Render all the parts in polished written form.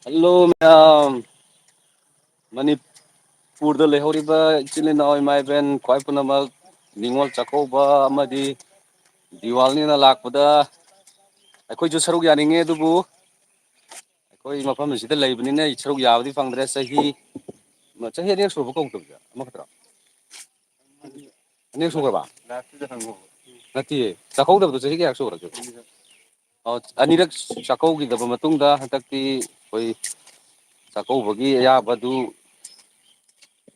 Hello ꯃꯌꯥꯝ ꯃꯅꯤꯄꯨꯔꯗ ꯂꯩꯍꯧꯔꯤꯕ ꯏꯆꯤꯜ ꯏꯅꯥꯎ ꯏꯃꯥ ꯏꯕꯦꯟ ꯈ꯭ꯋꯥꯏ ꯄꯨꯝꯅꯃꯛ ꯅꯤꯉꯣꯜ ꯆꯥꯛꯀꯧꯕ ꯑꯃꯗꯤ ꯗꯤꯋꯥꯂꯤꯅ ꯂꯥꯛꯄꯗ ꯑꯩꯈꯣꯏꯁꯨ ꯁꯔꯨꯛ ꯌꯥꯅꯤꯡꯉꯦ ꯑꯗꯨꯕꯨ ꯑꯩꯈꯣꯏ ꯃꯐꯝ ꯑꯁꯤꯗ ꯂꯩꯕꯅꯤꯅ ꯁꯔꯨꯛ ꯌꯥꯕꯗꯤ ꯐꯪꯗ꯭ꯔꯦ ꯆꯍꯤ ꯑꯅꯤꯔꯛ ꯁꯨꯔꯕ ꯀꯧꯗꯕꯁꯦ ꯑꯃꯈꯛꯇꯔꯣ ꯑꯅꯤꯔꯛ ꯁꯨꯈ꯭ꯔꯕ ꯅꯠꯇꯦꯌꯦ ꯆꯥꯛꯀꯧꯗꯕꯗꯣ ꯆꯍꯤ ꯀꯌꯥ ꯁꯨꯈ꯭ꯔꯒꯦ ꯑꯅꯤꯔꯛ ꯆꯥꯛꯀꯧꯈꯤꯗꯕ ꯃꯇꯨꯡꯗ ꯍꯟꯗꯛꯇꯤ ꯑꯩꯈꯣꯏ ꯆꯥꯛꯀꯧꯕꯒꯤ ꯑꯌꯥꯕꯗꯨ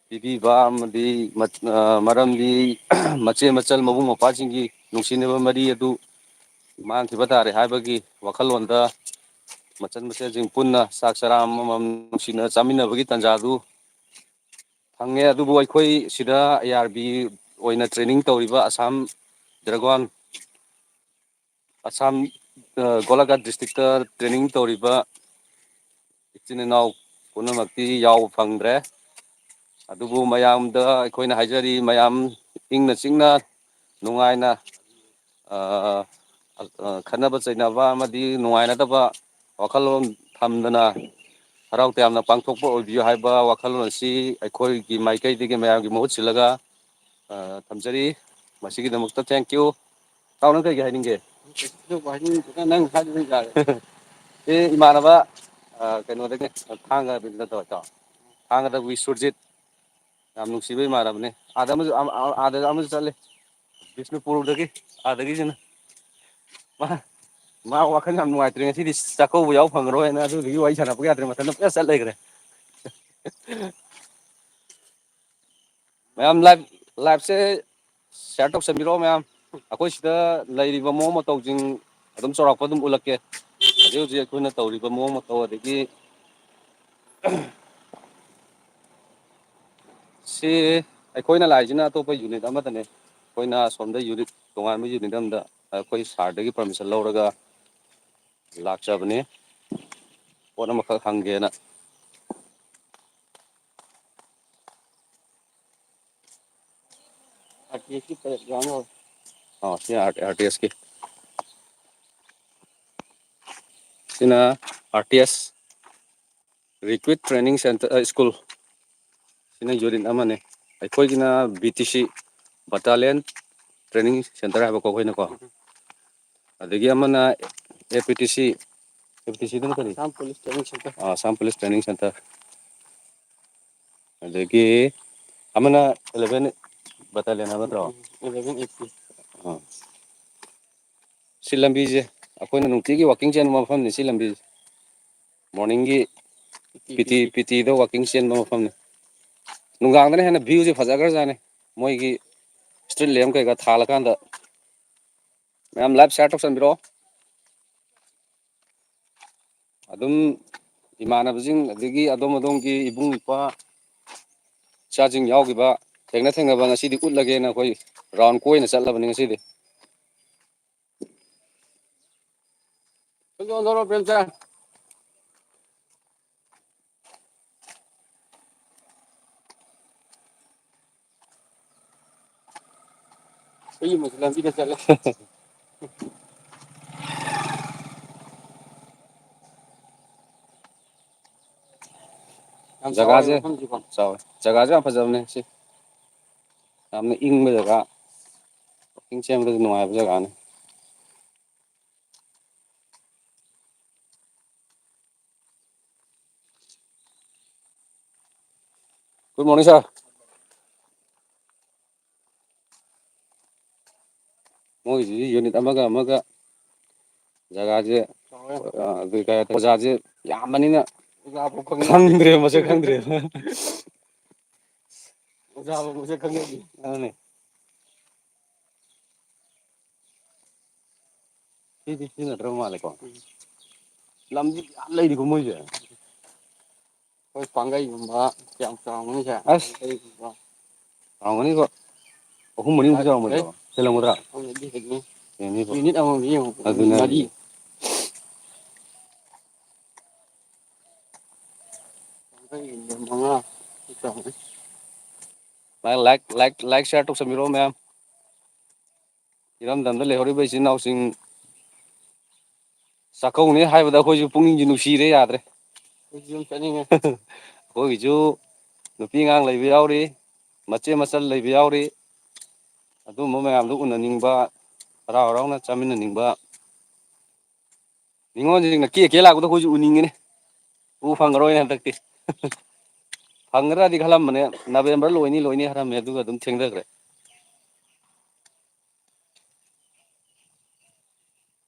ꯄꯤꯕꯤꯕ ꯑꯃꯗꯤ ꯃꯔꯝꯗꯤ ꯃꯆꯦ ꯃꯆꯜ ꯃꯕꯨꯡ ꯃꯧꯄ꯭ꯋꯥꯁꯤꯡꯒꯤ ꯅꯨꯡꯁꯤꯅꯕ ꯃꯔꯤ ꯑꯗꯨ ꯃꯥꯡꯈꯤꯕ ꯇꯥꯔꯦ ꯍꯥꯏꯕꯒꯤ ꯋꯥꯈꯜꯂꯣꯟꯗ ꯃꯆꯟ ꯃꯆꯦꯁꯤꯡ ꯄꯨꯟꯅ ꯆꯥꯛ ꯆꯔꯥ ꯑꯃꯃꯝ ꯅꯨꯡꯁꯤꯅ ꯆꯥꯃꯤꯟꯅꯕꯒꯤ ꯇꯥꯟꯖꯥꯗꯨ ꯐꯪꯉꯦ ꯑꯗꯨꯕꯨ ꯑꯩꯈꯣꯏ ꯁꯤꯗ ꯑꯦ ꯑꯥꯔ ꯕꯤ ꯑꯣꯏꯅ ꯇ꯭ꯔꯦꯅꯤꯡ ꯇꯧꯔꯤꯕ Assam dragon Assam Golaghat district training ꯇꯧꯔꯤꯕ ꯏꯆꯤꯟ ꯏꯅꯥꯎ ꯄꯨꯝꯅꯃꯛꯇꯤ ꯌꯥꯎꯕ ꯐꯪꯗ꯭ꯔꯦ ꯑꯗꯨꯕꯨ ꯃꯌꯥꯝꯗ ꯑꯩꯈꯣꯏꯅ ꯍꯥꯏꯖꯔꯤ ꯃꯌꯥꯝ ꯏꯪꯅ ꯆꯤꯛꯅ ꯅꯨꯡꯉꯥꯏꯅ ꯈꯠꯅꯕ ꯆꯩꯅꯕ ꯑꯃꯗꯤ ꯅꯨꯡꯉꯥꯏꯅꯗꯕ ꯋꯥꯈꯜꯂꯣꯟ ꯊꯝꯗꯅ ꯍꯔꯥꯎ ꯇꯌꯥꯝꯅ ꯄꯥꯡꯊꯣꯛꯄ ꯑꯣꯏꯕꯤꯌꯨ ꯍꯥꯏꯕ ꯋꯥꯈꯜꯂꯣꯟ ꯑꯁꯤ ꯑꯩꯈꯣꯏꯒꯤ ꯃꯥꯏꯀꯩꯗꯒꯤ ꯃꯌꯥꯝꯒꯤ ꯃꯍꯨꯠ ꯁꯤꯜꯂꯒ ꯊꯝꯖꯔꯤ ꯃꯁꯤꯒꯤꯗꯃꯛꯇ ꯊꯦꯡꯀ꯭ꯌꯨ ꯏꯇꯥꯎ ꯅꯪ ꯀꯩꯀꯩ ꯍꯥꯏꯅꯤꯡꯒꯦ ꯅꯪ ꯍꯥꯏꯗꯨꯅ ꯌꯥꯔꯦ ꯁꯤ ꯏꯃꯥꯟꯅꯕ ꯀꯩꯅꯣꯗꯒꯤ ꯊꯥꯡꯒꯗꯒꯤ ꯅꯠꯇ꯭ꯔꯣ ꯏꯇꯥꯎ ꯊꯥꯡꯒꯗꯒꯤ ꯁꯨꯔꯖꯤꯠ ꯌꯥꯝ ꯅꯨꯡꯁꯤꯕ ꯏꯃꯥꯟꯅꯕꯅꯤ ꯑꯥꯗ ꯑꯃꯁꯨ ꯆꯠꯂꯤ ꯕꯤꯁꯅꯨꯄꯨꯔꯗꯒꯤ ꯑꯥꯗꯒꯤꯁꯤꯅ ꯃꯥ ꯋꯥꯈꯜ ꯌꯥꯝ ꯅꯨꯡꯉꯥꯏꯇ꯭ꯔꯦ ꯉꯁꯤꯗꯤ ꯆꯥꯛꯀꯧꯕ ꯌꯥꯎ ꯐꯪꯉꯔꯣꯏꯅ ꯑꯗꯨꯗꯨꯒꯤ ꯋꯥꯔꯤ ꯁꯥꯟꯅꯕ ꯌꯥꯗ꯭ꯔꯦ ꯃꯊꯟꯇ ꯄꯨꯔ ꯆꯠ ꯂꯩꯈ꯭ꯔꯦ ꯃꯌꯥꯝ ꯂꯥꯏꯐꯁꯦ ꯁꯤꯌꯥꯔ ꯇꯧꯁꯟꯕꯤꯔꯛꯑꯣ ꯃꯌꯥꯝ ꯑꯩꯈꯣꯏ ꯁꯤꯗ ꯂꯩꯔꯤꯕ ꯃꯑꯣꯡ ꯃꯇꯧꯁꯤꯡ ꯑꯗꯨꯝ ꯆꯥꯎꯔꯥꯛꯄ ꯑꯗꯨꯝ ꯎꯠꯂꯛꯀꯦ ꯍꯧꯖꯤꯛ ꯍꯧꯖꯤꯛ ꯑꯩꯈꯣꯏꯅ ꯇꯧꯔꯤꯕ ꯃꯑꯣꯡ ꯃꯇꯧ ꯑꯗꯒꯤ ꯁꯤ ꯑꯩꯈꯣꯏꯅ ꯂꯥꯛꯏꯁꯤꯅ ꯑꯇꯣꯞꯄ ꯌꯨꯅꯤꯠ ꯑꯃꯗꯅꯦ ꯑꯩꯈꯣꯏꯅ ꯁꯣꯝꯗ ꯌꯨꯅꯤꯠ ꯇꯣꯉꯥꯟꯕ ꯌꯨꯅꯤꯠ ꯑꯃꯗ ꯑꯩꯈꯣꯏ ꯁꯥꯔꯗꯒꯤ ꯄꯔꯃꯤꯁꯟ ꯂꯧꯔꯒ ꯂꯥꯛꯆꯕꯅꯤ ꯄꯣꯠ ꯑꯃꯈꯛ ꯍꯪꯒꯦꯅ ꯁꯤ ꯑꯥꯔ ꯇꯤ ꯑꯦꯁꯀꯤ ꯁꯤꯅ R T S recruit training centre school ꯁꯤꯅ ꯌꯨꯅꯤꯠ ꯑꯃꯅꯤ ꯑꯩꯈꯣꯏꯒꯤꯅ B T C battalion training centre ꯍꯥꯏꯕꯀꯣ ꯑꯩꯈꯣꯏꯅꯀꯣ ꯑꯗꯒꯤ ꯑꯃꯅ ꯑꯦ ꯄꯤ ꯇꯤ ꯁꯤ ꯁꯤꯗꯅ ꯀꯔꯤ ꯑꯁꯥꯝ ꯄꯨꯂꯤꯁ ꯇ꯭ꯔꯦꯅꯤꯡ ꯁꯦꯟꯇꯔ ꯑꯗꯒꯤ ꯑꯃꯅ 11 ꯕꯠꯇꯥꯂꯤꯌꯟ ꯍꯥꯏꯕ ꯅꯠꯇ꯭ꯔꯣ 11 ꯁꯤ ꯂꯝꯕꯤꯁꯦ ꯑꯩꯈꯣꯏꯅ ꯅꯨꯡꯇꯤꯒꯤ ꯋꯥꯛꯀꯤꯡ ꯆꯦꯟꯕ ꯃꯐꯝꯅꯤ ꯁꯤ ꯂꯝꯕꯤꯁꯦ ꯃꯣꯔꯅꯤꯡꯒꯤ ꯄꯤ ꯇꯤꯗ ꯋꯥꯛꯀꯤꯡ ꯆꯦꯟꯕ ꯃꯐꯝꯅꯤ ꯅꯨꯡꯗꯥꯡꯗꯅ ꯍꯦꯟꯅ ꯚ꯭ꯌꯨꯁꯦ ꯐꯖꯈ꯭ꯔꯖꯥꯠꯅꯤ ꯃꯣꯏꯒꯤ ꯏꯁꯇ꯭ꯔꯤꯠ ꯂꯦꯝ ꯀꯩꯀꯥ ꯊꯥꯜꯂꯀꯥꯟꯗ ꯃꯌꯥꯝ ꯂꯥꯏꯚ ꯁꯤꯌꯥꯔ ꯇꯧꯁꯟꯕꯤꯔꯛꯑꯣ ꯑꯗꯨꯝ ꯏꯃꯥꯟꯅꯕꯁꯤꯡ ꯑꯗꯒꯤ ꯑꯗꯣꯝ ꯑꯗꯣꯝꯒꯤ ꯏꯕꯨꯡ ꯏꯄ꯭ꯋꯥ ꯏꯆꯥꯁꯤꯡ ꯌꯥꯎꯈꯤꯕ ꯊꯦꯡꯅꯕ ꯉꯁꯤꯗꯤ ꯎꯠꯂꯒꯦꯅ ꯑꯩꯈꯣꯏ ꯔꯥꯎꯟ ꯀꯣꯏꯅ ꯆꯠꯂꯕꯅꯤ ꯉꯁꯤꯗꯤ ꯂꯝꯕꯤꯗ ꯆꯠꯂꯦ ꯖꯒꯥꯁꯦ ꯆꯥꯎꯋꯦ ꯖꯒꯥꯁꯦ ꯌꯥꯝ ꯐꯖꯕꯅꯦ ꯁꯤ ꯌꯥꯝꯅ ꯏꯪꯕ ꯖꯒꯥ ꯋꯥꯛꯀꯤꯡ ꯆꯦꯟꯕꯗꯁꯨ ꯅꯨꯡꯉꯥꯏꯕ ꯖꯒꯥꯅꯤ ꯒꯨꯗ ꯃꯣꯔꯅꯤꯡ ꯁꯥꯔ ꯃꯣꯏꯁꯤꯗꯤ ꯌꯨꯅꯤꯠ ꯑꯃꯒ ꯑꯃꯒ ꯖꯒꯥꯁꯦ ꯑꯣꯖꯥꯁꯦ ꯌꯥꯝꯕꯅꯤꯅ ꯈꯪꯗ꯭ꯔꯦ ꯃꯁꯛ ꯈꯪꯗ꯭ꯔꯦ ꯑꯣꯖꯥꯕꯨ ꯃꯁꯛ ꯈꯪꯅꯗꯦ ꯑꯗꯨꯅꯦ ꯁꯤꯗꯤ ꯁꯤꯖꯤꯟꯅꯗ꯭ꯔꯕ ꯃꯥꯜꯂꯦꯀꯣ ꯂꯝꯗꯤ ꯌꯥꯝ ꯂꯩꯔꯤꯀꯣ ꯃꯣꯏꯁꯦ ꯑꯩꯈꯣꯏ ꯄꯥꯡꯒꯩꯒꯨꯝꯕ ꯀꯌꯥꯝ ꯆꯥꯎꯔꯝꯒꯅꯤ ꯁꯦ ꯑꯁ ꯆꯥꯎꯔꯝꯒꯅꯤꯕꯣ ꯑꯍꯨꯝ ꯃꯔꯤꯃꯨꯛꯇꯤ ꯆꯥꯎꯔꯝꯃꯣꯏꯗ꯭ꯔꯣ ꯍꯦꯜꯂꯝꯒꯗ꯭ꯔꯥ ꯌꯨꯅꯤꯠ ꯑꯃꯃꯝꯗ ꯌꯦꯡꯉꯨ ꯃꯔꯤ ꯃꯉꯥ ꯂꯥꯏꯛ ꯁꯤꯌꯥꯔ ꯇꯧꯁꯟꯕꯤꯔꯛꯑꯣ ꯃꯌꯥꯝ ꯏꯔꯝꯗꯝꯗ ꯂꯩꯍꯧꯔꯤꯕ ꯏꯆꯤꯟ ꯏꯅꯥꯎꯁꯤꯡ ꯆꯥꯛꯀꯧꯅꯤ ꯍꯥꯏꯕꯗ ꯑꯩꯈꯣꯏꯁꯨ ꯄꯨꯛꯅꯤꯡꯁꯦ ꯅꯨꯡꯁꯤꯔꯦ ꯌꯥꯗ꯭ꯔꯦ ꯌꯨꯝ ꯆꯠꯅꯤꯡꯉꯦ ꯑꯩꯈꯣꯏꯒꯤꯁꯨ ꯅꯨꯄꯤ ꯑꯉꯥꯡ ꯂꯩꯕ ꯌꯥꯎꯔꯤ ꯃꯆꯦ ꯃꯆꯜ ꯂꯩꯕ ꯌꯥꯎꯔꯤ ꯑꯗꯨꯒꯨꯝꯕ ꯃꯌꯥꯝꯗꯨ ꯎꯅꯅꯤꯡꯕ ꯍꯔꯥꯎ ꯍꯔꯥꯎꯅ ꯆꯥꯃꯤꯟꯅꯅꯤꯡꯕ ꯅꯤꯡꯉꯣꯜꯁꯤꯡꯅ ꯀꯦ ꯀꯦ ꯂꯥꯛꯄꯗꯣ ꯑꯩꯈꯣꯏꯁꯨ ꯎꯅꯤꯡꯉꯤꯅꯦ ꯎ ꯐꯪꯉꯔꯣꯏꯅꯦ ꯍꯟꯗꯛꯇꯤ ꯐꯪꯒꯗ꯭ꯔꯗꯤ ꯈꯜꯂꯝꯕꯅꯦ ꯅꯕꯦꯝꯕꯔ ꯂꯣꯏꯅꯤ ꯍꯥꯏꯔꯝꯃꯦ ꯑꯗꯨꯒ ꯑꯗꯨꯝ ꯊꯦꯡꯊꯈ꯭ꯔꯦ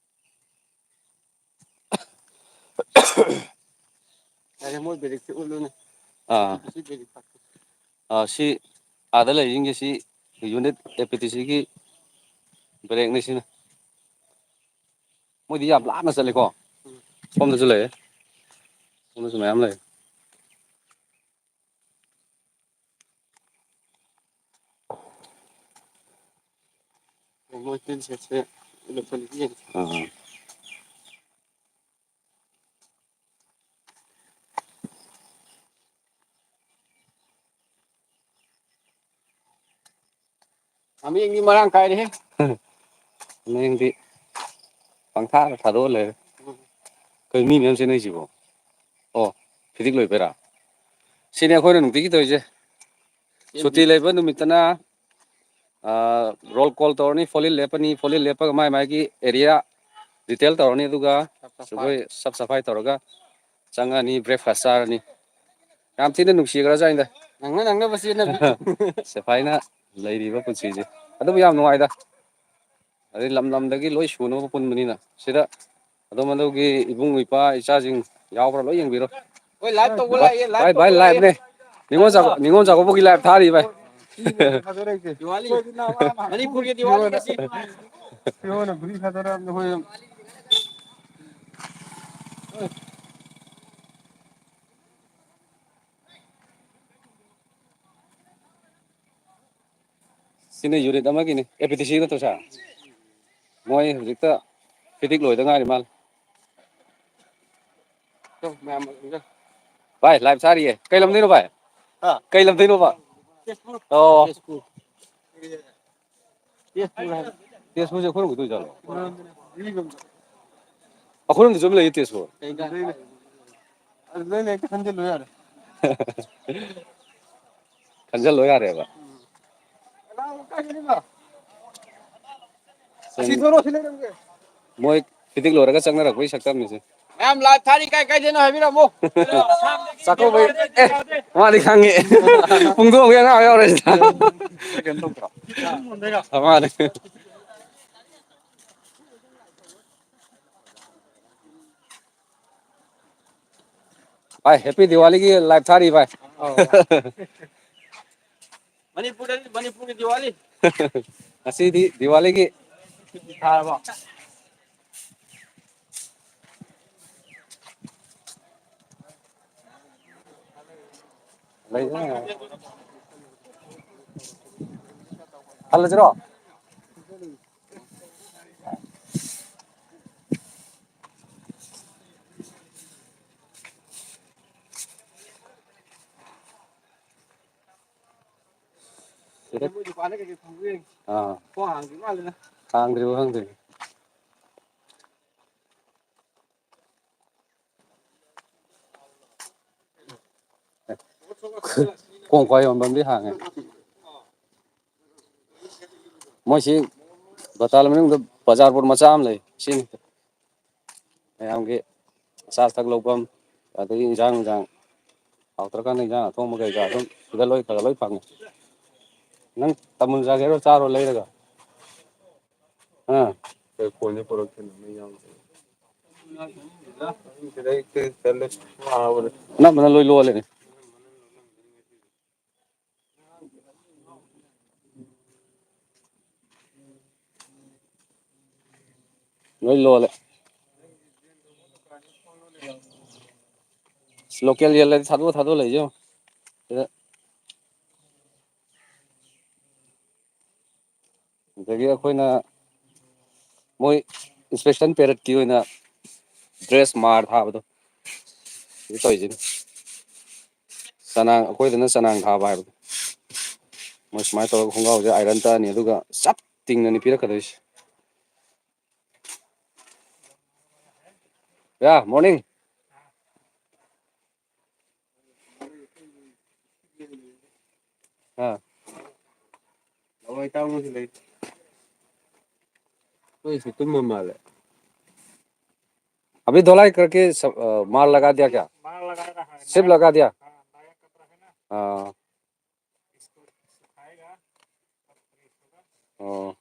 ꯃꯣꯏ ꯕꯦꯔꯤꯛꯁꯦ ꯎꯠꯂꯨꯅꯦ ꯁꯤ ꯑꯥꯗ ꯂꯩꯔꯤꯁꯤꯡꯁꯦ ꯁꯤ ꯌꯨꯅꯤꯠ ꯑꯦ ꯄꯤ ꯇꯤ ꯁꯤꯒꯤ ꯕ꯭ꯔꯦꯛꯅꯤ ꯁꯤꯅ ꯃꯣꯏꯗꯤ ꯌꯥꯝ ꯂꯥꯞꯅ ꯆꯠꯂꯦꯀꯣ ꯁꯣꯝꯗꯁꯨ ꯂꯩꯌꯦ ꯁꯣꯝꯗꯁꯨ ꯃꯌꯥꯝ ꯂꯩ ꯍꯥꯃꯦꯡꯗꯤ ꯃꯔꯥꯡ ꯀꯥꯏꯔꯦꯍꯦ ꯍꯥꯃꯦꯡꯗꯤ ꯄꯪꯊꯥꯗ ꯊꯥꯗꯣꯛꯑ ꯂꯩꯔꯦ ꯀꯩ ꯃꯤ ꯃꯌꯥꯝ ꯆꯦꯟꯅꯩꯁꯤꯕꯣ ꯑꯣ ꯐꯤꯗꯤꯛ ꯂꯣꯏꯕꯩꯔꯥ ꯁꯤꯅꯤ ꯑꯩꯈꯣꯏꯅ ꯅꯨꯡꯇꯤꯒꯤ ꯇꯧꯔꯤꯁꯦ ꯁꯨꯇꯤ ꯂꯩꯕ ꯅꯨꯃꯤꯠꯇꯅ ꯔꯣꯜ ꯀꯣꯜ ꯇꯧꯔꯅꯤ ꯐꯣꯂꯤꯟ ꯂꯦꯞꯄꯅꯤ ꯐꯣꯂꯤꯟ ꯂꯦꯞꯄꯒ ꯃꯥꯒꯤ ꯃꯥꯒꯤ ꯑꯦꯔꯤꯌꯥ ꯗꯤꯇꯦꯜ ꯇꯧꯔꯅꯤ ꯑꯗꯨꯒ ꯑꯩꯈꯣꯏ ꯁꯞ ꯁꯐꯥꯏ ꯇꯧꯔꯒ ꯆꯪꯉꯅꯤ ꯕ꯭ꯔꯦꯛꯐꯥꯁ ꯆꯥꯔꯅꯤ ꯌꯥꯝ ꯊꯤꯅ ꯅꯨꯡꯁꯤꯈ꯭ꯔꯖꯥꯠꯅꯤꯗ ꯅꯪꯅꯕ ꯆꯦꯟꯅꯕꯤ ꯁꯤꯐꯥꯏꯅ ꯂꯩꯔꯤꯕ ꯄꯨꯟꯁꯤꯁꯦ ꯑꯗꯨꯕꯨ ꯌꯥꯝ ꯅꯨꯡꯉꯥꯏꯗ ꯑꯗꯩ ꯂꯝ ꯂꯝꯗꯒꯤ ꯂꯣꯏ ꯁꯨꯅꯕ ꯄꯨꯟꯕꯅꯤꯅ ꯁꯤꯗ ꯑꯗꯣꯝ ꯑꯗꯣꯝꯒꯤ ꯏꯕꯨꯡ ꯏꯄꯥ ꯏꯆꯥꯁꯤꯡ ꯌꯥꯎꯕ꯭ꯔꯥ ꯂꯣꯏ ꯌꯦꯡꯕꯤꯔꯣ ꯚꯥꯏ ꯂꯥꯏꯚꯅꯦ ꯅꯤꯉꯣꯜ ꯆꯥꯛꯀꯧꯕꯒꯤ ꯂꯥꯏꯚ ꯊꯥꯔꯤ ꯚꯥꯏ ꯃꯅꯤꯄꯨꯔꯒꯤ ꯗꯤꯋꯥꯂꯤ ꯁꯤꯅ ꯌꯨꯅꯤꯠ ꯑꯃꯒꯤꯅꯤ ꯑꯦ ꯄꯤ ꯇꯤ ꯁꯤ ꯅꯠꯇ꯭ꯔꯣ ꯁꯥꯔ ꯃꯣꯏ ꯍꯧꯖꯤꯛꯇ ꯐꯤꯗꯤꯛ ꯂꯣꯏꯗ ꯉꯥꯏꯔꯤ ꯃꯥꯜꯂꯦ ꯚꯥꯏ ꯂꯥꯏꯚ ꯊꯥꯔꯤꯌꯦ ꯀꯩ ꯂꯝꯗꯩꯅꯣ ꯚꯥꯏ ꯀꯩ ꯂꯝꯗꯩꯅꯣꯕ ꯑꯣ ꯇꯦꯖꯄꯨꯔꯁꯦ ꯑꯩꯈꯣꯏꯔꯣꯝꯒꯤꯗ ꯑꯣꯏꯖꯥꯠꯂꯣ ꯑꯩꯈꯣꯏꯔꯣꯝꯗꯁꯨ ꯑꯃ ꯂꯩꯌꯦ ꯇꯦꯖꯄꯨꯔ ꯑꯗꯨꯗꯩꯅ ꯍꯦꯛꯇ ꯈꯟꯖꯤꯜꯂꯨ ꯌꯥꯔꯦ ꯈꯟꯖꯤꯜꯂꯣ ꯌꯥꯔꯦꯕ ꯃꯣꯏ ꯐꯤꯗꯤꯛ ꯂꯣꯏꯔꯒ ꯆꯪꯅꯔꯛꯄꯒꯤ ꯁꯛꯇꯝꯅꯤꯁꯦ ꯃꯌꯥꯝ ꯂꯥꯏꯚ ꯊꯥꯔꯤ ꯀꯥꯏ ꯀꯥꯏꯗꯩꯅꯣ ꯍꯥꯏꯕꯤꯔꯝꯃꯣ ꯆꯥꯛꯀꯧꯕꯩ ꯃꯥꯗꯤ ꯈꯪꯉꯦ ꯄꯨꯡꯗꯣꯡꯒꯤ ꯑꯉꯥꯡ ꯌꯥꯎꯔꯦ ꯁꯤꯗ ꯃꯥꯅꯦ ꯚꯥꯏ ꯍꯦꯄꯤ ꯗꯤꯋꯥꯂꯤꯒꯤ ꯂꯥꯏꯚ ꯊꯥꯔꯤ ꯚꯥꯏ ꯃꯅꯤꯄꯨꯔꯒꯤ ꯗꯤꯋꯥꯂꯤ ꯉꯁꯤꯗꯤ ꯗꯤꯋꯥꯂꯤꯒꯤ ꯊꯥꯔꯕꯣ ꯍꯜꯂꯁꯤꯔꯣ ꯍꯥꯡꯗ꯭ꯔꯤꯕ ꯈꯪꯗꯦ ꯀꯣꯡ ꯀ꯭ꯋꯥ ꯌꯣꯟꯐꯝꯗꯤ ꯍꯥꯡꯉꯦ ꯃꯣꯏꯁꯤ ꯕꯇꯥꯜ ꯃꯅꯨꯡꯗ ꯕꯖꯥꯔ ꯕꯣꯠ ꯃꯆꯥ ꯑꯃ ꯂꯩ ꯁꯤꯅꯤ ꯃꯌꯥꯝꯒꯤ ꯑꯆꯥ ꯑꯊꯛ ꯂꯧꯐꯝ ꯑꯗꯒꯤ ꯏꯟꯖꯥꯡ ꯅꯨꯡꯁꯥꯡ ꯍꯥꯎꯇ꯭ꯔꯀꯥꯟꯗ ꯏꯟꯖꯥꯡ ꯑꯊꯣꯡꯕ ꯀꯩꯀꯥ ꯑꯗꯨꯝ ꯁꯤꯗ ꯂꯣꯏ ꯈꯔ ꯂꯣꯏ ꯐꯪꯉꯤ ꯅꯪ ꯇꯃꯨꯜ ꯆꯥꯒꯦꯔꯣ ꯆꯥꯔꯣ ꯂꯩꯔꯒ ꯐꯣꯟꯁꯦ ꯄꯨꯔꯛꯇꯦꯅꯦ ꯃꯩ ꯌꯥꯎꯗꯦ ꯑꯅꯝꯕꯅ ꯂꯣꯏ ꯂꯣꯜꯂꯦꯅꯦ ꯂꯣꯏ ꯂꯣꯜꯂꯦ ꯂꯣꯀꯦꯜ ꯌꯦꯜꯂꯗꯤ ꯊꯥꯗꯣꯛꯑ ꯂꯩꯁꯦ ꯌꯦꯡꯉꯨ ꯁꯤꯗ ꯑꯗꯒꯤ ꯑꯩꯈꯣꯏꯅ ꯃꯣꯏ ꯏꯟꯁꯄꯦꯛꯁꯟ ꯄꯦꯔꯠꯀꯤ ꯑꯣꯏꯅ ꯗ꯭ꯔꯦꯁ ꯃꯥꯔ ꯊꯥꯕꯗꯣ ꯑꯗꯨ ꯇꯧꯔꯤꯁꯤꯅꯤ ꯆꯅꯥꯡ ꯑꯩꯈꯣꯏꯗꯅ ꯆꯅꯥꯡ ꯊꯥꯕ ꯍꯥꯏꯕꯗꯣ ꯃꯣꯏ ꯁꯨꯃꯥꯏꯅ ꯇꯧꯔꯒ ꯈꯣꯡꯒ꯭ꯔꯥꯎꯁꯦ ꯑꯥꯏꯔꯟ ꯇꯛꯑꯅꯤ ꯑꯗꯨꯒ ꯆꯞ ꯇꯤꯡꯅꯅꯤ ꯄꯤꯔꯛꯀꯗꯣꯏꯁꯦ ꯌꯥ ꯃꯣꯔꯅꯤꯡ हाँ हवाई टाउन में ले तो इसे तुम माल है अभी धुलाई करके सब माल लगा दिया क्या माल लगा रहा है सिर्फ लगा दिया हाँ नया कपड़ा है ना हाँ इसको सुखाएगा हाँ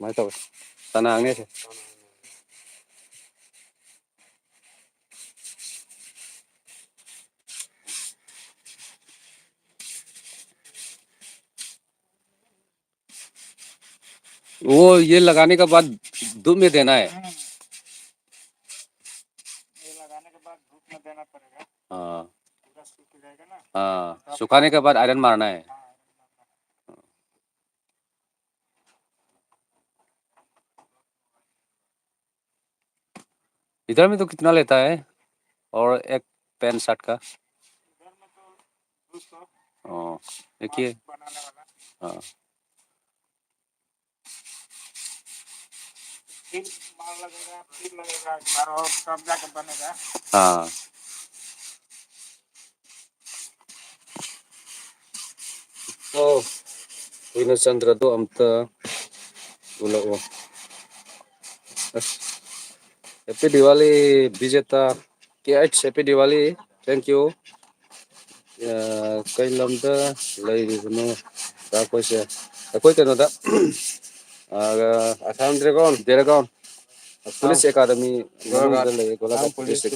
मैं तो तना आगे से वो ये लगाने के बाद धूप में देना है ये लगाने के बाद धूप में देना पड़ेगा हाँ पूरा सूख जाएगा ना हाँ सुखाने के बाद आयरन मारना है इधर में तो कितना लेता है और एक पैंट शर्ट का इधर में तो 200 देखिए हाँ फिर माल लगेगा फिर लगेगा एक बार और तब जाके बनेगा हाँ तो Wina Chandra to amta ulo Happy Diwali Bijeta KH Happy Diwali thank you kay lamda lay no ta ko se ko te no da Assam Dragon Police Academy lay Police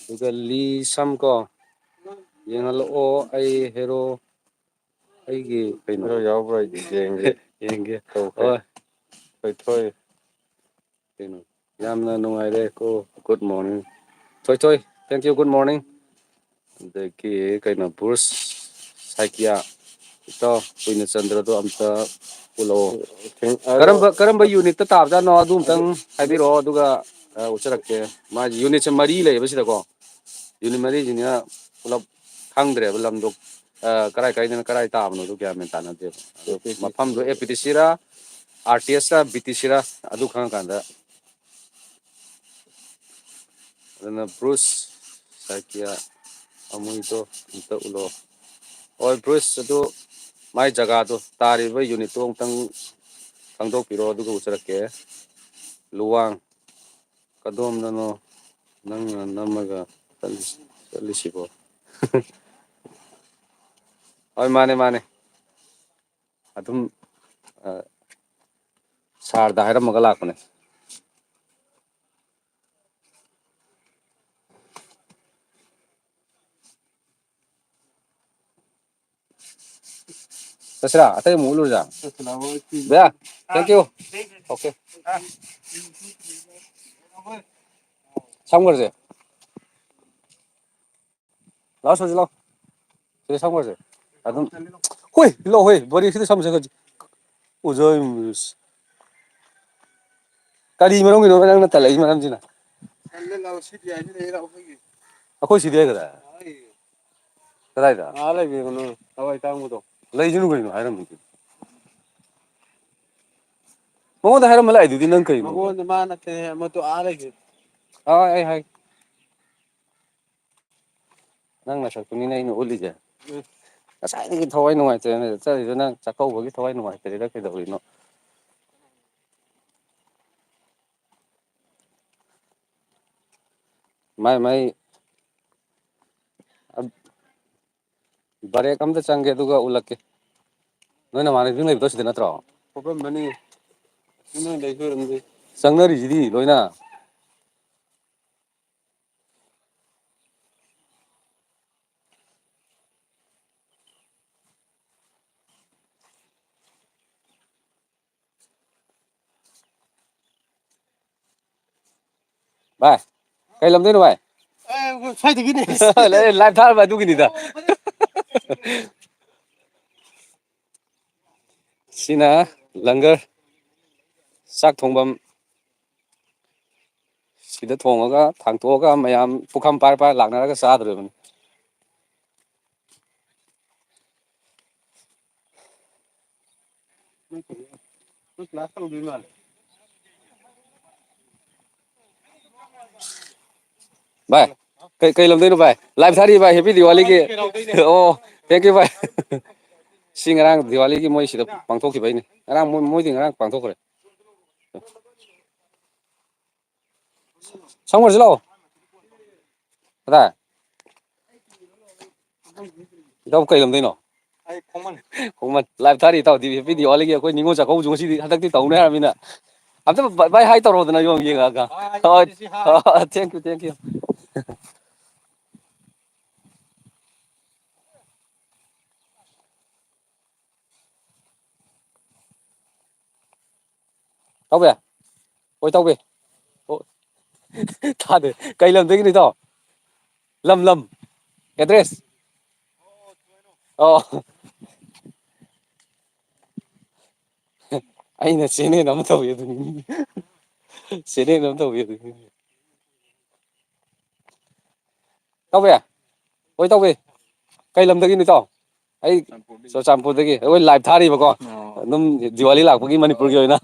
duga li sam ko yengal o ai hero ai gi kaino yawbra yenge oh thôi yamna nuaire ko good morning thôi thank you good morning de ki kaina burs saikia ito Wina Chandra to amta ulo karamba unit ta tabda no adum tang haibiro aduga usarakke ma unit se mari le basida ko unit mari jinya ulap khangdre balam dok karai kai na karai tabno do kya men tana de mafam do APTC ra RTS ra BTC ra adu khang kanda na Bruce saikia amuito amta ulo oi Bruce adu mai jaga do tariba unit to tang khangdok piro aduga usarakke luwang kadom nano nang namaga talisibo oi mane adum sar da haira maga lakone tasra atai mulur ja ya thank you okay samgar je lao so lao se samgar je adum hoi lo hoi bori sidi samse ga ujoi kari marong ino nang na talai maram jina lao sidi ai ni lao hoi akoi sidi ai kada kadai da lai bi kono awai tang do lai jinu ko no hairam ni mo da hairam lai du nang kai mo da ma na te mo to a lai ai hai nang na sak ni nei no uli je asai thawai nuai te na chari na chakau bagi thawai nuai te ra kai da ri no mai bare kam da change duga ulake noi na mane ding lai to sida na tro problem bani noi dai ko ram de changnari jidi loina bai kai lam de no bai sai de gini live thar ba du gini da sina langar sak thongbam sida thongaga thangtoga mayam pukham par laknaraga sadrebani ꯚꯥꯏ ꯀꯩ ꯂꯝꯗꯣꯏꯅꯣ ꯚꯥꯏ live ꯊꯥꯔꯤ ꯚꯥꯏ happy ꯗꯤꯋꯥꯂꯤꯒꯤ ꯑꯣ thank you ꯚꯥꯏ ꯁꯤ ꯉꯔꯥꯡ ꯗꯤꯋꯥꯂꯤꯒꯤ ꯃꯣꯏ ꯁꯤꯗ ꯄꯥꯡꯊꯣꯛꯈꯤꯕꯩꯅꯤ ꯉꯔꯥꯡ ꯃꯣꯏꯗꯤ ꯉꯔꯥꯡ ꯄꯥꯡꯊꯣꯛꯈ꯭ꯔꯦ ꯁꯃꯨꯔꯁꯤ ꯂꯥꯛꯑꯣ ꯀꯗꯥꯏ ꯏꯇꯥꯎ ꯀꯩ ꯂꯝꯗꯩꯅꯣ ꯈꯣꯡꯃꯟ ꯂꯥꯏꯚ ꯊꯥꯔꯤ ꯏꯇꯥꯎꯗꯤ ꯍꯦꯄꯤ ꯗꯤꯋꯥꯂꯤꯒꯤ ꯑꯩꯈꯣꯏ ꯅꯤꯉꯣꯜ ꯆꯥꯛꯀꯧꯕꯁꯨ ꯉꯁꯤꯗꯤ ꯍꯟꯗꯛꯇꯤ ꯇꯧꯅꯤ ꯍꯥꯏꯔꯕꯅꯤꯅ ꯑꯝꯇ ꯚꯥꯏ ꯍꯥꯏ ꯇꯧꯔꯣꯗꯅ ꯌꯦꯡꯉꯛꯑꯒ ꯊꯦꯡꯛ ꯌꯨ ꯇꯧꯕꯦ ꯍꯣꯏ ꯇꯧꯕꯤꯦ ꯑꯣ ꯊꯥꯗꯦ ꯀꯩ ꯂꯝꯗꯒꯤꯅꯣ ꯏꯇꯥꯎ ꯂꯝ ꯑꯦꯗ꯭ꯔꯦꯁ ꯑꯣ ꯑꯩꯅ ꯆꯦꯟꯅꯦꯟ ꯑꯃ ꯇꯧꯋꯤ ꯑꯗꯨꯅꯤ ꯆꯦꯅꯦꯜ ꯑꯃ ꯇꯧꯋꯤ ꯑꯗꯨꯅꯤ ꯇꯧꯕꯦ ꯍꯣꯏ ꯇꯧꯋꯦ ꯀꯩ ꯂꯝꯗꯒꯤꯅꯣ ꯏꯇꯥꯎ ꯑꯩ ꯆꯨꯔꯆꯥꯟꯄꯨꯔꯗꯒꯤ ꯑꯩꯈꯣꯏ ꯂꯥꯏꯚ ꯊꯥꯔꯤꯕꯀꯣ ꯑꯗꯨꯝ ꯗꯤꯋꯥꯂꯤ ꯂꯥꯛꯄꯒꯤ ꯃꯅꯤꯄꯨꯔꯒꯤ ꯑꯣꯏꯅ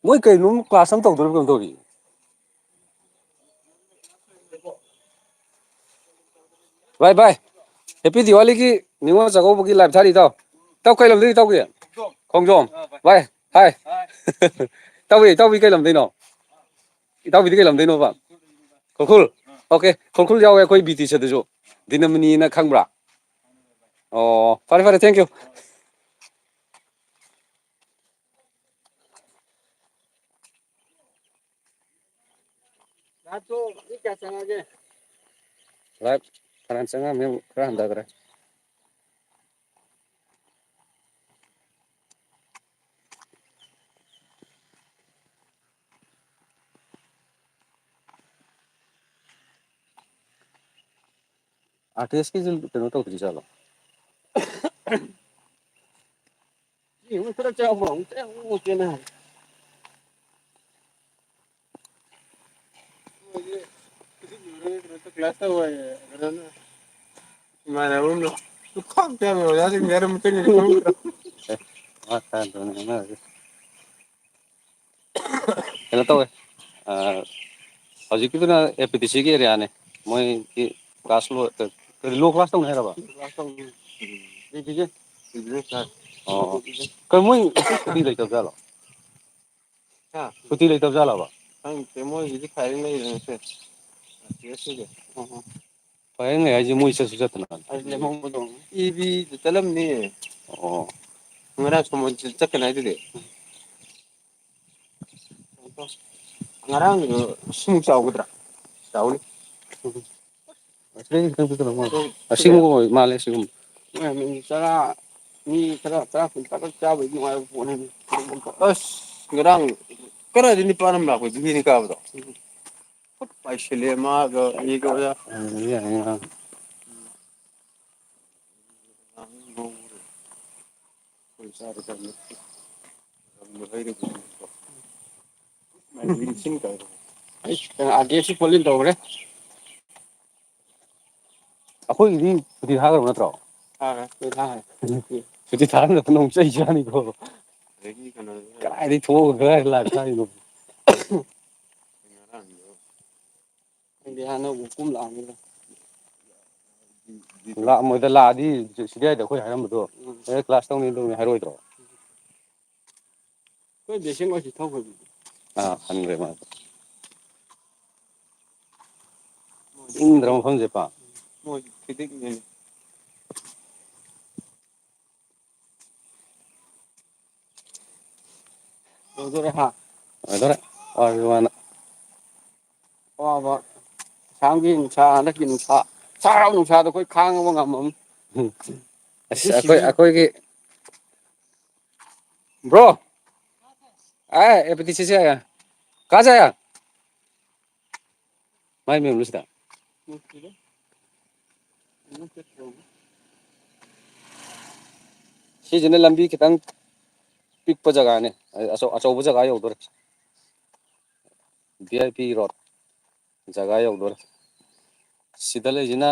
ꯃꯣꯏ ꯀꯩꯅꯣꯝ ꯀ꯭ꯂꯥꯁ ꯑꯃ ꯇꯧꯗꯣꯔꯤꯕ ꯀꯩꯅꯣꯝ ꯇꯧꯔꯤ ꯚꯥꯏ ꯚꯥꯏ ꯍꯦꯄꯤ ꯗꯤꯋꯥꯂꯤꯒꯤ ꯅꯤꯉꯣꯜ ꯆꯥꯛꯀꯧꯕꯒꯤ ꯂꯥꯏꯚ ꯊꯥꯔꯤ ꯏꯇꯥꯎ ꯏꯇꯥꯎ ꯀꯩ ꯂꯝꯗꯒꯤ ꯏꯇꯥꯎꯗꯤ ꯈꯣꯡꯖꯣꯝ ꯚꯥꯏ ꯍꯥꯏ ꯏꯇꯥꯎꯕꯤ ꯀꯩ ꯂꯝꯗꯣꯏꯅꯣ ꯏꯇꯥꯎꯕꯤꯗꯤ ꯀꯩ ꯂꯝꯗꯣꯏꯅꯣꯕ ꯈꯨꯔꯈꯨꯜ ꯑꯣꯀꯦ ꯈꯨꯔꯈꯨꯜ ꯌꯥꯎꯋꯦ ꯑꯩꯈꯣꯏ ꯕꯤ ꯇꯤ ꯁꯤꯗꯁꯨ ꯗꯤꯅꯃꯅꯤꯅ ꯈꯪꯕ꯭ꯔꯥ ꯑꯣ ꯐꯔꯦ ꯐꯔꯦ ꯊꯦꯡꯛ ꯌꯨ ꯀꯌꯥ ꯆꯪꯉꯛꯑꯒꯦ ꯐꯅꯌꯥꯝ ꯆꯪꯉꯛꯑꯝꯅꯦ ꯑꯃꯨꯛ ꯈꯔ ꯍꯟꯊꯈ꯭ꯔꯦ ꯑꯥꯔꯇꯤꯁꯀꯤꯁꯨ ꯀꯩꯅꯣ ꯇꯧꯗ꯭ꯔꯤꯖꯥꯠꯂꯣ ꯀ꯭ꯂꯥꯁ ꯀꯩꯅꯣ ꯇꯧꯋꯦ ꯍꯧꯖꯤꯛꯀꯤꯗꯨꯅ ꯑꯦ ꯄꯤ ꯇꯤ ꯁꯤꯒꯤ ꯑꯦꯔꯤꯌꯥꯅꯦ ꯃꯣꯏꯒꯤ ꯀ꯭ꯂꯥꯁ ꯂꯣ ꯀ꯭ꯂꯥꯁ ꯇꯧꯅꯤ ꯍꯥꯏꯔꯕ ꯑꯣ ꯀꯩꯅꯣ ꯃꯣꯏ ꯁꯨꯇꯤ ꯂꯩꯇꯕꯖꯥꯠꯂꯣ ꯁꯨꯇꯤ ꯂꯩꯇꯕꯖꯥꯠꯂꯕ ꯈꯪꯗꯦ ꯃꯣꯏꯒꯤꯗꯤ ꯐꯥꯏꯔꯤꯡ ꯂꯩꯔꯤꯅꯦ ꯐꯥꯏꯔꯤꯡ ꯂꯩ ꯍꯥꯏꯁꯦ ꯃꯣꯏ ꯆꯠꯁꯨ ꯆꯠꯇꯅ ꯏꯕꯤꯗ ꯆꯠꯂꯝꯅꯤ ꯑꯣ ꯉꯔꯥꯡ ꯁꯃꯣꯏ ꯆꯠꯀꯅꯤ ꯍꯥꯏꯗꯨꯗꯤ ꯉꯔꯥꯡꯒꯤꯗꯣ ꯁꯤꯃꯨꯛ ꯆꯥꯎꯒꯗ꯭ꯔꯥ ꯆꯥꯎꯅꯤ ꯑꯁꯤꯒꯨꯝꯕ ꯑꯣꯏ ꯃꯥꯜꯂꯦ ꯑꯁꯤꯒꯨꯝꯕ ꯆꯔꯥ ꯃꯤ ꯈꯔ ꯇꯔꯥ ꯀꯨꯟ ꯆꯥꯕꯩꯗꯤ ꯅꯨꯡꯉꯥꯏꯕ ꯄꯣꯠꯅꯤ ꯑꯁ ꯉꯔꯥꯡ ꯀꯗꯥꯏꯗꯩ ꯅꯤꯄꯥ ꯑꯃ ꯂꯥꯛꯄꯣ ꯆꯤꯡꯃꯤꯅꯤ ꯀꯥꯕꯗꯣ ꯄꯥꯏꯁꯤꯜꯂꯦ ꯃꯥꯒ ꯑꯩꯒ ꯑꯩꯈꯣꯏꯒꯤꯗꯤ ꯁꯨꯇꯤ ꯊꯥꯈ꯭ꯔꯕ ꯅꯠꯇ꯭ꯔꯣ ꯁꯨꯇꯤ ꯊꯥꯔꯝꯗꯅ ꯑꯃꯨꯛ ꯆꯩ ꯆꯥꯅꯤꯀꯣ ꯀꯗꯥꯏꯗꯒꯤ ꯊꯣꯛꯑꯒ ꯀꯗꯥꯏꯗ ꯂꯥꯏꯚ ꯊꯥꯔꯤꯅꯣ ꯂꯥꯛꯑꯝꯃꯣꯏꯗ ꯂꯥꯛꯑꯗꯤ ꯁꯤꯗꯤꯏꯗ ꯑꯩꯈꯣꯏ ꯍꯥꯏꯔꯝꯕꯗꯣ ꯀ꯭ꯂꯥꯁ ꯇꯧꯅꯤ ꯇꯧꯅꯤ ꯍꯥꯏꯔꯣꯏꯗ꯭ꯔꯣ ꯍꯟꯈ꯭ꯔꯦ ꯃꯥ ꯏꯪꯗ꯭ꯔ ꯃꯐꯝꯁꯦ ꯄꯥ ꯂꯣꯏꯗꯣꯔꯦ ꯋꯥꯔꯁꯨ ꯋꯥꯅ ꯑꯋꯥꯕ ꯑꯁꯥꯝꯒꯤ ꯅꯨꯡꯁꯥ ꯍꯟꯗꯛꯀꯤ ꯅꯨꯡꯁꯥ ꯁꯥꯒ꯭ꯔꯕ ꯅꯨꯡꯁꯥꯗꯣ ꯑꯩꯈꯣꯏ ꯈꯥꯡꯉꯕ ꯉꯝꯃꯝꯅꯤ ꯑꯁ ꯑꯩꯈꯣꯏꯒꯤ ꯕ꯭ꯔꯣ ꯃꯥꯏ ꯃꯌꯨꯝꯂꯣ ꯁꯤꯗ ꯁꯤꯁꯤꯅ ꯂꯝꯕꯤ ꯈꯤꯇꯪ ꯄꯤꯛꯄ ꯖꯒꯥꯅꯦ ꯑꯆꯧꯕ ꯖꯒꯥ ꯌꯧꯗꯣꯔꯦ ꯚꯤ ꯑꯥꯏ ꯄꯤ ꯔꯣꯗ ꯖꯒꯥ ꯌꯧꯗꯣꯔꯦ ꯁꯤꯗ ꯂꯩꯁꯤꯅ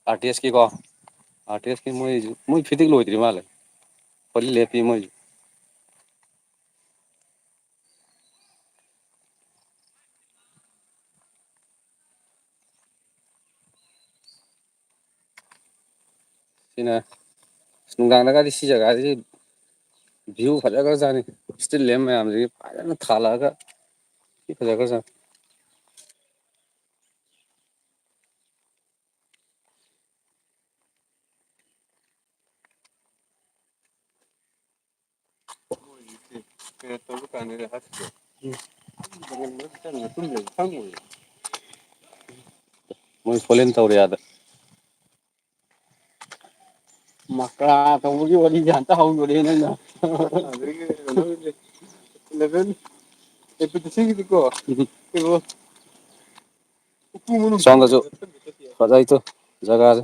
ꯑꯥꯔ ꯇꯤ ꯑꯦꯁꯀꯤꯀꯣ ꯑꯥꯔ ꯇꯤ ꯑꯦꯁꯀꯤ ꯃꯣꯏ ꯐꯤꯠꯇꯤꯡ ꯂꯣꯏꯗ꯭ꯔꯤ ꯃꯥꯜꯂꯦ ꯍꯣꯂꯤ ꯂꯦꯞꯄꯤ ꯃꯣꯏꯁꯨ ꯁꯤꯅ ꯅꯨꯡꯗꯥꯡꯗꯒꯗꯤ ꯁꯤ ꯖꯒꯥꯁꯤ ꯚ꯭ꯌꯨ ꯐꯖꯈ꯭ꯔꯖꯥꯠꯅꯤ ꯏꯁꯇ꯭ꯔꯤꯠ ꯂꯦꯝ ꯃꯌꯥꯝꯁꯤꯒꯤ ꯐꯖꯅ ꯊꯥꯜꯂꯛꯑꯒ ꯁꯤ ꯐꯖꯈ꯭ꯔꯖꯥꯠꯅꯤ ꯃꯣꯏ ꯐꯣꯂꯦꯟ ꯇꯧꯔꯦ ꯑꯥꯗ ꯃꯀ꯭ꯔꯥ ꯇꯧꯕꯒꯤ ꯋꯥꯔꯤꯁꯦ ꯑꯝꯇ ꯍꯧꯗꯣꯔꯦ ꯅꯪꯅ ꯏꯂꯦꯚꯦꯟ ꯔꯦꯄꯤꯇꯤꯁꯟꯒꯤꯗꯤꯀꯣ ꯁꯣꯝꯗꯁꯨ ꯐꯖꯩꯇꯣ ꯖꯒꯥꯁꯦ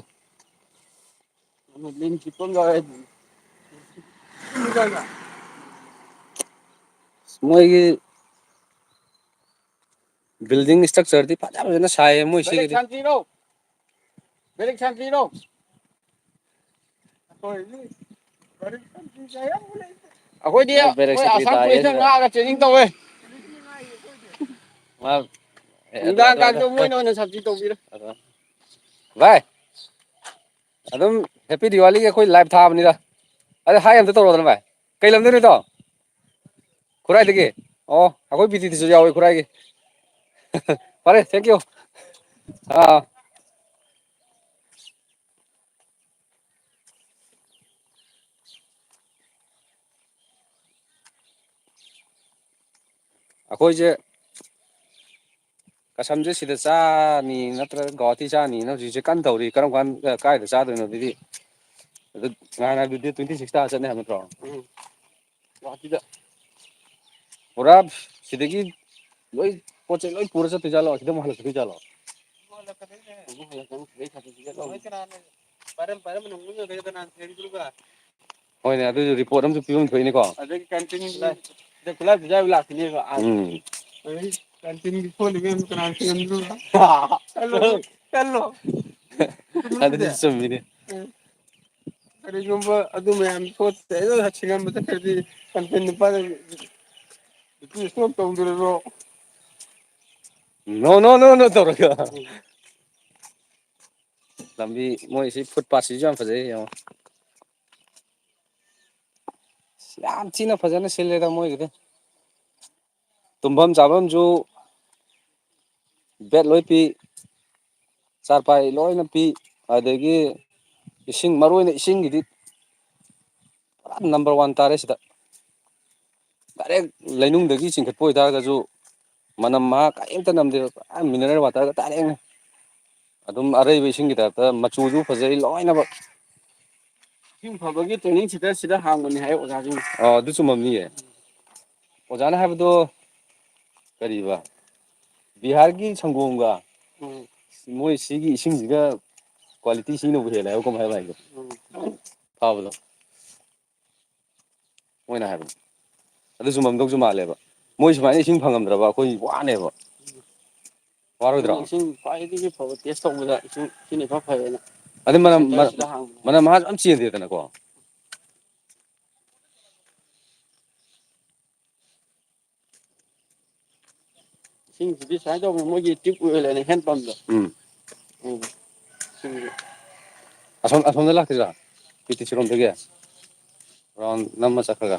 ꯃꯣꯏꯒꯤ ꯕꯤꯜꯗꯤꯡ ꯏꯁꯇ꯭ꯔꯛꯆꯔꯗꯤ ꯐꯖ ꯐꯖꯅ ꯁꯥꯏꯌꯦ ꯃꯣꯏ ꯁꯤꯒꯤꯗꯤ ꯑꯩꯈꯣꯏꯗꯤ ꯑꯁꯥꯝ ꯄꯨꯂꯤꯁꯅ ꯉꯥꯛꯑꯒ ꯇ꯭ꯔꯦꯅꯤꯡ ꯇꯧꯋꯦ ꯅꯨꯡꯗꯥꯡ ꯀꯥꯟꯗꯣ ꯃꯣꯏꯅ ꯑꯣꯏꯅ ꯁꯞꯇꯤ ꯇꯧꯕꯤꯔꯦ ꯚꯥꯏ ꯑꯗꯨꯝ ꯍꯦꯄꯤ ꯗꯤꯋꯥꯂꯤꯒꯤ ꯑꯩꯈꯣꯏ ꯂꯥꯏꯚ ꯊꯥꯕꯅꯤꯗ ꯑꯗ ꯍꯥꯏ ꯑꯝꯇ ꯇꯧꯔꯣꯗꯅ ꯚꯥꯏ ꯀꯩ ꯂꯝꯗꯩꯅꯣ ꯏꯇꯥꯎ ꯈꯨꯔꯥꯏꯗꯒꯤ ꯑꯣ ꯑꯩꯈꯣꯏ ꯕꯤꯇꯤꯗꯁꯨ ꯌꯥꯎꯏ ꯈꯨꯔꯥꯏꯒꯤ ꯐꯔꯦ ꯊꯦꯡꯀ꯭ꯌꯨ ꯑꯥ ꯑꯩꯈꯣꯏꯁꯦ ꯀꯁꯝꯁꯦ ꯁꯤꯗ ꯆꯥꯅꯤ ꯅꯠꯇ꯭ꯔꯒ ꯒꯧꯍꯥꯇꯤ ꯆꯥꯅꯤꯅ ꯍꯧꯖꯤꯛꯁꯦ ꯀꯟꯅ ꯇꯧꯔꯤ ꯀꯔꯝ ꯀꯥꯟ ꯀꯥꯏꯗ ꯆꯥꯗꯣꯏꯅꯣ ꯑꯗꯨꯗꯤ ꯑꯗꯨ ꯅꯍꯥꯟ ꯍꯥꯏꯕꯗꯨ ꯗꯦꯠ 26 ꯆꯠꯅꯤ ꯍꯥꯏꯕ ꯅꯠꯇ꯭ꯔꯣ ꯒꯨꯋꯥꯍꯥꯇꯤꯗ ꯄꯨꯔꯥ ꯁꯤꯗꯒꯤ ꯂꯣꯏ ꯄꯣꯠ ꯆꯩ ꯂꯣꯏ ꯄꯨꯔ ꯆꯠꯇꯣꯏꯖꯥꯠꯂꯣ ꯁꯤꯗ ꯑꯃꯨꯛ ꯍꯜꯂꯛꯀꯗꯣꯏꯖꯥꯠꯂꯣ ꯍꯣꯏꯅꯦ ꯑꯗꯨꯁꯨ ꯔꯤꯄꯣꯔꯠ ꯑꯃꯁꯨ ꯄꯤꯐꯝ ꯊꯣꯛꯏꯅꯤꯀꯣ ꯑꯗꯒꯤ ꯀꯦꯟꯇꯤꯟ ꯈꯨꯠꯂꯥꯏ ꯄꯤꯖꯕ ꯂꯥꯛꯈꯤꯅꯦꯕ ꯀꯦꯟꯇꯤꯟꯒꯤ ꯀꯣꯜꯂꯤꯛ ꯃꯌꯥꯝꯗꯣ ꯀꯅꯥꯅ ꯐꯦꯡꯉꯝꯗꯣꯏꯕ ꯆꯠꯂꯣ ꯑꯗꯨꯗꯤ ꯆꯨꯝꯃꯤꯅꯦ ꯀꯔꯤꯒꯨꯝꯕ ꯑꯗꯨ ꯃꯌꯥꯝ ꯁꯤꯡꯉꯝꯕ ꯆꯠꯈ꯭ꯔꯗꯤ ꯀꯦꯟꯇꯤꯟ ꯅꯨꯄꯥꯗ ꯏꯁꯇꯣꯞ ꯇꯧꯗ꯭ꯔꯤꯕꯣ ꯅꯣ ꯅꯣ ꯅꯣ ꯅꯣ ꯇꯧꯔꯒ ꯂꯝꯕꯤ ꯃꯣꯏꯁꯤ ꯐꯨꯠ ꯄꯥꯠꯁꯤꯁꯨ ꯌꯥꯝ ꯐꯖꯩ ꯌꯦꯡꯉꯣ ꯌꯥꯝ ꯊꯤꯅ ꯐꯖꯅ ꯁꯤꯜꯂꯦꯗ ꯃꯣꯏꯒꯤꯗꯤ ꯇꯨꯝꯐꯝ ꯆꯥꯐꯝꯁꯨ ꯕꯦꯠ ꯂꯣꯏ ꯄꯤ ꯆꯥꯔꯄꯥꯏ ꯂꯣꯏꯅ ꯄꯤ ꯑꯗꯒꯤ ꯏꯁꯤꯡ ꯃꯔꯨ ꯑꯣꯏꯅ ꯏꯁꯤꯡꯒꯤꯗꯤ ꯄꯨꯔꯥ ꯅꯝꯕꯔ ꯋꯥꯟ ꯇꯥꯔꯦ ꯁꯤꯗ ꯗꯥꯏꯔꯦꯛ ꯂꯩꯅꯨꯡꯗꯒꯤ ꯆꯤꯡꯈꯠꯄ ꯑꯣꯏꯇꯥꯔꯒꯁꯨ ꯃꯅꯝ ꯃꯍꯥ ꯀꯔꯤꯝꯇ ꯅꯝꯗꯦꯕ ꯃꯤꯅꯔꯦꯜ ꯋꯥꯇꯔꯒ ꯗꯥꯏꯔꯦꯛꯅꯤ ꯑꯗꯨꯝ ꯑꯔꯩꯕ ꯏꯁꯤꯡꯒꯤ ꯇꯥꯏꯞꯇ ꯃꯆꯨꯁꯨ ꯐꯖꯩ ꯂꯣꯏꯅꯃꯛ ꯏꯁꯤꯡ ꯐꯕꯒꯤ ꯇ꯭ꯔꯦꯅꯤꯡ ꯁꯦꯟꯇꯔ ꯁꯤꯗ ꯍꯥꯡꯕꯅꯤ ꯍꯥꯏ ꯑꯣꯖꯥꯁꯤꯡ ꯑꯗꯨ ꯆꯨꯝꯃꯝꯅꯤꯌꯦ ꯑꯣꯖꯥꯅ ꯍꯥꯏꯕꯗꯣ ꯀꯔꯤꯕ ꯕꯤꯍꯥꯔꯒꯤ ꯁꯪꯒꯣꯝꯒ ꯃꯣꯏ ꯁꯤꯒꯤ ꯏꯁꯤꯡꯁꯤꯒ ꯀ꯭ꯋꯥꯂꯤꯇꯤ ꯁꯤꯅꯕꯨ ꯍꯦꯜꯂꯦ ꯍꯥꯏꯕ ꯀꯃꯥꯏ ꯍꯥꯏꯕ ꯍꯥꯏꯗꯣ ꯐꯕꯗꯣ ꯃꯣꯏꯅ ꯍꯥꯏꯕꯗꯣ ꯑꯗꯨ ꯆꯨꯝꯃꯝꯗꯧꯁꯨ ꯃꯥꯜꯂꯦꯕ ꯃꯣꯏ ꯁꯨꯃꯥꯏꯅ ꯏꯁꯤꯡ ꯐꯪꯉꯝꯗ꯭ꯔꯕ ꯑꯩꯈꯣꯏ ꯋꯥꯅꯦꯕ ꯋꯥꯔꯣꯏꯗ꯭ꯔꯣ ꯏꯁꯤꯡ ꯈ꯭ꯋꯥꯏꯗꯒꯤ ꯐꯕ ꯇꯦꯁ ꯇꯧꯕꯗ ꯏꯁꯤꯡ ꯁꯤꯅ ꯏꯐ ꯐꯩꯌꯦꯅ ꯑꯗꯩ ꯃꯅꯝ ꯃꯍꯥꯁꯨ ꯑꯝ ꯆꯦꯟꯗꯦꯗꯅꯀꯣ ꯏꯁꯤꯡꯁꯤꯗꯤ ꯁꯨꯃꯥꯏꯅ ꯇꯧꯕꯅꯦ ꯃꯣꯏꯒꯤ ꯇ꯭ꯌꯨꯞ ꯋꯦꯜ ꯍꯥꯏꯅ ꯍꯦꯟ ꯄꯝꯗꯣ ꯑꯁꯣꯝꯗ ꯂꯥꯛꯇꯣꯏꯔꯣ ꯄꯤ ꯇꯤ ꯁꯤꯔꯣꯝꯗꯒꯤ ꯔꯥꯎꯟ ꯅꯝꯃ ꯆꯠꯈ꯭ꯔꯒ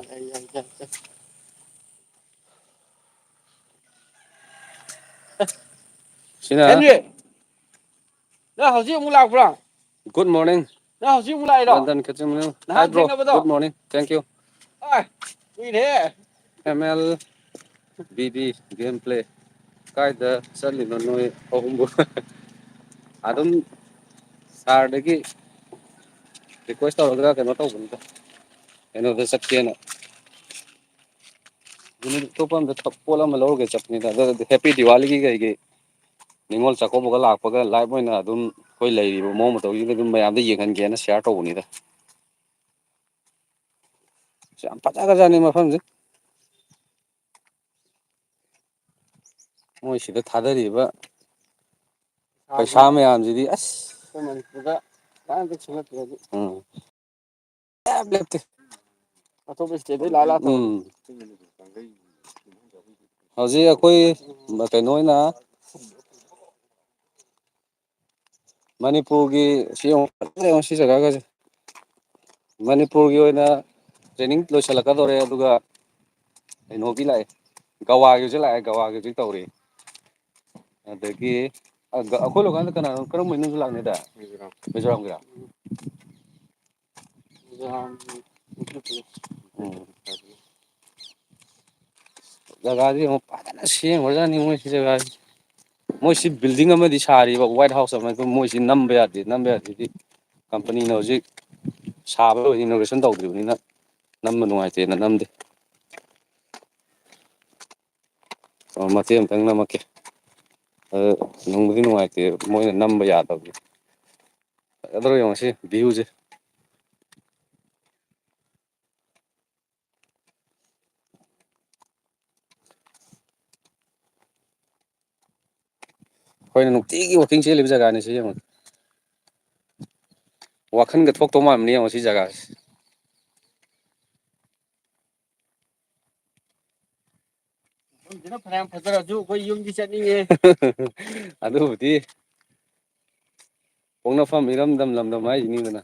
ꯁꯤꯅ ꯅꯪ ꯍꯧꯖꯤꯛ ꯑꯃꯨꯛ ꯂꯥꯛꯄ꯭ꯔꯣ ꯒꯨꯗ ꯃꯣꯔꯅꯤꯡ ꯅꯪ ꯍꯧꯖꯤꯛ ꯑꯃꯨꯛ ꯂꯥꯛꯏꯔꯣ ꯅꯍꯥꯟ ꯊꯦꯡꯅꯕꯗꯣ ꯒꯨꯗ ꯃꯣꯔꯅꯤꯡ ꯊꯦꯡꯛ ꯌꯨ ꯀꯨꯏꯔꯦꯍꯦ M L B B game play ꯀꯥꯏꯗ ꯆꯠꯂꯤꯅꯣ ꯅꯣꯏ ꯑꯍꯨꯝꯕꯨ ꯑꯗꯨꯝ ꯁꯥꯔꯗꯒꯤ ꯔꯤꯀ꯭ꯋꯦꯁ ꯇꯧꯔꯒ ꯀꯩꯅꯣ ꯇꯧꯕꯅꯤꯗ ꯀꯩꯅꯣꯗ ꯆꯠꯀꯦꯅ ꯅꯨꯃꯤꯠ ꯑꯇꯣꯞꯄ ꯑꯃꯗ ꯄꯣꯠ ꯑꯃ ꯂꯧꯔꯨꯒꯦ ꯆꯠꯄꯅꯤꯗ ꯑꯗꯨ ꯍꯦꯞꯄꯤ ꯗꯤꯋꯥꯂꯤꯒꯤ ꯀꯩꯒꯤ ꯅꯤꯉꯣꯜ ꯆꯥꯛꯀꯧꯕꯒ ꯂꯥꯛꯄꯒ ꯂꯥꯏꯚ ꯑꯣꯏꯅ ꯑꯗꯨꯝ ꯑꯩꯈꯣꯏ ꯂꯩꯔꯤꯕ ꯃꯑꯣꯡ ꯃꯇꯧꯁꯤꯗ ꯑꯗꯨꯝ ꯃꯌꯥꯝꯗ ꯌꯦꯡꯍꯟꯒꯦꯅ ꯁꯤꯌꯥꯔ ꯇꯧꯕꯅꯤꯗ ꯌꯥꯝ ꯐꯖꯈ꯭ꯔꯖꯥꯠꯅꯤ ꯃꯐꯝꯁꯦ ꯃꯣꯏ ꯁꯤꯗ ꯊꯥꯗꯔꯤꯕ ꯄꯩꯁꯥ ꯃꯌꯥꯝꯁꯤꯗꯤ ꯑꯁ ꯑꯩꯈꯣꯏ ꯃꯅꯤꯄꯨꯔꯗ ꯀꯥꯟꯗ ꯁꯤꯡꯉꯛꯇ꯭ꯔꯗꯤ ꯂꯦꯞꯇꯦ ꯑꯇꯣꯞꯄ ꯏꯁꯇꯦꯠꯇꯩ ꯍꯧꯖꯤꯛ ꯑꯩꯈꯣꯏ ꯀꯩꯅꯣ ꯑꯣꯏꯅ ꯃꯅꯤꯄꯨꯔꯒꯤ ꯁꯤ ꯖꯒꯥꯒꯁꯦ ꯃꯅꯤꯄꯨꯔꯒꯤ ꯑꯣꯏꯅ ꯇ꯭ꯔꯦꯅꯤꯡ ꯂꯣꯏꯁꯤꯜꯂꯛꯀꯗꯧꯔꯦ ꯑꯗꯨꯒ ꯀꯩꯅꯣꯒꯤ ꯂꯥꯛꯑꯦ ꯒꯋꯥꯒꯤꯁꯨ ꯂꯥꯛꯑꯦ ꯒꯋꯥꯒꯤ ꯍꯧꯖꯤꯛ ꯇꯧꯔꯤ ꯑꯗꯒꯤ ꯑꯩꯈꯣꯏ ꯂꯣꯀꯥꯜꯗ ꯀꯅꯥꯅꯣ ꯀꯔꯝꯕꯅꯁꯨ ꯂꯥꯛꯅꯤꯗ ꯃꯤꯖꯣꯔꯥꯝꯒꯤꯔ ꯖꯒꯥꯗꯤ ꯑꯃꯨꯛ ꯐꯖꯅ ꯁꯦꯝꯈ꯭ꯔꯖꯥꯠꯅꯤ ꯃꯣꯏꯁꯤ ꯖꯒꯥꯁꯤ ꯃꯣꯏꯁꯤ ꯕꯤꯜꯗꯤꯡ ꯑꯃꯗꯤ ꯁꯥꯔꯤꯕ ꯋꯥꯏꯠ ꯍꯥꯎꯁ ꯑꯃ ꯃꯣꯏꯁꯤ ꯅꯝꯕ ꯌꯥꯗꯦ ꯅꯝꯕ ꯌꯥꯗꯦꯗꯤ ꯀꯝꯄꯅꯤꯅ ꯍꯧꯖꯤꯛ ꯁꯥꯕ ꯂꯣꯏ ꯏꯅꯣꯒ꯭ꯔꯦꯁꯟ ꯇꯧꯗ꯭ꯔꯤꯕꯅꯤꯅ ꯅꯝꯕ ꯅꯨꯡꯉꯥꯏꯇꯦꯅ ꯅꯝꯗꯦ ꯃꯇꯦꯛ ꯑꯃꯇꯪ ꯅꯝꯃꯛꯀꯦ ꯅꯨꯡꯕꯨꯗꯤ ꯅꯨꯡꯉꯥꯏꯇꯦ ꯃꯣꯏꯅ ꯅꯝꯕ ꯌꯥꯗꯕꯅꯤ ꯐꯖꯗ꯭ꯔꯣ ꯌꯦꯡꯉꯣ ꯁꯤ ꯚ꯭ꯌꯨꯁꯦ ꯑꯩꯈꯣꯏꯅ ꯅꯨꯡꯇꯤꯒꯤ ꯋꯥꯛꯀꯤꯡ ꯆꯦꯜꯂꯤꯕ ꯖꯒꯥꯅꯤ ꯁꯤ ꯌꯦꯡꯉꯣ ꯋꯥꯈꯟꯒ ꯊꯣꯛꯇꯧ ꯃꯥꯟꯕꯅꯤ ꯌꯦꯡꯉꯣ ꯁꯤ ꯖꯒꯥꯁꯦ ꯃꯐꯝꯁꯤꯅ ꯐꯅꯌꯥꯝ ꯐꯖꯔꯁꯨ ꯑꯩꯈꯣꯏ ꯌꯨꯝꯗꯤ ꯆꯠꯅꯤꯡꯉꯦ ꯑꯗꯨꯕꯨꯗꯤ ꯄꯣꯛꯅꯐꯝ ꯏꯔꯝꯗꯝ ꯂꯝꯗꯝ ꯍꯥꯏꯁꯤꯅꯤꯗꯅ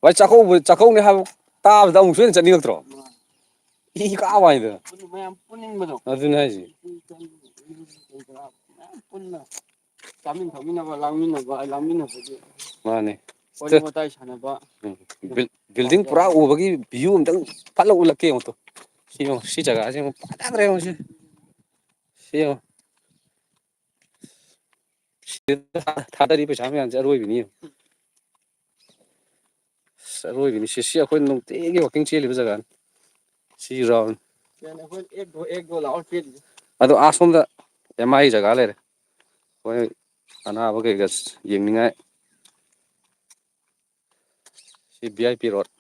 ꯚꯥꯏ ꯆꯥꯛꯀꯧꯅꯤ ꯍꯥꯏꯕ ꯇꯥꯕꯗ ꯑꯃꯨꯛꯁꯨ ꯍꯦꯟꯅ ꯆꯠꯅꯤꯡꯉꯛꯇ꯭ꯔꯣ ꯏ ꯀꯥꯕ ꯋꯥꯅꯤꯗ ꯃꯌꯥꯝ ꯄꯨꯟꯅꯤꯡꯕꯗꯣ ꯑꯗꯨꯅꯦ ꯍꯥꯏꯁꯦ ꯄꯨꯟꯅ ꯆꯥꯃꯤꯟ ꯊꯛꯃꯤꯟꯅꯕ ꯂꯥꯡꯃꯤꯟꯅꯕꯒꯤ ꯃꯥꯅꯦ ꯋꯥꯔꯤ ꯋꯥꯇꯥꯏ ꯁꯥꯟꯅꯕ ꯕꯤꯜꯗꯤꯡ ꯄꯨꯔꯥ ꯎꯕꯒꯤ ꯚ꯭ꯌꯨ ꯑꯝꯇꯪ ꯐꯠꯂ ꯎꯠꯂꯛꯀꯦ ꯌꯦꯡꯉꯣ ꯁꯤ ꯌꯦꯡꯉꯣ ꯁꯤ ꯖꯒꯥꯁꯤ ꯌꯦꯡꯉꯣ ꯐꯖꯈ꯭ꯔꯦ ꯌꯦꯡꯉꯣ ꯁꯤ ꯌꯦꯡꯉꯣ ꯊꯥꯗꯔꯤ ꯄꯩꯁꯥ ꯃꯌꯥꯝꯁꯦ ꯑꯔꯣꯏꯕꯤꯅꯤ ꯌꯦꯡꯉꯣ ꯑꯁ ꯑꯔꯣꯏꯕꯤꯅꯤ ꯁꯤ ꯑꯩꯈꯣꯏ ꯅꯨꯡꯇꯤꯒꯤ ꯋꯥꯛꯀꯤꯡ ꯆꯦꯜꯂꯤꯕ ꯖꯒꯥꯅꯤ ꯁꯤ ꯔꯥꯎꯟ ꯑꯗꯣ ꯑꯁꯣꯝꯗ ꯑꯦꯝ ꯑꯥꯏ ꯖꯒꯥ ꯂꯩꯔꯦ ꯍꯣꯏ ꯑꯅꯥꯕ ꯀꯩꯀꯥ ꯌꯦꯡꯅꯤꯡꯉꯥꯏ C V I P road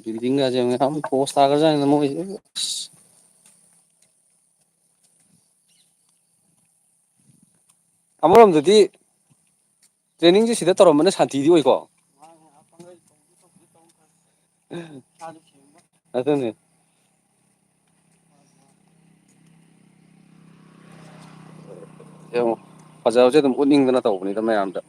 ꯕꯤꯜꯗꯤꯡꯒꯁꯦ ꯌꯥꯝ ꯄꯣꯁ ꯇꯥꯈ꯭ꯔꯖꯥꯠꯅꯤꯗ ꯃꯣꯏꯁꯦ ꯑꯃꯔꯣꯝꯗꯗꯤ ꯇ꯭ꯔꯦꯅꯤꯡꯁꯦ ꯁꯤꯗ ꯇꯧꯔꯝꯕꯅ ꯁꯥꯟꯇꯤꯗꯤ ꯑꯣꯏꯀꯣ ꯑꯗꯨꯅꯤ ꯌꯦꯡꯉꯣ ꯐꯖꯕꯁꯦ ꯑꯗꯨꯝ ꯎꯠꯅꯤꯡꯗꯅ ꯇꯧꯕꯅꯤꯗ ꯃꯌꯥꯝꯗ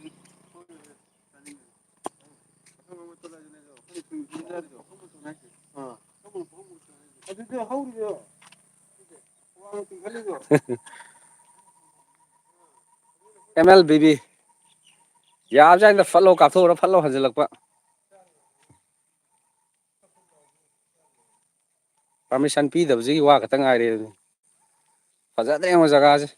ꯑꯦꯝ ꯑꯦꯜ ꯕꯤꯕꯤ ꯌꯥꯕꯖꯥꯠꯅꯤꯗ ꯐꯠꯂꯥꯎ ꯀꯥꯞꯊꯣꯛꯎꯔ ꯐꯠꯂꯥꯎ ꯍꯟꯖꯤꯜꯂꯛꯄ ꯄꯥꯔꯃꯤꯁꯟ ꯄꯤꯗꯕꯁꯤꯒꯤ ꯋꯥ ꯈꯛꯇ ꯉꯥꯏꯔꯦ ꯑꯗꯨꯅꯤ ꯐꯖꯗ꯭ꯔ ꯌꯦꯡꯉꯣ ꯖꯒꯥꯁꯦ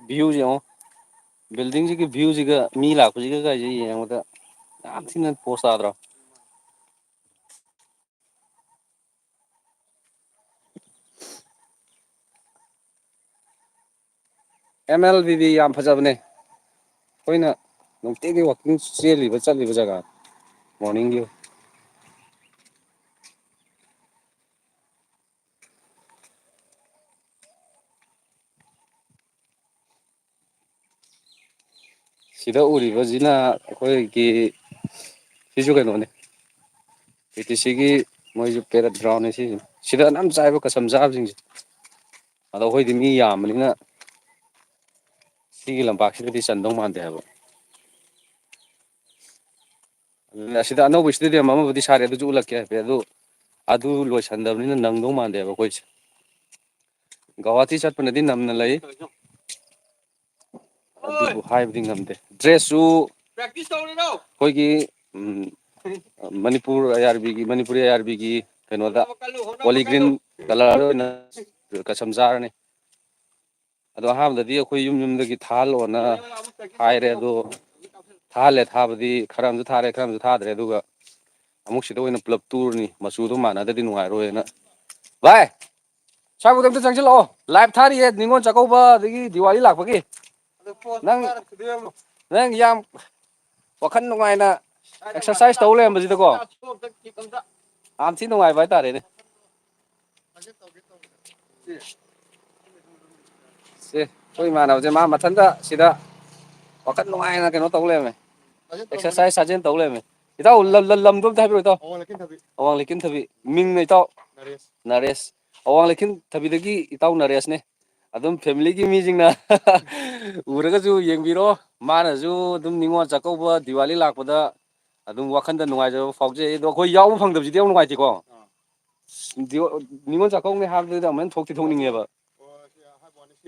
ꯚ꯭ꯌꯨꯁꯦ ꯌꯦꯡꯉꯣ ꯕꯤꯜꯗꯤꯡꯁꯤꯒꯤ ꯚ꯭ꯌꯨꯁꯤꯒ ꯃꯤ ꯂꯥꯛꯄꯁꯤꯒ ꯀꯥꯏꯁꯦ ꯌꯦꯡꯕꯗ ꯌꯥꯝ ꯊꯤꯅ ꯄꯣꯁ ꯇꯥꯗ꯭ꯔꯣ ꯑꯦꯝ ꯑꯦꯜ ꯕꯤ ꯕꯤ ꯌꯥꯝ ꯐꯖꯕꯅꯦ ꯑꯩꯈꯣꯏꯅ ꯅꯨꯡꯇꯤꯒꯤ ꯋꯥꯛꯀꯤꯡ ꯆꯦꯜꯂꯤꯕ ꯆꯠꯂꯤꯕ ꯖꯒꯥ ꯃꯣꯔꯅꯤꯡꯒꯤ ꯁꯤꯗ ꯎꯔꯤꯕꯁꯤꯅ ꯑꯩꯈꯣꯏꯒꯤ ꯁꯤꯁꯨ ꯀꯩꯅꯣꯅꯤ ꯄꯤ ꯇꯤ ꯁꯤꯒꯤ ꯃꯣꯏꯁꯨ ꯄꯦꯔꯦꯠ ꯒ꯭ꯔꯥꯎꯟꯅꯤ ꯁꯤꯁꯨ ꯁꯤꯗ ꯑꯅꯝ ꯆꯥꯏꯕ ꯀꯁꯝ ꯆꯥꯕꯁꯤꯡꯁꯦ ꯑꯗꯣ ꯑꯩꯈꯣꯏꯗꯤ ꯃꯤ ꯌꯥꯝꯕꯅꯤꯅ ꯁꯤꯒꯤ ꯂꯝꯄꯥꯛꯁꯤꯗꯗꯤ ꯆꯟꯗꯧ ꯃꯥꯟꯗꯦ ꯍꯥꯏꯕ ꯑꯁꯤꯗ ꯑꯅꯧꯕ ꯏꯁꯇꯦꯗꯤꯌꯝ ꯑꯃꯕꯨꯗꯤ ꯁꯥꯔꯦ ꯑꯗꯨꯁꯨ ꯎꯠꯂꯛꯀꯦ ꯍꯥꯏꯐꯦꯠ ꯑꯗꯨ ꯂꯣꯏꯁꯟꯗꯕꯅꯤꯅ ꯅꯪꯗꯧ ꯃꯥꯟꯗꯦꯕ ꯑꯩꯈꯣꯏꯁꯦ ꯒꯧꯍꯥꯇꯤ ꯆꯠꯄꯅꯗꯤ ꯅꯝꯅ ꯂꯩ ꯑꯗꯨꯕꯨ ꯍꯥꯏꯕꯗꯤ ꯉꯝꯗꯦ ꯗ꯭ꯔꯦꯁꯁꯨ ꯑꯩꯈꯣꯏꯒꯤ ꯃꯅꯤꯄꯨꯔ ꯑꯥꯏ ꯑꯥꯔ ꯕꯤꯒꯤ ꯀꯩꯅꯣꯗ ꯑꯣꯂꯤ ꯒ꯭ꯔꯤꯟ ꯀꯂꯔ ꯑꯣꯏꯅ ꯀꯁꯝ ꯆꯥꯔꯅꯤ ꯑꯗꯣ ꯑꯍꯥꯟꯕꯗꯗꯤ ꯑꯩꯈꯣꯏ ꯌꯨꯝꯗꯒꯤ ꯊꯥꯍꯜꯂꯣꯅ ꯍꯥꯏꯔꯦ ꯑꯗꯣ ꯊꯥꯍꯜꯂꯦ ꯊꯥꯕꯗꯤ ꯈꯔ ꯑꯃꯁꯨ ꯊꯥꯔꯦ ꯈꯔ ꯑꯃꯁꯨ ꯊꯥꯗ꯭ꯔꯦ ꯑꯗꯨꯒ ꯑꯃꯨꯛ ꯁꯤꯗ ꯑꯣꯏꯅ ꯄꯨꯂꯞ ꯇꯨꯔꯅꯤ ꯃꯆꯨꯗꯣ ꯃꯥꯟꯅꯗꯗꯤ ꯅꯨꯡꯉꯥꯏꯔꯣꯏꯅ ꯚꯥꯏ ꯁ꯭ꯋꯥꯏꯕꯧꯗ ꯑꯝꯇ ꯆꯪꯁꯤꯜꯂꯛꯑꯣ ꯂꯥꯏꯚ ꯊꯥꯔꯤꯌꯦ ꯅꯤꯉꯣꯜ ꯆꯥꯛꯀꯧꯕ ꯑꯗꯒꯤ ꯗꯤꯋꯥꯂꯤ ꯂꯥꯛꯄꯒꯤ ꯅꯪ ꯌꯥꯝ ꯋꯥꯈꯜ ꯅꯨꯡꯉꯥꯏꯅ ꯑꯦꯛꯁꯔꯁꯥꯏꯁ ꯇꯧ ꯂꯩꯔꯝꯕꯁꯤꯗꯀꯣ ꯌꯥꯝ ꯊꯤ ꯅꯨꯡꯉꯥꯏꯕ ꯍꯥꯏꯇꯥꯔꯦꯅꯦ ꯁꯦ ꯑꯩꯈꯣꯏ ꯏꯃꯥꯟꯅꯕꯁꯦ ꯃꯥ ꯃꯊꯟꯇ ꯁꯤꯗ ꯋꯥꯈꯜ ꯅꯨꯡꯉꯥꯏꯅ ꯀꯩꯅꯣ ꯇꯧ ꯂꯩꯔꯝꯃꯦ ꯑꯦꯛꯁꯔꯁꯥꯏꯁ ꯁꯥꯖꯦꯜ ꯇꯧ ꯂꯩꯔꯝꯃꯦ ꯏꯇꯥꯎ ꯂꯝꯗꯣ ꯑꯝꯇ ꯍꯥꯏꯕꯤꯔꯛꯑꯣ ꯏꯇꯥꯎ ꯑꯋꯥꯡ ꯂꯩꯀꯤꯟꯊꯕꯤ ꯃꯤꯡꯅ ꯏꯇꯥꯎ ꯅꯔꯦꯁ ꯑꯋꯥꯡ ꯂꯩꯀꯤꯟꯊꯕꯤꯗꯒꯤ ꯏꯇꯥꯎ ꯅꯔꯦꯁꯅꯦ ꯑꯗꯨꯝ ꯐꯦꯃꯤꯂꯤꯒꯤ ꯃꯤꯁꯤꯡꯅ ꯎꯔꯒꯁꯨ ꯌꯦꯡꯕꯤꯔꯣ ꯃꯥꯅꯁꯨ ꯑꯗꯨꯝ ꯅꯤꯉꯣꯜ ꯆꯥꯛꯀꯧꯕ ꯗꯤꯋꯥꯂꯤ ꯂꯥꯛꯄꯗ ꯑꯗꯨꯝ ꯋꯥꯈꯟꯗ ꯅꯨꯡꯉꯥꯏꯖꯕ ꯐꯥꯎꯖꯩ ꯑꯗꯣ ꯑꯩꯈꯣꯏ ꯌꯥꯎꯕ ꯐꯪꯗꯕꯁꯤꯗꯤ ꯌꯥꯝ ꯅꯨꯡꯉꯥꯏꯇꯦꯀꯣ ꯅꯤꯉꯣꯜ ꯆꯥꯛꯀꯧꯅꯦ ꯍꯥꯏꯕꯗꯨꯗ ꯑꯃꯨꯛ ꯊꯣꯛꯇꯤ ꯊꯣꯛꯅꯤꯡꯉꯦꯕ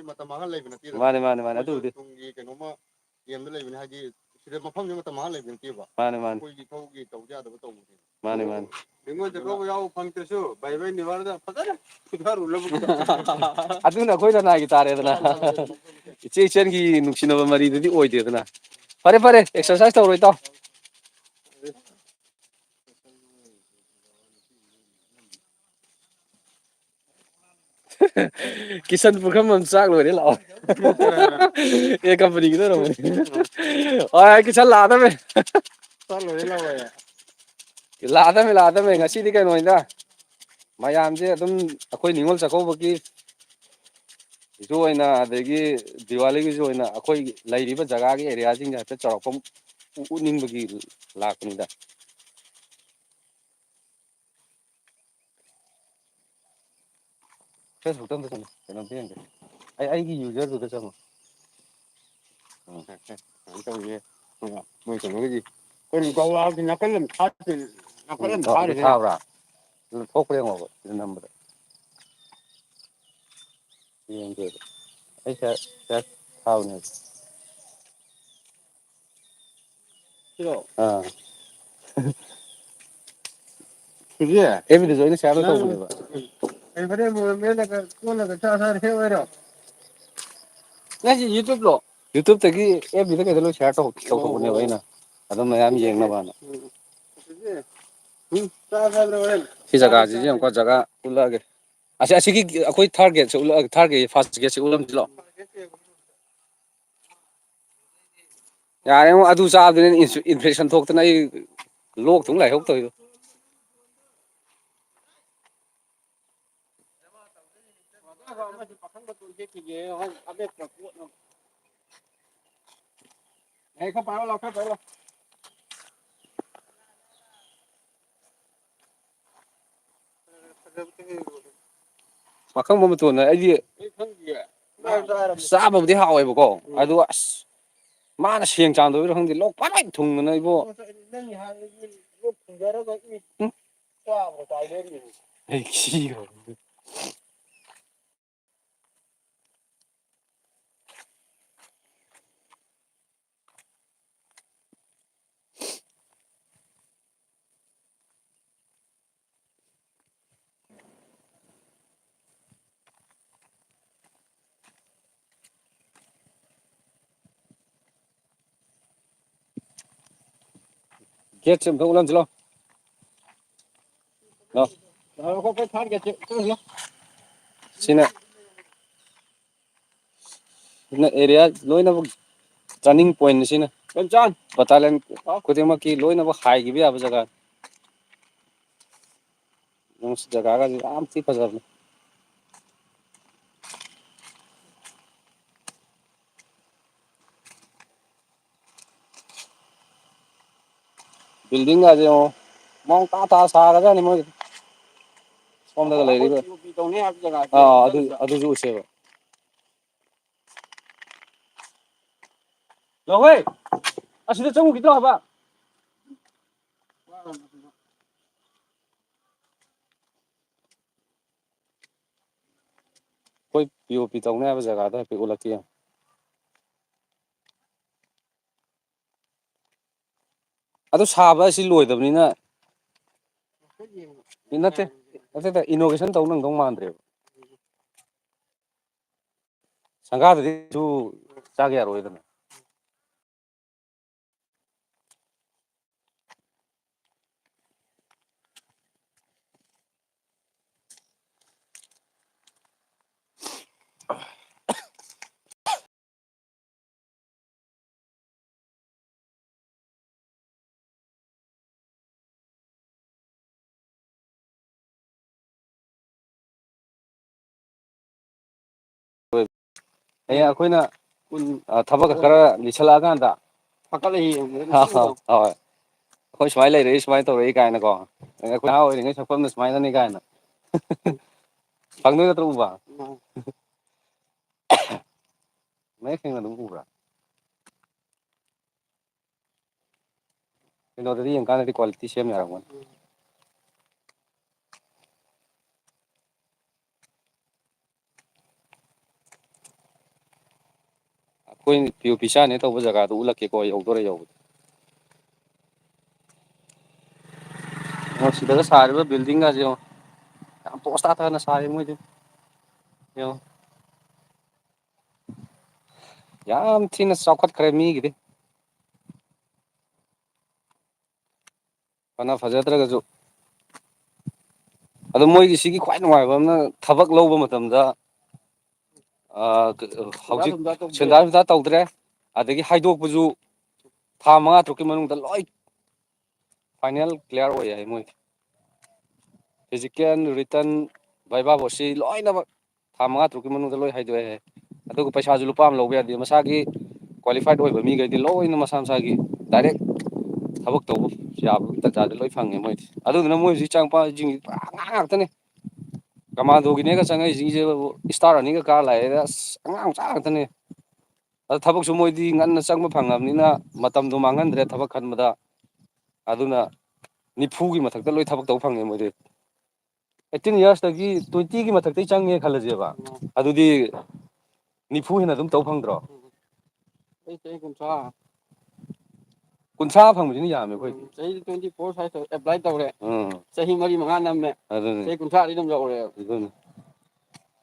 ꯃꯇꯝ ꯃꯥꯡꯍꯟ ꯂꯩꯕ ꯅꯠꯇꯦ ꯃꯥꯅꯦ ꯑꯗꯨꯕꯨꯗꯤ ꯇꯨꯡꯒꯤ ꯀꯩꯅꯣꯝꯃ ꯒꯦꯝꯗ ꯂꯩꯕꯅꯤ ꯍꯥꯏꯗꯤ ꯁꯤꯗ ꯃꯐꯝꯁꯤ ꯃꯇꯝ ꯃꯥꯡꯍꯟ ꯂꯩꯕ ꯅꯠꯇꯦꯕ ꯃꯥꯅꯦ ꯑꯩꯈꯣꯏꯒꯤ ꯊꯧꯒꯤ ꯇꯧꯕ ꯌꯥꯗꯕ ꯇꯧꯕꯅꯦ ꯃꯥꯅꯦ ꯅꯤꯉꯣꯜ ꯆꯥꯛꯀꯧꯕ ꯌꯥꯎꯕ ꯐꯪꯗ꯭ꯔꯁꯨ ꯕꯥꯏ ꯕꯥꯏ ꯅꯤꯋꯥꯔꯗ ꯐꯖꯅ ꯑꯗꯨꯅ ꯑꯩꯈꯣꯏ ꯂꯅꯥꯏꯒꯤ ꯇꯥꯔꯦꯗꯅ ꯏꯆꯦ ꯏꯆꯟꯒꯤ ꯅꯨꯡꯁꯤꯅꯕ ꯃꯔꯤꯗꯨꯗꯤ ꯑꯣꯏꯗꯦꯗꯅ ꯐꯔꯦ ꯑꯦꯛꯁꯔꯁꯥꯏꯁ ꯇꯧꯔꯣ ꯏꯇꯥꯎ ꯀꯤꯁꯟ ꯄꯨꯈ꯭ꯔꯝꯕꯝ ꯆꯥꯛ ꯂꯣꯏꯔꯦ ꯂꯥꯛꯑꯣ ꯑꯦ ꯀꯝꯄꯅꯤꯒꯤꯗꯣ ꯑꯣꯏꯔꯝꯒꯅꯤ ꯍꯣꯏ ꯀꯤꯁꯟ ꯂꯥꯛꯑꯗꯝꯃꯦ ꯂꯥꯛꯑꯗꯝꯃꯦ ꯉꯁꯤꯗꯤ ꯀꯩꯅꯣꯅꯤꯗ ꯃꯌꯥꯝꯁꯦ ꯑꯗꯨꯝ ꯑꯩꯈꯣꯏ ꯅꯤꯉꯣꯜ ꯆꯥꯛꯀꯧꯕꯒꯤ ꯏꯁꯨ ꯑꯣꯏꯅ ꯑꯗꯒꯤ ꯗꯤꯋꯥꯂꯤꯒꯤꯁꯨ ꯑꯣꯏꯅ ꯑꯩꯈꯣꯏ ꯂꯩꯔꯤꯕ ꯖꯒꯥꯒꯤ ꯑꯦꯔꯤꯌꯥꯁꯤꯡꯁꯦ ꯍꯥꯏꯐꯦꯠ ꯆꯥꯎꯔꯥꯛꯄ ꯎꯠꯅꯤꯡꯕꯒꯤ ꯂꯥꯛꯄꯅꯤꯗ ꯐꯦꯁꯕꯨꯛꯇ ꯑꯝꯇ ꯆꯪꯉꯣ ꯀꯩꯅꯣꯝꯇ ꯌꯦꯡꯒꯦ ꯑꯩꯒꯤ ꯌꯨꯖꯔꯗꯨꯗ ꯆꯪꯉꯣ ꯃꯣꯏ ꯀꯩꯅꯣꯒꯤꯗꯤ ꯅꯥꯀꯜ ꯑꯃ ꯑꯗꯨ ꯊꯥꯔꯤꯁꯦ ꯊꯥꯕ꯭ꯔꯥ ꯊꯣꯛꯄ꯭ꯔꯥ ꯌꯦꯡꯉꯣꯕ ꯁꯤꯗ ꯅꯝꯕꯗ ꯌꯦꯡꯒꯦꯕ ꯑꯩ ꯁꯤꯗ ꯊꯥꯕꯅꯦꯕ ꯑꯥ ꯑꯦꯐꯕꯤꯗꯁꯨ ꯑꯩꯅ ꯁꯤꯌꯔ ꯇꯧꯕꯅꯦꯕ ꯅꯪꯁꯤ ꯌꯨꯇꯨꯞꯂꯣ ꯌꯨꯇꯨꯞꯇꯒꯤ ꯑꯦꯐꯕꯤꯗ ꯀꯩꯗ ꯂꯣꯏ ꯁꯤꯌꯔ ꯇꯧꯊꯣꯛꯄꯅꯦꯕ ꯑꯩꯅ ꯑꯗꯨꯝ ꯃꯌꯥꯝ ꯌꯦꯡꯅꯕꯅ ꯁꯤ ꯖꯒꯥꯁꯤꯁꯨ ꯌꯦꯡꯉꯨꯀꯣ ꯖꯒꯥ ꯎꯠꯂꯛꯑꯒꯦ ꯑꯁꯤꯒꯤ ꯑꯩꯈꯣꯏ ꯊꯥꯔ ꯒꯦꯠꯁꯦ ꯎꯠꯂꯛꯑꯒꯦ ꯊꯥꯔ ꯒꯦꯠ ꯐꯥꯔꯁ ꯒꯦꯠꯁꯦ ꯎꯠꯂꯝꯁꯤ ꯂꯥꯛꯑꯣ ꯌꯥꯔꯦꯉꯣ ꯑꯗꯨ ꯆꯥꯕꯗꯨꯅ ꯏꯟꯐꯦꯛꯁꯟ ꯊꯣꯛꯇꯅ ꯑꯩ ꯂꯣꯛ ꯊꯨꯡ ꯂꯥꯏꯍꯧ ꯇꯧꯏꯗꯣ ꯈꯔ ꯄꯥꯏꯔꯣ ꯂꯥꯎ ꯈꯔ ꯄꯥꯏꯔꯣ ꯂꯥꯎ ꯄꯥꯈꯪꯕ ꯃꯇꯣꯟꯅ ꯑꯩꯗꯤ ꯆꯥꯕꯕꯨꯗꯤ ꯍꯥꯎꯋꯦꯕꯀꯣ ꯑꯗꯨ ꯑꯁ ꯃꯥꯅ ꯁꯦꯡ ꯆꯥꯝꯗꯕꯩꯔ ꯈꯪꯗꯦ ꯂꯣꯛ ꯄꯪꯂꯩ ꯊꯨꯡꯗꯅ ꯏꯕꯣ ꯑꯩ ꯈꯤꯔꯦ ꯒꯦꯠꯁꯦ ꯑꯝꯇ ꯎꯠꯂꯝꯁꯤ ꯂꯥꯎ ꯁꯤꯅ ꯑꯦꯔꯤꯌꯥ ꯂꯣꯏꯅꯃꯛ ꯇꯔꯅꯤꯡ ꯄꯣꯏꯟꯅꯤ ꯁꯤꯅ ꯕꯇꯥꯂꯤꯌꯟ ꯈꯨꯗꯤꯡꯃꯛꯀꯤ ꯂꯣꯏꯅꯃꯛ ꯍꯥꯏꯈꯤꯕ ꯌꯥꯕ ꯖꯒꯥ ꯖꯒꯥꯒꯁꯦ ꯌꯥꯝ ꯊꯤ ꯐꯖꯕꯅꯤ ꯕꯤꯜꯗꯤꯡꯒꯁꯦ ꯌꯦꯡꯉꯣ ꯃꯑꯣꯡ ꯇꯥ ꯁꯥꯒ꯭ꯔꯖꯥꯠꯅꯤ ꯃꯣꯏꯒꯤꯗꯤ ꯁꯣꯝꯗꯒ ꯂꯩꯔꯤꯕ ꯑꯗꯨꯁꯨ ꯎꯠꯁꯦꯕ ꯂꯧꯍꯣꯏ ꯑꯁꯤꯗ ꯆꯪꯉꯨꯈꯤꯗ꯭ꯔꯣ ꯍꯥꯏꯕ ꯑꯩꯈꯣꯏ ꯄꯤ ꯑꯣ ꯄꯤ ꯇꯧꯅꯤ ꯍꯥꯏꯕ ꯖꯒꯥꯗꯣ ꯍꯥꯏꯐꯦꯠ ꯎꯠꯂꯛꯀꯦ ꯌꯦꯡꯉꯣ ꯑꯗꯨ ꯁꯥꯕ ꯑꯁꯤ ꯂꯣꯏꯗꯕꯅꯤꯅ ꯅꯠꯇꯦ ꯅꯠꯇꯦꯗ ꯏꯅꯣꯒ꯭ꯔꯦꯁꯟ ꯇꯧ ꯅꯪꯗꯧ ꯃꯥꯟꯗ꯭ꯔꯦꯕ ꯁꯪꯒꯥꯗꯗꯤꯁꯨ ꯆꯥꯒ ꯌꯥꯔꯣꯏꯗꯅ ꯍꯌꯦꯡ ꯑꯩꯈꯣꯏꯅ ꯊꯕꯛꯀ ꯈꯔ ꯂꯤꯁꯜꯂꯛꯑꯀꯥꯟꯗ ꯍꯣꯏ ꯑꯩꯈꯣꯏ ꯁꯨꯃꯥꯏꯅ ꯂꯩꯔꯛꯏ ꯁꯨꯃꯥꯏꯅ ꯇꯧꯔꯛꯏ ꯀꯥꯏꯅꯀꯣ ꯑꯩꯈꯣꯏ ꯅꯍꯥ ꯑꯣꯏꯔꯤꯉꯩ ꯁꯛꯐꯝꯅ ꯁꯨꯃꯥꯏꯅꯅꯤ ꯀꯥꯏꯅ ꯐꯪꯗꯣꯏ ꯅꯠꯇ꯭ꯔꯣ ꯎꯕ ꯃꯌꯦꯛ ꯁꯦꯡꯅ ꯑꯗꯨꯝ ꯎꯕ꯭ꯔꯥ ꯀꯩꯅꯣꯗꯗꯤ ꯌꯦꯡꯀꯥꯟꯗꯗꯤ ꯀ꯭ꯋꯥꯂꯤꯇꯤ ꯁꯦꯝ ꯌꯥꯔꯝꯒꯅꯤ ꯑꯩꯈꯣꯏ ꯄꯤ ꯑꯣ ꯄꯤ ꯆꯥꯅꯦ ꯇꯧꯕ ꯖꯒꯥꯗꯣ ꯎꯠꯂꯛꯀꯦꯀꯣ ꯌꯧꯗꯣꯔꯦ ꯌꯧꯕꯗꯤ ꯁꯤꯗꯒ ꯁꯥꯔꯤꯕ ꯕꯤꯜꯗꯤꯡꯒꯁꯦ ꯌꯦꯡꯉꯣ ꯌꯥꯝ ꯄꯣꯁ ꯇꯥꯊꯅ ꯁꯥꯔꯤ ꯃꯣꯏꯗꯤ ꯌꯦꯡꯉꯣ ꯌꯥꯝ ꯊꯤꯅ ꯆꯥꯎꯈꯠꯈ꯭ꯔꯦ ꯃꯤꯒꯤꯗꯤ ꯐꯅ ꯐꯖꯗ꯭ꯔꯒꯁꯨ ꯑꯗꯣ ꯃꯣꯏꯒꯤ ꯁꯤꯒꯤ ꯈ꯭ꯋꯥꯏ ꯅꯨꯡꯉꯥꯏꯕ ꯑꯃꯅ ꯊꯕꯛ ꯂꯧꯕ ꯃꯇꯝꯗ ꯍꯧꯖꯤꯛ ꯁꯦꯟꯗꯥ ꯁꯨꯝꯗꯥ ꯇꯧꯗ꯭ꯔꯦ ꯑꯗꯒꯤ ꯍꯥꯏꯗꯣꯛꯄꯁꯨ ꯊꯥ 5 ꯇꯔꯨꯛꯀꯤ ꯃꯅꯨꯡꯗ ꯂꯣꯏ ꯐꯥꯏꯅꯦꯜ ꯀ꯭ꯂꯤꯌꯥꯔ ꯑꯣꯏ ꯍꯥꯏ ꯃꯣꯏꯗꯤ ꯐꯤꯖꯤꯀꯦꯜ ꯔꯤꯇꯟ ꯕꯩꯕꯥꯕꯣꯠꯁꯤ ꯂꯣꯏꯅꯃꯛ ꯊꯥ 5 ꯇꯔꯨꯛꯀꯤ ꯃꯅꯨꯡꯗ ꯂꯣꯏ ꯍꯥꯏꯗꯣꯛꯑꯦ ꯑꯗꯨꯒ ꯄꯩꯁꯥꯁꯨ ꯂꯨꯄꯥ ꯑꯃ ꯂꯧꯕ ꯌꯥꯗꯦ ꯃꯁꯥꯒꯤ ꯀ꯭ꯋꯥꯂꯤꯐꯥꯏꯠ ꯑꯣꯏꯕ ꯃꯤꯈꯩꯗꯤ ꯂꯣꯏꯅ ꯃꯁꯥ ꯃꯁꯥꯒꯤ ꯗꯥꯏꯔꯦꯛ ꯊꯕꯛ ꯇꯧꯕ ꯌꯥꯕ ꯇꯟꯖꯥꯗꯤ ꯂꯣꯏ ꯐꯪꯉꯦ ꯃꯣꯏꯗꯤ ꯑꯗꯨꯗꯨꯅ ꯃꯣꯏ ꯍꯧꯖꯤꯛ ꯆꯪꯉꯛꯄꯁꯤꯡꯁꯤ ꯄꯨꯔꯥ ꯑꯉꯥꯡ ꯉꯥꯛꯇꯅꯦ ꯀꯃꯥꯟꯗꯣꯒꯤꯅꯦꯒ ꯆꯪꯉꯛꯏꯁꯤꯡꯁꯦ ꯏꯁꯇꯥꯔ ꯑꯅꯤꯒ ꯀꯥꯔ ꯂꯥꯛꯑꯦꯗ ꯑꯁ ꯑꯉꯥꯡ ꯃꯆꯥ ꯉꯥꯛꯇꯅꯦ ꯑꯗ ꯊꯕꯛꯁꯨ ꯃꯣꯏꯗꯤ ꯉꯟꯅ ꯆꯪꯕ ꯐꯪꯉꯕꯅꯤꯅ ꯃꯇꯝꯗꯣ ꯃꯥꯡꯍꯟꯗ꯭ꯔꯦ ꯊꯕꯛ ꯈꯟꯕꯗ ꯑꯗꯨꯅ 90ꯒꯤ ꯃꯊꯛꯇ ꯂꯣꯏ ꯊꯕꯛ ꯇꯧꯕ ꯐꯪꯉꯦ ꯃꯣꯏꯗꯤ 18 ꯏꯌꯥꯔꯁꯇꯒꯤ 20ꯒꯤ ꯃꯊꯛꯇꯩ ꯆꯪꯉꯦ ꯈꯜꯂꯁꯦꯕ ꯑꯗꯨꯗꯤ 90 ꯍꯦꯟꯅ ꯑꯗꯨꯝ ꯇꯧ ꯐꯪꯗ꯭ꯔꯣ ꯑꯩ ꯆꯍꯤ 30 ꯐꯪꯕꯁꯤꯅ ꯌꯥꯝꯃꯦ ꯑꯩꯈꯣꯏꯗꯤ ꯆꯍꯤ 24 ꯁ꯭ꯋꯥꯏꯗ ꯑꯦꯄ꯭ꯂꯥꯏ ꯇꯧꯔꯦ ꯆꯍꯤ 4 5 ꯅꯝꯃꯦ ꯆꯍꯤ 30ꯗꯤ ꯑꯗꯨꯝ ꯌꯧꯔꯦꯕ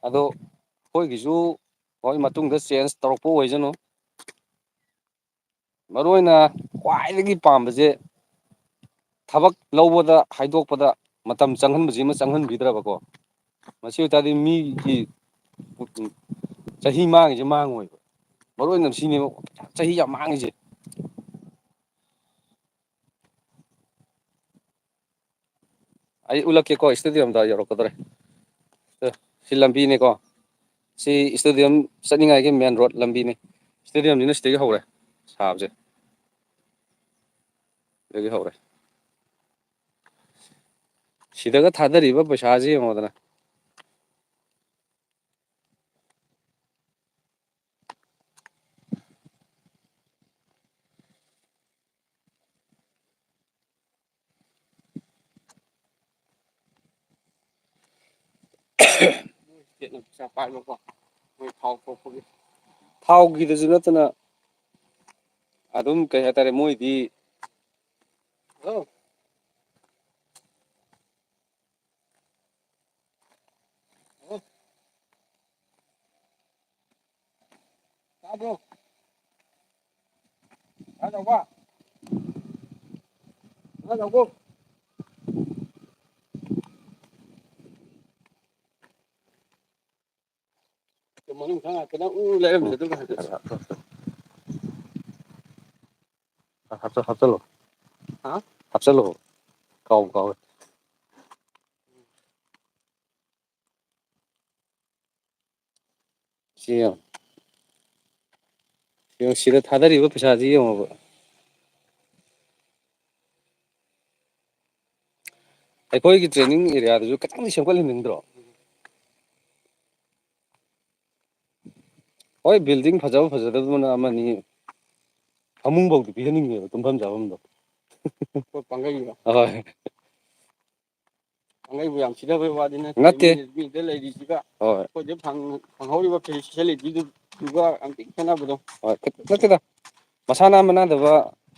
ꯑꯗꯣ ꯑꯩꯈꯣꯏꯒꯤꯁꯨ ꯍꯣꯏ ꯃꯇꯨꯡꯗ ꯆꯦꯟꯖ ꯇꯧꯔꯛꯄ ꯑꯣꯏꯁꯅꯨ ꯃꯔꯨ ꯑꯣꯏꯅ ꯈ꯭ꯋꯥꯏꯗꯒꯤ ꯄꯥꯝꯕꯁꯦ ꯊꯕꯛ ꯂꯧꯕꯗ ꯍꯥꯏꯗꯣꯛꯄꯗ ꯃꯇꯝ ꯆꯪꯍꯟꯕꯁꯤꯃ ꯆꯪꯍꯟꯕꯤꯗ꯭ꯔꯕꯀꯣ ꯃꯁꯤ ꯑꯣꯏꯇꯥꯔꯗꯤ ꯃꯤꯒꯤ ꯆꯍꯤ ꯃꯥꯡꯉꯤꯁꯦ ꯃꯥꯡꯉꯣꯏꯕ ꯃꯔꯨ ꯑꯣꯏꯅ ꯁꯤꯅꯦꯕ ꯆꯍꯤ ꯌꯥꯝ ꯃꯥꯡꯉꯤꯁꯦ ꯑꯩ ꯎꯠꯂꯛꯀꯦꯀꯣ ꯏꯁꯇꯨꯗꯤꯌꯝꯗ ꯌꯧꯔꯛꯀꯗꯧꯔꯦ ꯁꯤ ꯂꯝꯕꯤꯅꯦꯀꯣ ꯁꯤ ꯏꯁꯇꯦꯗꯤꯌꯝ ꯆꯠꯅꯤꯡꯉꯥꯏꯒꯤ ꯃꯦꯟ ꯔꯣꯗ ꯂꯝꯕꯤꯅꯤ ꯏꯁꯇꯦꯗꯤꯌꯝꯁꯤꯅ ꯁꯤꯗꯒꯤ ꯍꯧꯔꯦ ꯁꯥꯕꯁꯦ ꯁꯤꯗꯒꯤ ꯍꯧꯔꯦ ꯁꯤꯗꯒ ꯊꯥꯗꯔꯤꯕ ꯄꯩꯁꯥꯁꯤ ꯌꯦꯡꯉꯣꯗꯅ ꯄꯩꯁꯥ ꯄꯥꯏꯕꯀꯣ ꯃꯣꯏ ꯊꯥꯎ ꯊꯣꯛꯄꯒꯤ ꯊꯥꯎꯒꯤꯗꯁꯨ ꯅꯠꯇꯅ ꯑꯗꯨꯝ ꯀꯩ ꯍꯥꯏꯇꯥꯔꯦ ꯃꯣꯏꯗꯤ ꯇꯥꯕ꯭ꯔꯣ ꯃꯅꯨꯡ ꯈꯤꯇꯪ ꯂꯩꯔꯝꯁꯦ ꯑꯗꯨꯒ ꯍꯥꯞꯆꯜꯂꯣ ꯍꯥꯞꯆꯜꯂꯣ ꯀꯥꯎꯕꯨ ꯀꯥꯎꯋꯦ ꯁꯤ ꯌꯦꯡꯉꯣ ꯁꯤꯗ ꯊꯥꯗꯔꯤꯕ ꯄꯩꯁꯥꯁꯤ ꯌꯦꯡꯉꯣꯕ ꯑꯩꯈꯣꯏꯒꯤ ꯇ꯭ꯔꯦꯅꯤꯡ ꯑꯦꯔꯤꯌꯥꯗꯨꯁꯨ ꯈꯤꯇꯪꯗꯤ ꯁꯦꯝꯒꯠꯍꯟꯅꯤꯡꯗ꯭ꯔꯣ ꯍꯣꯏ ꯕꯤꯜꯗꯤꯡ ꯐꯖꯕ ꯐꯖꯗꯕꯗꯨꯅ ꯑꯃꯅꯤ ꯐꯃꯨꯡꯐꯧꯗꯤ ꯄꯤꯍꯟꯅꯤꯡꯉꯦꯕ ꯇꯨꯝꯐꯝ ꯆꯥꯐꯝꯗꯣ ꯍꯣꯏ ꯄꯥꯡꯒꯩꯕꯨ ꯌꯥꯝ ꯁꯤꯊꯕꯩ ꯋꯥꯗꯤ ꯅꯠꯇꯦ ꯃꯤꯗ ꯂꯩꯔꯤꯁꯤꯒ ꯑꯩꯈꯣꯏꯗ ꯐꯪꯍꯧꯔꯤꯕ ꯐꯦꯁꯤꯂꯤꯇꯤꯗꯨꯒ ꯌꯥꯝ ꯊꯤ ꯈꯦꯠꯅꯕꯗꯣ ꯍꯣꯏ ꯅꯠꯇꯦꯗ ꯃꯁꯥ ꯅꯥꯟꯕ ꯅꯥꯟꯗꯕ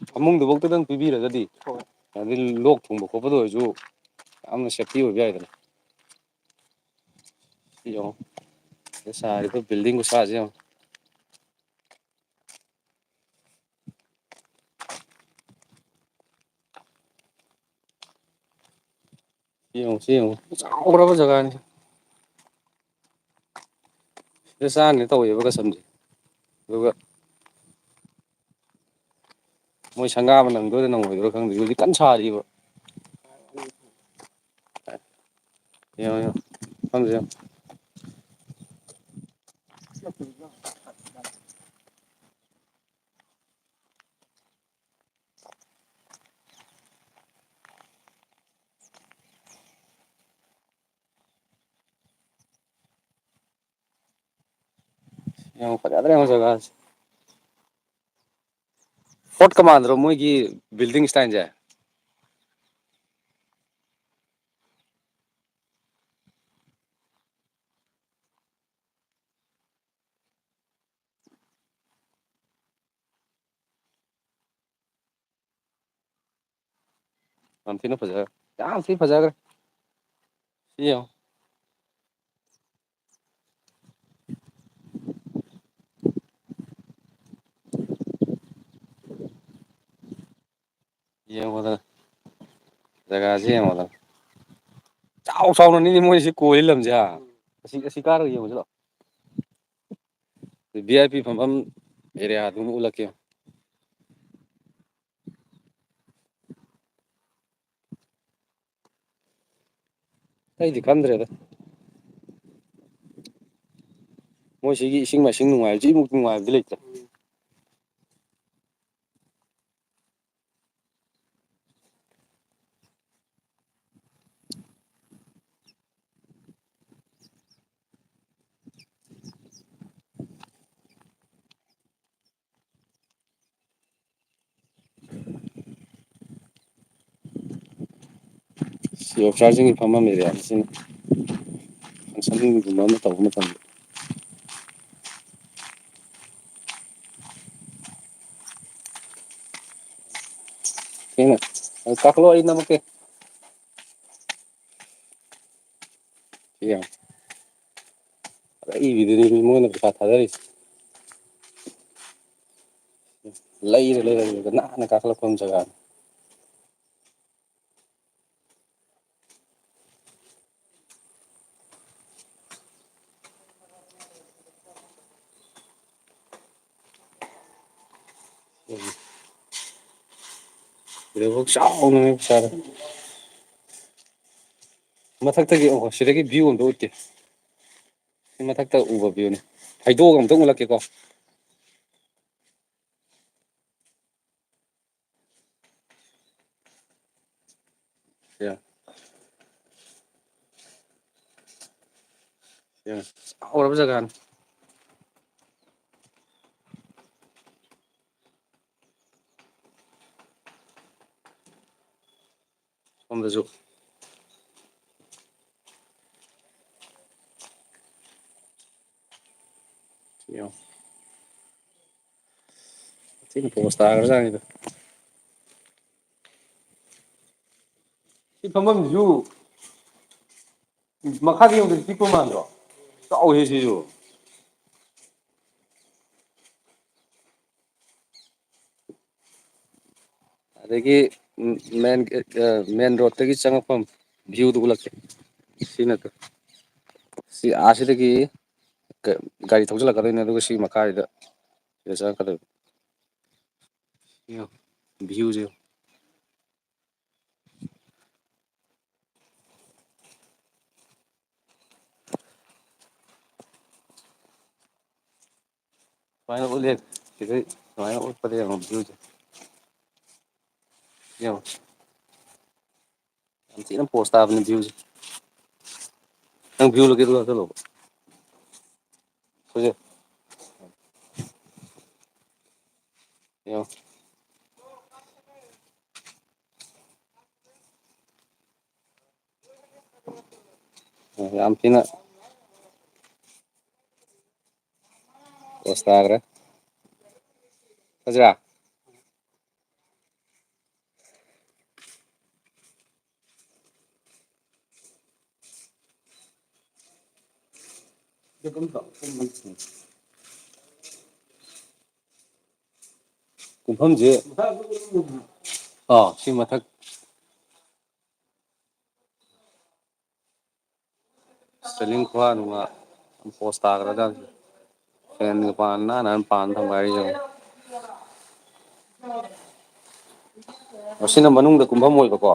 ꯐꯃꯨꯡꯗꯨꯐꯧꯇꯗꯪ ꯄꯤꯕꯤꯔꯒꯗꯤ ꯍꯣꯏ ꯑꯗꯩ ꯂꯣꯛ ꯊꯨꯡꯕ ꯈꯣꯠꯄꯗ ꯑꯣꯏꯔꯁꯨ ꯌꯥꯝꯅ ꯁꯦꯐꯇꯤ ꯑꯣꯏꯕ ꯌꯥꯏꯗꯅ ꯌꯦꯡꯉꯣ ꯁꯥꯔꯤꯕ ꯕꯤꯜꯗꯤꯡ ꯈꯨꯁꯥꯁꯦ ꯌꯦꯡꯉꯣ ꯌꯦꯡꯉꯨ ꯁꯤ ꯌꯦꯡꯉꯨ ꯆꯥꯎꯈ꯭ꯔꯕ ꯖꯒꯥꯅꯤ ꯁꯤꯗ ꯆꯥꯅꯤꯅ ꯇꯧꯋꯦꯕ ꯀꯁꯝꯁꯦ ꯑꯗꯨꯒ ꯃꯣꯏ ꯁꯪꯒꯥꯕ ꯅꯪꯗꯣꯏꯔꯥ ꯅꯪꯉꯣꯏꯗꯣꯏꯔꯥ ꯈꯪꯗꯦ ꯍꯧꯖꯤꯛ ꯀꯟꯅ ꯁꯥꯔꯤꯕ ꯌꯦꯡꯉꯣ ꯌꯦꯡꯉꯣ ꯃꯐꯝꯁꯦ ꯌꯦꯡꯉꯣ ꯌꯦꯡꯉꯣ ꯐꯖꯗ꯭ꯔꯥ ꯌꯦꯡꯉꯣ ꯖꯒꯥꯁꯦ ꯐꯣꯔꯠꯀ ꯃꯥꯟꯗ꯭ꯔꯣ ꯃꯣꯏꯒꯤ ꯕꯤꯜꯗꯤꯡ ꯁ꯭ꯇꯥꯏꯜꯁꯦ ꯌꯥꯝ ꯊꯤꯅ ꯐꯖꯈ꯭ꯔꯦ ꯌꯥꯝ ꯊꯤ ꯐꯖꯈ꯭ꯔꯦ ꯁꯤ ꯌꯦꯡꯉꯣ ꯌꯦꯡꯉꯣꯗꯅ ꯖꯒꯥꯁꯤ ꯌꯦꯡꯉꯣꯗꯅ ꯆꯥꯎ ꯆꯥꯎꯅꯅꯤꯅꯦ ꯃꯣꯏꯁꯤ ꯀꯣꯏꯔꯤ ꯂꯝꯁꯦ ꯍꯥ ꯑꯁꯤ ꯀꯥꯔꯒ ꯌꯦꯡꯉꯨꯁꯤ ꯂꯥꯛꯑꯣ ꯚꯤ ꯑꯥꯏ ꯄꯤ ꯐꯝꯐꯝ ꯑꯦꯔꯤꯌꯥꯗꯨꯃ ꯎꯠꯂꯛꯀꯦ ꯑꯩꯗꯤ ꯈꯟꯗ꯭ꯔꯦꯗ ꯃꯣꯏ ꯁꯤꯒꯤ ꯏꯁꯤꯡ ꯃꯥꯏꯁꯤꯡ ꯅꯨꯡꯉꯥꯏꯕ ꯁꯤꯃꯨꯛ ꯅꯨꯡꯉꯥꯏꯕꯗꯤ ꯂꯩꯇ꯭ꯔꯦ ꯁꯤ ꯑꯣꯐꯤꯁꯥꯔꯁꯤꯡꯒꯤ ꯐꯝꯐꯝ ꯑꯦꯔꯤꯌꯥꯅꯤ ꯁꯤꯅ ꯐꯪꯁꯟꯒꯨꯝꯕ ꯑꯃ ꯇꯧꯕ ꯃꯇꯝꯗ ꯀꯥꯈꯠꯂꯛꯑꯣ ꯑꯩ ꯅꯝꯃꯛꯀꯦ ꯁꯤ ꯌꯦꯡꯉꯣ ꯑꯔꯩꯕꯤꯗꯨꯅꯤ ꯃꯣꯏꯅ ꯄꯩꯁꯥ ꯊꯥꯗꯔꯤꯁꯦ ꯂꯩꯔ ꯂꯩꯔꯒ ꯅꯥꯟꯅ ꯀꯥꯈꯠꯂꯛꯐꯝ ꯖꯒꯥꯅꯤ ꯁꯤꯗꯐꯥꯎ ꯆꯥꯎꯅꯅꯦ ꯁꯥꯔ ꯃꯊꯛꯇꯒꯤ ꯁꯤꯗꯒꯤ ꯚ꯭ꯌꯨ ꯑꯝꯇ ꯎꯠꯀꯦ ꯁꯤ ꯃꯊꯛꯇ ꯎꯕ ꯚ꯭ꯌꯨꯅꯤ ꯍꯩꯗꯣꯛꯑꯒ ꯑꯝꯇꯪ ꯎꯠꯂꯛꯀꯦꯀꯣ ꯆꯥꯎꯔꯕ ꯖꯒꯥꯅꯤ ꯁꯣꯝꯗꯁꯨ ꯌꯦꯡꯉꯣ ꯊꯤꯅ ꯄꯣꯁ ꯇꯥꯈ꯭ꯔꯖꯥꯠꯅꯤꯗ ꯁꯤ ꯐꯝꯐꯝꯁꯤꯁꯨ ꯃꯈꯥꯗ ꯌꯦꯡꯕꯗꯗꯤ ꯄꯤꯛꯄ ꯃꯥꯟꯗ꯭ꯔꯣ ꯆꯥꯎꯋꯦꯍꯦ ꯁꯤꯁꯨ ꯑꯗꯒꯤ ꯃꯦꯟ ꯔꯣꯗꯇꯒꯤ ꯆꯪꯉꯛꯐꯝ ꯚ꯭ꯌꯨꯗꯨ ꯎꯠꯂꯛꯀꯦ ꯁꯤ ꯅꯠꯇꯦ ꯁꯤ ꯑꯥꯁꯤꯗꯒꯤ ꯒꯥꯔꯤ ꯊꯧꯖꯤꯜꯂꯛꯀꯗꯣꯏꯅꯤ ꯑꯗꯨꯒ ꯁꯤ ꯃꯈꯥꯁꯤꯗ ꯁꯤꯗ ꯆꯪꯉꯛꯀꯗꯣꯏꯕ ꯌꯦꯡꯉꯣ ꯚ꯭ꯌꯨꯁꯦ ꯁꯨꯃꯥꯏꯅ ꯎꯠꯂꯦ ꯁꯤꯗꯩ ꯁꯨꯃꯥꯏꯅ ꯎꯠꯄꯗ ꯌꯦꯡꯉꯣ ꯚ꯭ꯌꯨꯁꯦ ꯌꯦꯡꯉꯣ ꯌꯥꯝ ꯊꯤꯅ ꯄꯣꯁ ꯇꯥꯕꯅꯤ ꯚ꯭ꯌꯨꯁꯦ ꯅꯪ ꯚ꯭ꯌꯨ ꯎꯠꯂꯛꯀꯦ ꯑꯗꯨꯒ ꯆꯠꯂꯣꯕ ꯍꯧꯖꯤꯛ ꯌꯦꯡꯉꯣ ꯌꯥꯝ ꯊꯤꯅ ꯄꯣꯁ ꯇꯥꯈ꯭ꯔꯦ ꯐꯖꯔꯥ ꯀꯨꯝꯐꯝꯁꯦ ꯁꯤ ꯃꯊꯛ ꯁꯤꯂꯤꯡ ꯈꯨꯋꯥ ꯅꯨꯡꯉꯥ ꯄꯣꯁ ꯇꯥꯈ꯭ꯔꯖꯥꯠꯅꯤ ꯐꯦꯟꯒ ꯅꯥꯟꯅ ꯄꯥꯟ ꯊꯝꯒꯥꯏꯔꯤꯁꯦ ꯌꯦꯡꯉꯨ ꯃꯁꯤꯅ ꯃꯅꯨꯡꯗ ꯀꯨꯝꯐꯝ ꯑꯣꯏꯕꯀꯣ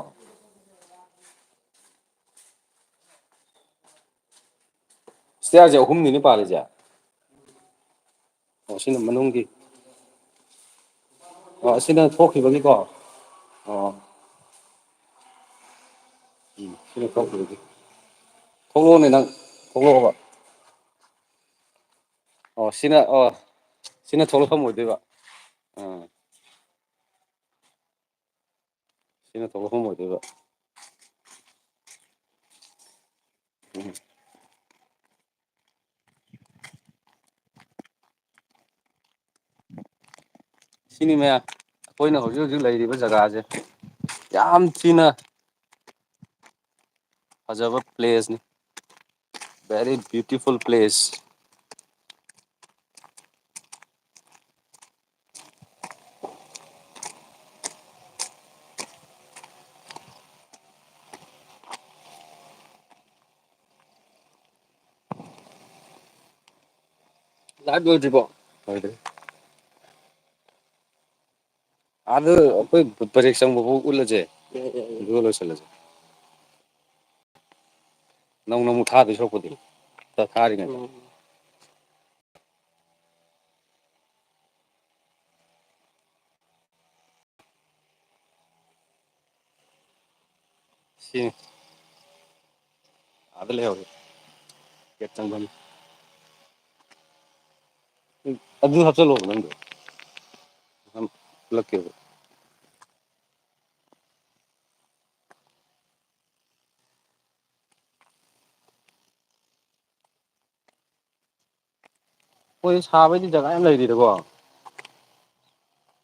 ꯏꯁꯇꯤꯌꯥꯔꯁꯦ ꯑꯍꯨꯝꯅꯤꯅꯦ ꯄꯥꯜꯂꯤꯁꯦ ꯁꯤꯅ ꯃꯅꯨꯡꯒꯤ ꯑꯁꯤꯅ ꯊꯣꯛꯈꯤꯕꯒꯤꯀꯣ ꯑꯣ ꯁꯤꯅ ꯊꯣꯛꯈꯤꯕꯒꯤ ꯊꯣꯛꯂꯛꯑꯣꯅꯦ ꯅꯪ ꯊꯣꯛꯂꯛꯑꯣꯕ ꯁꯤꯅ ꯊꯣꯛꯂꯛꯐꯝ ꯑꯣꯏꯗꯣꯏꯕ ꯑꯥ ꯁꯤꯅ ꯊꯣꯛꯂꯛꯐꯝ ꯑꯣꯏꯗꯣꯏꯕ ꯎꯝ ꯁꯤꯅꯤ ꯃꯌꯥ ꯑꯩꯈꯣꯏꯅ ꯍꯧꯖꯤꯛ ꯍꯧꯖꯤꯛ ꯂꯩꯔꯤꯕ ꯖꯒꯥꯁꯦ ꯌꯥꯝ ꯊꯤꯅ ꯐꯖꯕ ꯄ꯭ꯂꯦꯁꯅꯤ ꯚꯦꯔꯤ ꯕ꯭ꯌꯨꯇꯤꯐꯨꯜ ꯄ꯭ꯂꯦꯁ ꯂꯥꯏꯚ ꯂꯣꯏꯗ꯭ꯔꯤꯕꯣ ꯂꯣꯏꯗ꯭ꯔꯤ ꯑꯥꯗ ꯑꯩꯈꯣꯏ ꯄ꯭ꯔꯣꯖꯦꯛ ꯆꯪꯕꯐꯥꯎ ꯎꯠꯂꯁꯦ ꯑꯗꯨꯒ ꯂꯣꯏꯁꯤꯜꯂꯁꯦ ꯅꯧꯅ ꯑꯃꯨꯛ ꯊꯥꯗꯣꯏ ꯁꯔꯨꯛꯄꯨꯗꯤ ꯊꯥꯔꯤꯉꯩꯗ ꯁꯤ ꯑꯥꯗ ꯂꯩꯍꯧꯔꯤ ꯒꯦꯠ ꯆꯪꯐꯝ ꯑꯗꯨ ꯍꯥꯞꯆꯜꯂꯣꯕ ꯅꯪꯗꯣ ꯎꯠꯂꯛꯀꯦꯕ ꯃꯣꯏ ꯁꯥꯕꯩꯗꯤ ꯖꯒꯥ ꯌꯥꯝ ꯂꯩꯔꯤꯗꯀꯣ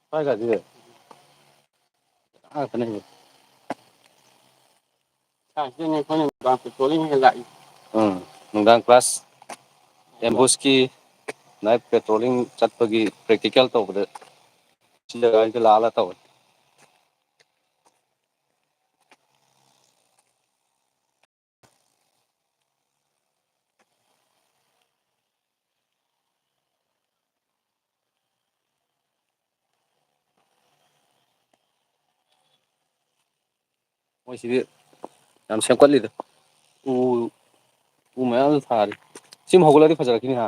ꯁ꯭ꯋꯥꯏꯒꯗꯤ ꯉꯥꯛꯇꯅꯦ ꯅꯨꯡꯗꯥꯡ ꯀ꯭ꯂꯥꯁ ꯑꯦꯝꯕꯨꯁꯀꯤ ꯅꯥꯏꯠ ꯄꯦꯇ꯭ꯔꯣꯂꯤꯡ ꯆꯠꯄꯒꯤ ꯄ꯭ꯔꯦꯛꯇꯤꯀꯦꯜ ꯇꯧꯕꯗ ꯁꯤ ꯖꯒꯥꯁꯤꯗ ꯂꯥꯛꯑ ꯇꯧꯋꯦ ꯃꯣꯏꯁꯤꯗꯤ ꯌꯥꯝ ꯁꯦꯝꯀꯠꯂꯤꯗ ꯎ ꯃꯌꯥꯝꯁꯨ ꯊꯥꯔꯤ ꯁꯤꯃ ꯍꯧꯒꯠꯂꯗꯤ ꯐꯖꯔꯛꯈꯤꯅꯤ ꯍꯥ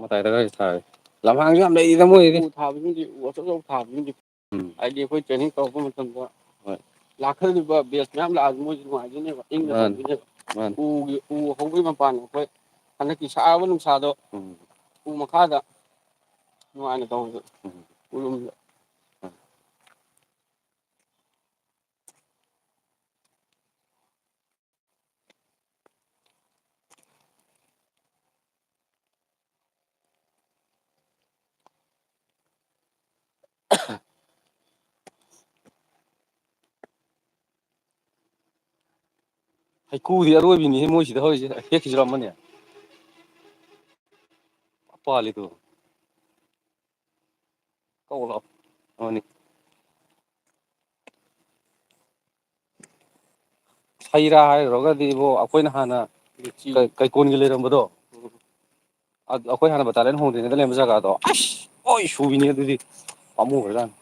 ꯃꯇꯥꯏꯗꯒ ꯊꯥꯔꯤ ꯂꯝꯍꯥꯡꯁꯨ ꯌꯥꯝ ꯂꯩꯔꯤꯗ ꯃꯣꯏꯁꯤꯗꯤ ꯎ ꯊꯥꯕꯁꯤꯡꯁꯤ ꯎ ꯑꯆꯧ ꯑꯆꯧ ꯊꯥꯕꯁꯤꯡꯁꯤ ꯍꯥꯏꯗꯤ ꯑꯩꯈꯣꯏ ꯇ꯭ꯔꯦꯅꯤꯡ ꯇꯧꯔꯛꯄ ꯃꯇꯝꯗ ꯂꯥꯛꯀꯗꯧꯔꯤꯕ ꯕꯦꯁ ꯃꯌꯥꯝ ꯂꯥꯛꯑꯁꯨ ꯃꯣꯏꯁꯨ ꯅꯨꯡꯉꯥꯏꯗꯣꯏꯅꯦꯕ ꯏꯪꯅ ꯇꯧꯗꯣꯏꯅꯦꯕ ꯎ ꯍꯧꯕꯒꯤ ꯃꯄꯥꯟ ꯑꯩꯈꯣꯏ ꯍꯟꯗꯛꯀꯤ ꯁꯥꯕ ꯅꯨꯡꯁꯥꯗꯣ ꯎ ꯃꯈꯥꯗ ꯅꯨꯡꯉꯥꯏꯅ ꯇꯧꯕꯗ ꯎꯔꯨꯝꯗ ꯍꯩꯀꯨꯗꯤ ꯑꯔꯣꯏꯕꯤꯅꯤꯍꯦ ꯃꯣꯏꯁꯤꯗ ꯍꯧꯔꯤꯁꯦ ꯍꯦꯛꯈꯤꯁꯤꯔꯣ ꯑꯃꯅꯤ ꯄꯥꯜꯂꯤꯗꯣ ꯀꯛꯎ ꯂꯥꯎ ꯑꯃꯅꯤ ꯍꯩ ꯔꯥ ꯍꯥꯏꯔꯨꯔꯒꯗꯤ ꯏꯕꯣ ꯑꯩꯈꯣꯏꯅ ꯍꯥꯟꯅ ꯀꯩꯀꯣꯜꯒꯤ ꯂꯩꯔꯝꯕꯗꯣ ꯑꯩꯈꯣꯏ ꯍꯥꯟꯅ ꯕꯇꯥꯂꯤꯌꯟ ꯍꯣꯡꯗ꯭ꯔꯤꯉꯩꯗ ꯂꯩꯔꯝꯕ ꯖꯒꯥꯗꯣ ꯑꯁ ꯂꯣꯏ ꯁꯨꯕꯤꯅꯤ ꯑꯗꯨꯗꯤ ꯄꯥꯝꯃꯨꯈ꯭ꯔꯖꯥꯠꯅꯤ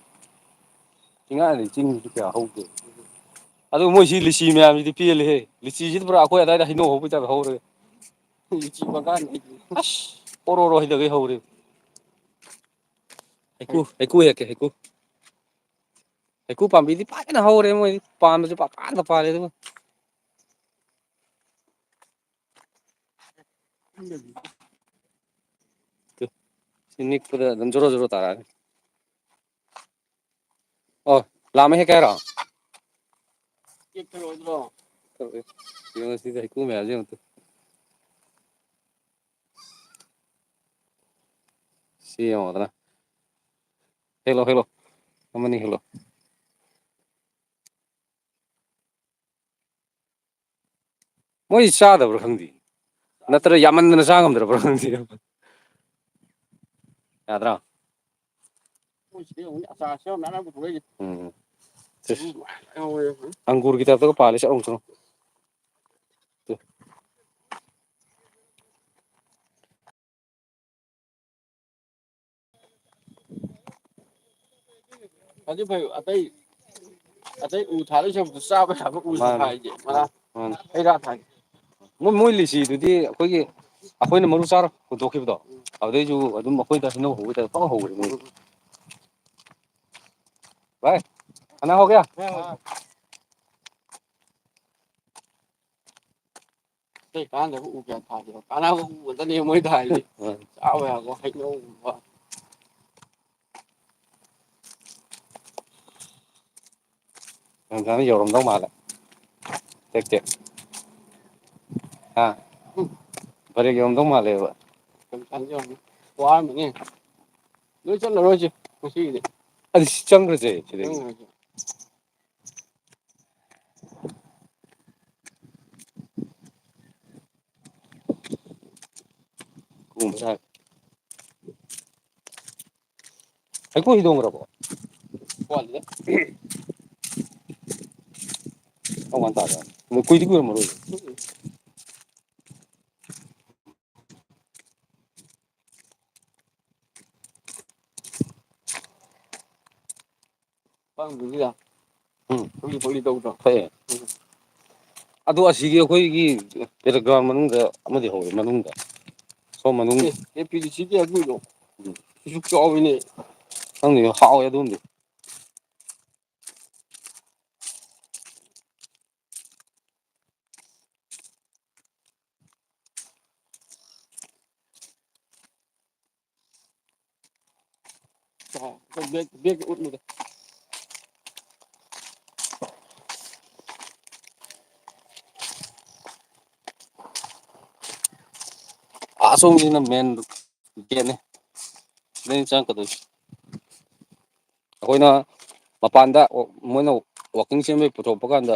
ꯆꯤꯡꯉꯥꯗꯤ ꯆꯤꯡꯁꯨ ꯀꯌꯥ ꯍꯧꯗꯦ ꯑꯗꯨ ꯃꯣꯏꯁꯤ ꯂꯤꯆꯤ ꯃꯌꯥꯝꯁꯤꯗꯤ ꯄꯦꯜꯂꯦꯍꯦ ꯂꯤꯆꯤꯁꯤꯗꯤ ꯄꯨꯔꯥ ꯑꯩꯈꯣꯏ ꯑꯗꯥꯏꯗ ꯍꯩꯅꯧ ꯍꯧꯕꯩ ꯇꯥꯏꯞꯇ ꯍꯧꯔꯦ ꯂꯤꯆꯤ ꯄꯪꯀꯥꯟꯗ ꯑꯁ ꯑꯣꯔꯣꯔꯣ ꯍꯩꯊꯈꯩ ꯍꯧꯔꯦ ꯍꯩꯀꯨ ꯍꯦꯛꯀꯦ ꯍꯩꯀꯨ ꯍꯩꯀꯨ ꯄꯥꯝꯕꯤꯗꯤ ꯐꯖꯅ ꯍꯧꯔꯦ ꯃꯣꯏꯗꯤ ꯄꯥꯟꯕꯁꯨ ꯄꯪꯄꯥꯟꯗ ꯄꯥꯜꯂꯦ ꯑꯗꯨꯒ ꯁꯤ ꯅꯤꯛꯄꯗ ꯑꯗꯨꯝ ꯖꯣꯔꯣ ꯖꯣꯔꯣ ꯇꯥꯔꯛꯑꯅꯤ ꯑꯣ ꯂꯥꯝꯃ ꯍꯦꯛꯀꯦ ꯍꯥꯏꯔꯣ ꯍꯦꯛꯊꯔꯛꯑꯣꯏꯗ꯭ꯔꯣ ꯌꯦꯡꯉꯨ ꯁꯤꯗ ꯍꯩꯀꯨ ꯃꯌꯥꯝꯁꯦ ꯌꯦꯡꯉꯨ ꯇꯨ ꯁꯤ ꯌꯦꯡꯉꯣꯗꯅ ꯍꯦꯛꯂꯣ ꯍꯦꯛꯂꯣ ꯑꯃꯅꯤ ꯍꯦꯛꯂꯣ ꯃꯣꯏ ꯆꯥꯗꯕ꯭ꯔꯥ ꯈꯪꯗꯦ ꯅꯠꯇ꯭ꯔ ꯌꯥꯝꯃꯟꯗꯅ ꯆꯥ ꯉꯝꯗ꯭ꯔꯕ꯭ꯔꯣ ꯈꯪꯗꯦ ꯌꯥꯗ꯭ꯔꯣ ꯎꯝ ꯑꯪꯒꯨꯔꯒꯤ ꯇꯥꯏꯞꯇꯒ ꯄꯥꯜꯂꯦ ꯆꯥꯎ ꯆꯥꯎ ꯐꯗꯤ ꯐꯩ ꯑꯇꯩ ꯎ ꯊꯥꯗꯣꯏ ꯁꯔꯨꯛꯄꯨꯗꯤ ꯆꯥꯕ ꯌꯥꯕ ꯎꯁꯤ ꯊꯥꯏꯁꯦ ꯍꯩꯔꯥ ꯊꯥꯏ ꯃꯣꯏ ꯂꯤꯆꯤꯗꯨꯗꯤ ꯑꯩꯈꯣꯏꯅ ꯃꯔꯨ ꯆꯥꯔ ꯍꯨꯟꯗꯣꯛꯈꯤꯕꯗꯣ ꯑꯗꯨꯗꯩꯁꯨ ꯑꯗꯨꯝ ꯑꯩꯈꯣꯏꯗ ꯍꯩꯅꯧ ꯍꯧꯕꯩ ꯇꯥꯏꯞꯇ ꯄꯪꯍꯧ ꯍꯧꯔꯦ ꯃꯣꯏ ꯚꯥꯏ ꯈꯥꯅꯥ ꯍꯣ ꯒꯌꯥ ꯑꯇꯩ ꯀꯥꯟꯅꯗꯕ ꯎ ꯀꯌꯥ ꯊꯥꯗꯦꯕ ꯀꯥꯟꯅꯕ ꯎ ꯉꯥꯛꯇꯅꯦ ꯃꯣꯏ ꯊꯥꯏꯁꯦ ꯆꯥꯕ ꯌꯥꯕ ꯍꯩꯅꯧꯒꯨꯝꯕ ꯅꯨꯡꯗꯥꯡꯗ ꯌꯧꯔꯝꯗꯧ ꯃꯥꯜꯂꯦ ꯇꯦꯛ ꯇꯦꯛ ꯍꯥ ꯄꯔꯦꯡ ꯌꯧꯔꯝꯗꯧ ꯃꯥꯜꯂꯦꯕ ꯋꯥꯔꯝꯃꯅꯤ ꯅꯣꯏ ꯆꯠꯂꯔꯣꯏꯁꯦ ꯉꯁꯤꯒꯤꯗꯤ ꯑꯗꯨ ꯆꯪꯈ꯭ꯔꯁꯦ ꯁꯤꯗꯒꯤ ꯆꯪꯉꯔꯣꯏꯁꯦ ꯍꯩꯀꯨ ꯍꯤꯗꯣꯡꯈ꯭ꯔꯕꯣ ꯋꯥꯠꯂꯤꯗ ꯀꯔꯝꯀꯥꯟ ꯇꯥꯖꯥꯠꯅꯣ ꯀꯨꯏꯗꯤ ꯀꯨꯏꯔꯝꯃꯔꯣꯏ ꯎꯝ ꯐꯨꯛꯂꯤ ꯐꯨꯛꯂꯤ ꯇꯧꯗ꯭ꯔꯣ ꯐꯩꯌꯦ ꯑꯗꯣ ꯑꯁꯤꯒꯤ ꯑꯩꯈꯣꯏꯒꯤ ꯄꯦꯔꯒ꯭ꯔꯥꯎꯟ ꯃꯅꯨꯡꯗ ꯑꯃꯗꯤ ꯍꯧꯋꯦ ꯃꯅꯨꯡꯗ ꯁꯣꯝ ꯃꯅꯨꯡ ꯑꯦꯄꯤꯗꯤꯁꯤꯒꯤ ꯑꯗꯨꯗꯣ ꯑꯁꯨꯛ ꯆꯥꯎꯋꯤꯅꯦ ꯈꯪꯗꯦ ꯍꯥꯎꯋꯦ ꯑꯗꯨꯝꯗꯤ ꯕꯦꯛꯇ ꯎꯞꯅꯤꯗ ꯑꯁꯣꯝꯒꯤꯁꯤꯅ ꯃꯦꯟ ꯒꯦꯠꯅꯦ ꯁꯤꯗꯩꯅꯤ ꯆꯪꯉꯛꯀꯗꯣꯏꯁꯦ ꯑꯩꯈꯣꯏꯅ ꯃꯄꯥꯟꯗ ꯃꯣꯏꯅ ꯋꯥꯛꯀꯤꯡ ꯆꯦꯟꯕꯩ ꯄꯨꯊꯣꯛꯄ ꯀꯥꯟꯗ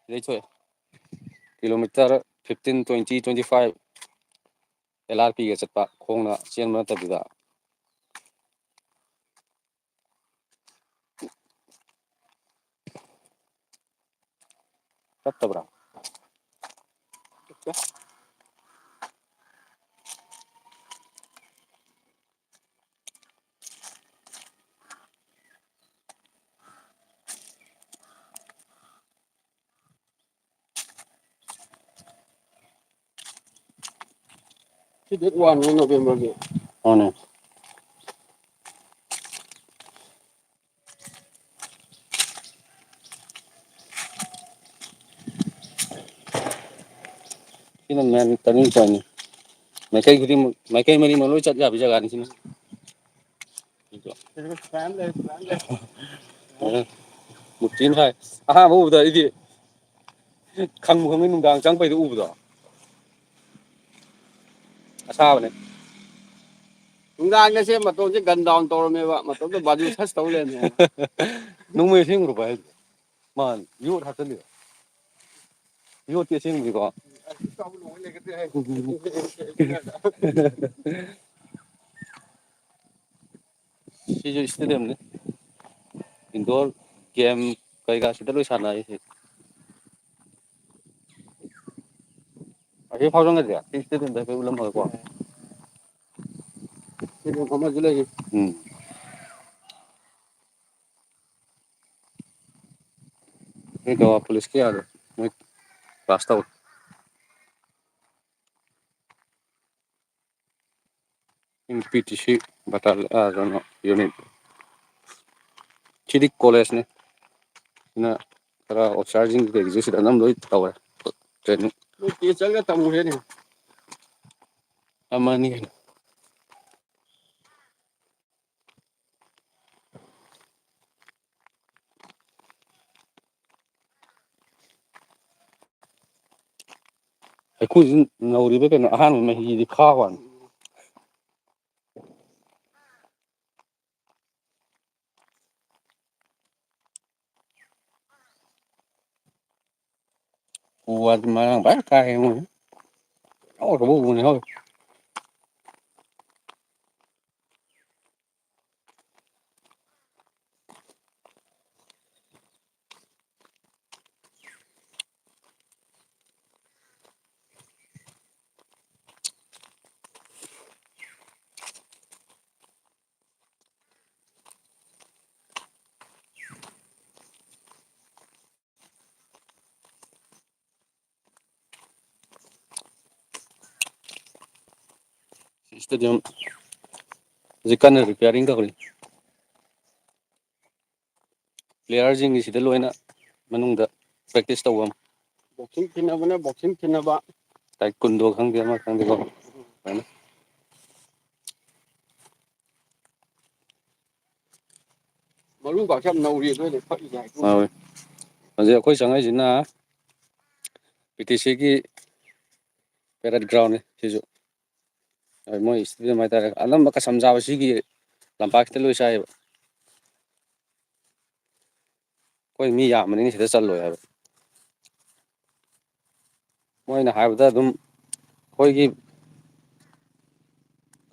ꯁꯤꯗꯩ ꯊꯣꯛꯑꯦ ꯀꯤꯂꯣꯃꯤꯇꯔ 15 20 25 LRPꯒ ꯆꯠꯄ ꯈꯣꯡꯅ ꯆꯦꯟꯕ ꯅꯠꯇꯕꯤꯗ ꯆꯠꯇꯕ꯭ꯔꯥ ꯁꯤ ꯗꯦꯠ 1 ꯅꯣꯕꯦꯝꯕꯔꯒꯤ ꯃꯥꯅꯦ ꯁꯤꯅ ꯃꯦꯟ ꯇꯔꯅꯤꯡ ꯄꯣꯏꯟꯅꯤ ꯃꯥꯏꯀꯩ ꯈꯨꯗꯤꯡꯃꯛ ꯃꯥꯏꯀꯩ ꯃꯔꯤꯃꯛ ꯂꯣꯏ ꯆꯠ ꯌꯥꯕ ꯖꯒꯥꯅꯤ ꯁꯤꯅ ꯃꯨꯔꯇꯤ ꯐꯥꯏ ꯑꯍꯥꯟꯕ ꯎꯕꯗ ꯑꯩꯗꯤ ꯈꯪꯕꯨ ꯈꯪꯉꯤ ꯅꯨꯡꯗꯥꯡ ꯆꯪꯉꯛꯄꯩꯗ ꯎꯕꯗꯣ ꯑꯁꯥꯕꯅꯦ ꯅꯨꯡꯗꯥꯡꯒꯁꯦ ꯃꯇꯣꯟꯁꯦ ꯒꯟ ꯗꯥꯎꯟ ꯇꯧꯔꯝꯃꯦꯕ ꯃꯇꯣꯟꯗ ꯕꯥꯖꯨ ꯁꯁ ꯇꯧ ꯂꯩꯔꯝꯃꯦꯕ ꯅꯣꯡꯃꯩ ꯑꯁꯦꯡꯕꯔꯣ ꯚꯥꯏ ꯍꯥꯏꯁꯦ ꯃꯥꯅꯤ ꯌꯣꯠ ꯍꯥꯞꯆꯤꯜꯂꯤꯔꯣ ꯌꯣꯠꯇꯤ ꯑꯁꯦꯡꯕꯅꯤꯀꯣ ꯁꯤꯁꯨ ꯏꯁꯇꯦꯗꯤꯌꯝꯅꯤ ꯏꯟꯗꯣꯔ ꯒꯦꯝ ꯀꯩꯀꯥ ꯁꯤꯗ ꯂꯣꯏ ꯁꯥꯟꯅꯩ ꯑꯁꯤ ꯐꯥꯎꯖꯟꯒꯁꯦ ꯁꯤ ꯏꯁꯇꯦꯗꯤꯌꯝꯗ ꯍꯥꯏꯐꯦꯠ ꯎꯠꯂꯝꯃꯒꯀꯣ ꯑꯃꯁꯨ ꯂꯩꯔꯤ ꯎꯝ ꯒꯋꯥ ꯄꯨꯂꯤꯁꯀꯤ ꯑꯥꯗ ꯃꯣꯏ ꯀ꯭ꯂꯥꯁ ꯇꯧꯋꯦ PTC ꯀꯩꯅꯣ ꯌꯨꯅꯤꯠ ꯁꯤꯗꯤ ꯀꯣꯂꯦꯖꯅꯤ ꯁꯤꯅ ꯈꯔ ꯑꯣꯐꯤꯁꯥꯔꯁꯤꯡ ꯀꯩꯒꯤꯁꯨ ꯁꯤꯗ ꯑꯅꯝꯕ ꯂꯣꯏ ꯇꯧꯋꯦ ꯇ꯭ꯔꯦꯅꯤꯡ ꯅꯣꯏ ꯇꯤꯆꯔꯒ ꯇꯝꯃꯨꯔꯦꯅꯦ ꯑꯃꯅꯤ ꯍꯩꯀꯨꯁꯤ ꯅꯧꯔꯤꯕ ꯀꯩꯅꯣ ꯑꯍꯥꯟꯕ ꯃꯍꯤꯗꯤ ꯈꯥꯕ ꯋꯥꯅꯤ ꯎ ꯋꯥꯗꯤ ꯃꯔꯥꯡ ꯐꯖꯅ ꯀꯥꯏꯌꯦ ꯃꯣꯏ ꯑꯆꯧ ꯎꯕꯅꯤ ꯍꯣꯏ ꯏꯁꯇꯦꯗꯤꯌꯝ ꯍꯧꯖꯤꯛ ꯀꯟꯅ ꯔꯤꯄꯤꯌꯥꯔꯤꯡ ꯇꯧꯔꯤ ꯄ꯭ꯂꯦꯌꯥꯔꯁꯤꯡꯒꯤ ꯁꯤꯗ ꯂꯣꯏꯅ ꯃꯅꯨꯡꯗ ꯄ꯭ꯔꯦꯛꯇꯤꯁ ꯇꯧꯕ ꯕꯣꯛꯁꯤꯡ ꯊꯤꯟꯅꯕꯅ ꯕꯣꯛꯁꯤꯡ ꯊꯤꯟꯅꯕ ꯇꯥꯏ ꯀꯨꯟꯗꯣ ꯈꯪꯗꯦ ꯑꯃ ꯈꯪꯗꯦꯀꯣ ꯑꯗꯨꯃꯥꯏꯅ ꯃꯔꯨꯒꯁꯦ ꯌꯥꯝ ꯅꯧꯔꯤ ꯑꯗꯨꯏꯅꯦ ꯐꯛꯏꯁꯦ ꯍꯧꯖꯤꯛ ꯑꯩꯈꯣꯏ ꯆꯪꯉꯛꯏꯁꯤꯅ ꯄꯤ ꯇꯤ ꯁꯤꯒꯤ ꯄꯦꯔꯦꯠ ꯒ꯭ꯔꯥꯎꯟꯅꯤ ꯁꯤꯁꯨ ꯃꯣꯏ ꯏꯁꯇꯦꯗꯤꯌꯝ ꯍꯥꯏꯇꯥꯔꯦ ꯑꯅꯝꯕ ꯀꯁꯝ ꯆꯥꯕ ꯁꯤꯒꯤ ꯂꯝꯄꯥꯛꯁꯤꯗ ꯂꯣꯏ ꯆꯥꯏꯌꯦꯕ ꯑꯩꯈꯣꯏ ꯃꯤ ꯌꯥꯝꯕꯅꯤꯅ ꯁꯤꯗ ꯆꯜꯂꯣꯏ ꯍꯥꯏꯕ ꯃꯣꯏꯅ ꯍꯥꯏꯕꯗ ꯑꯗꯨꯝ ꯑꯩꯈꯣꯏꯒꯤ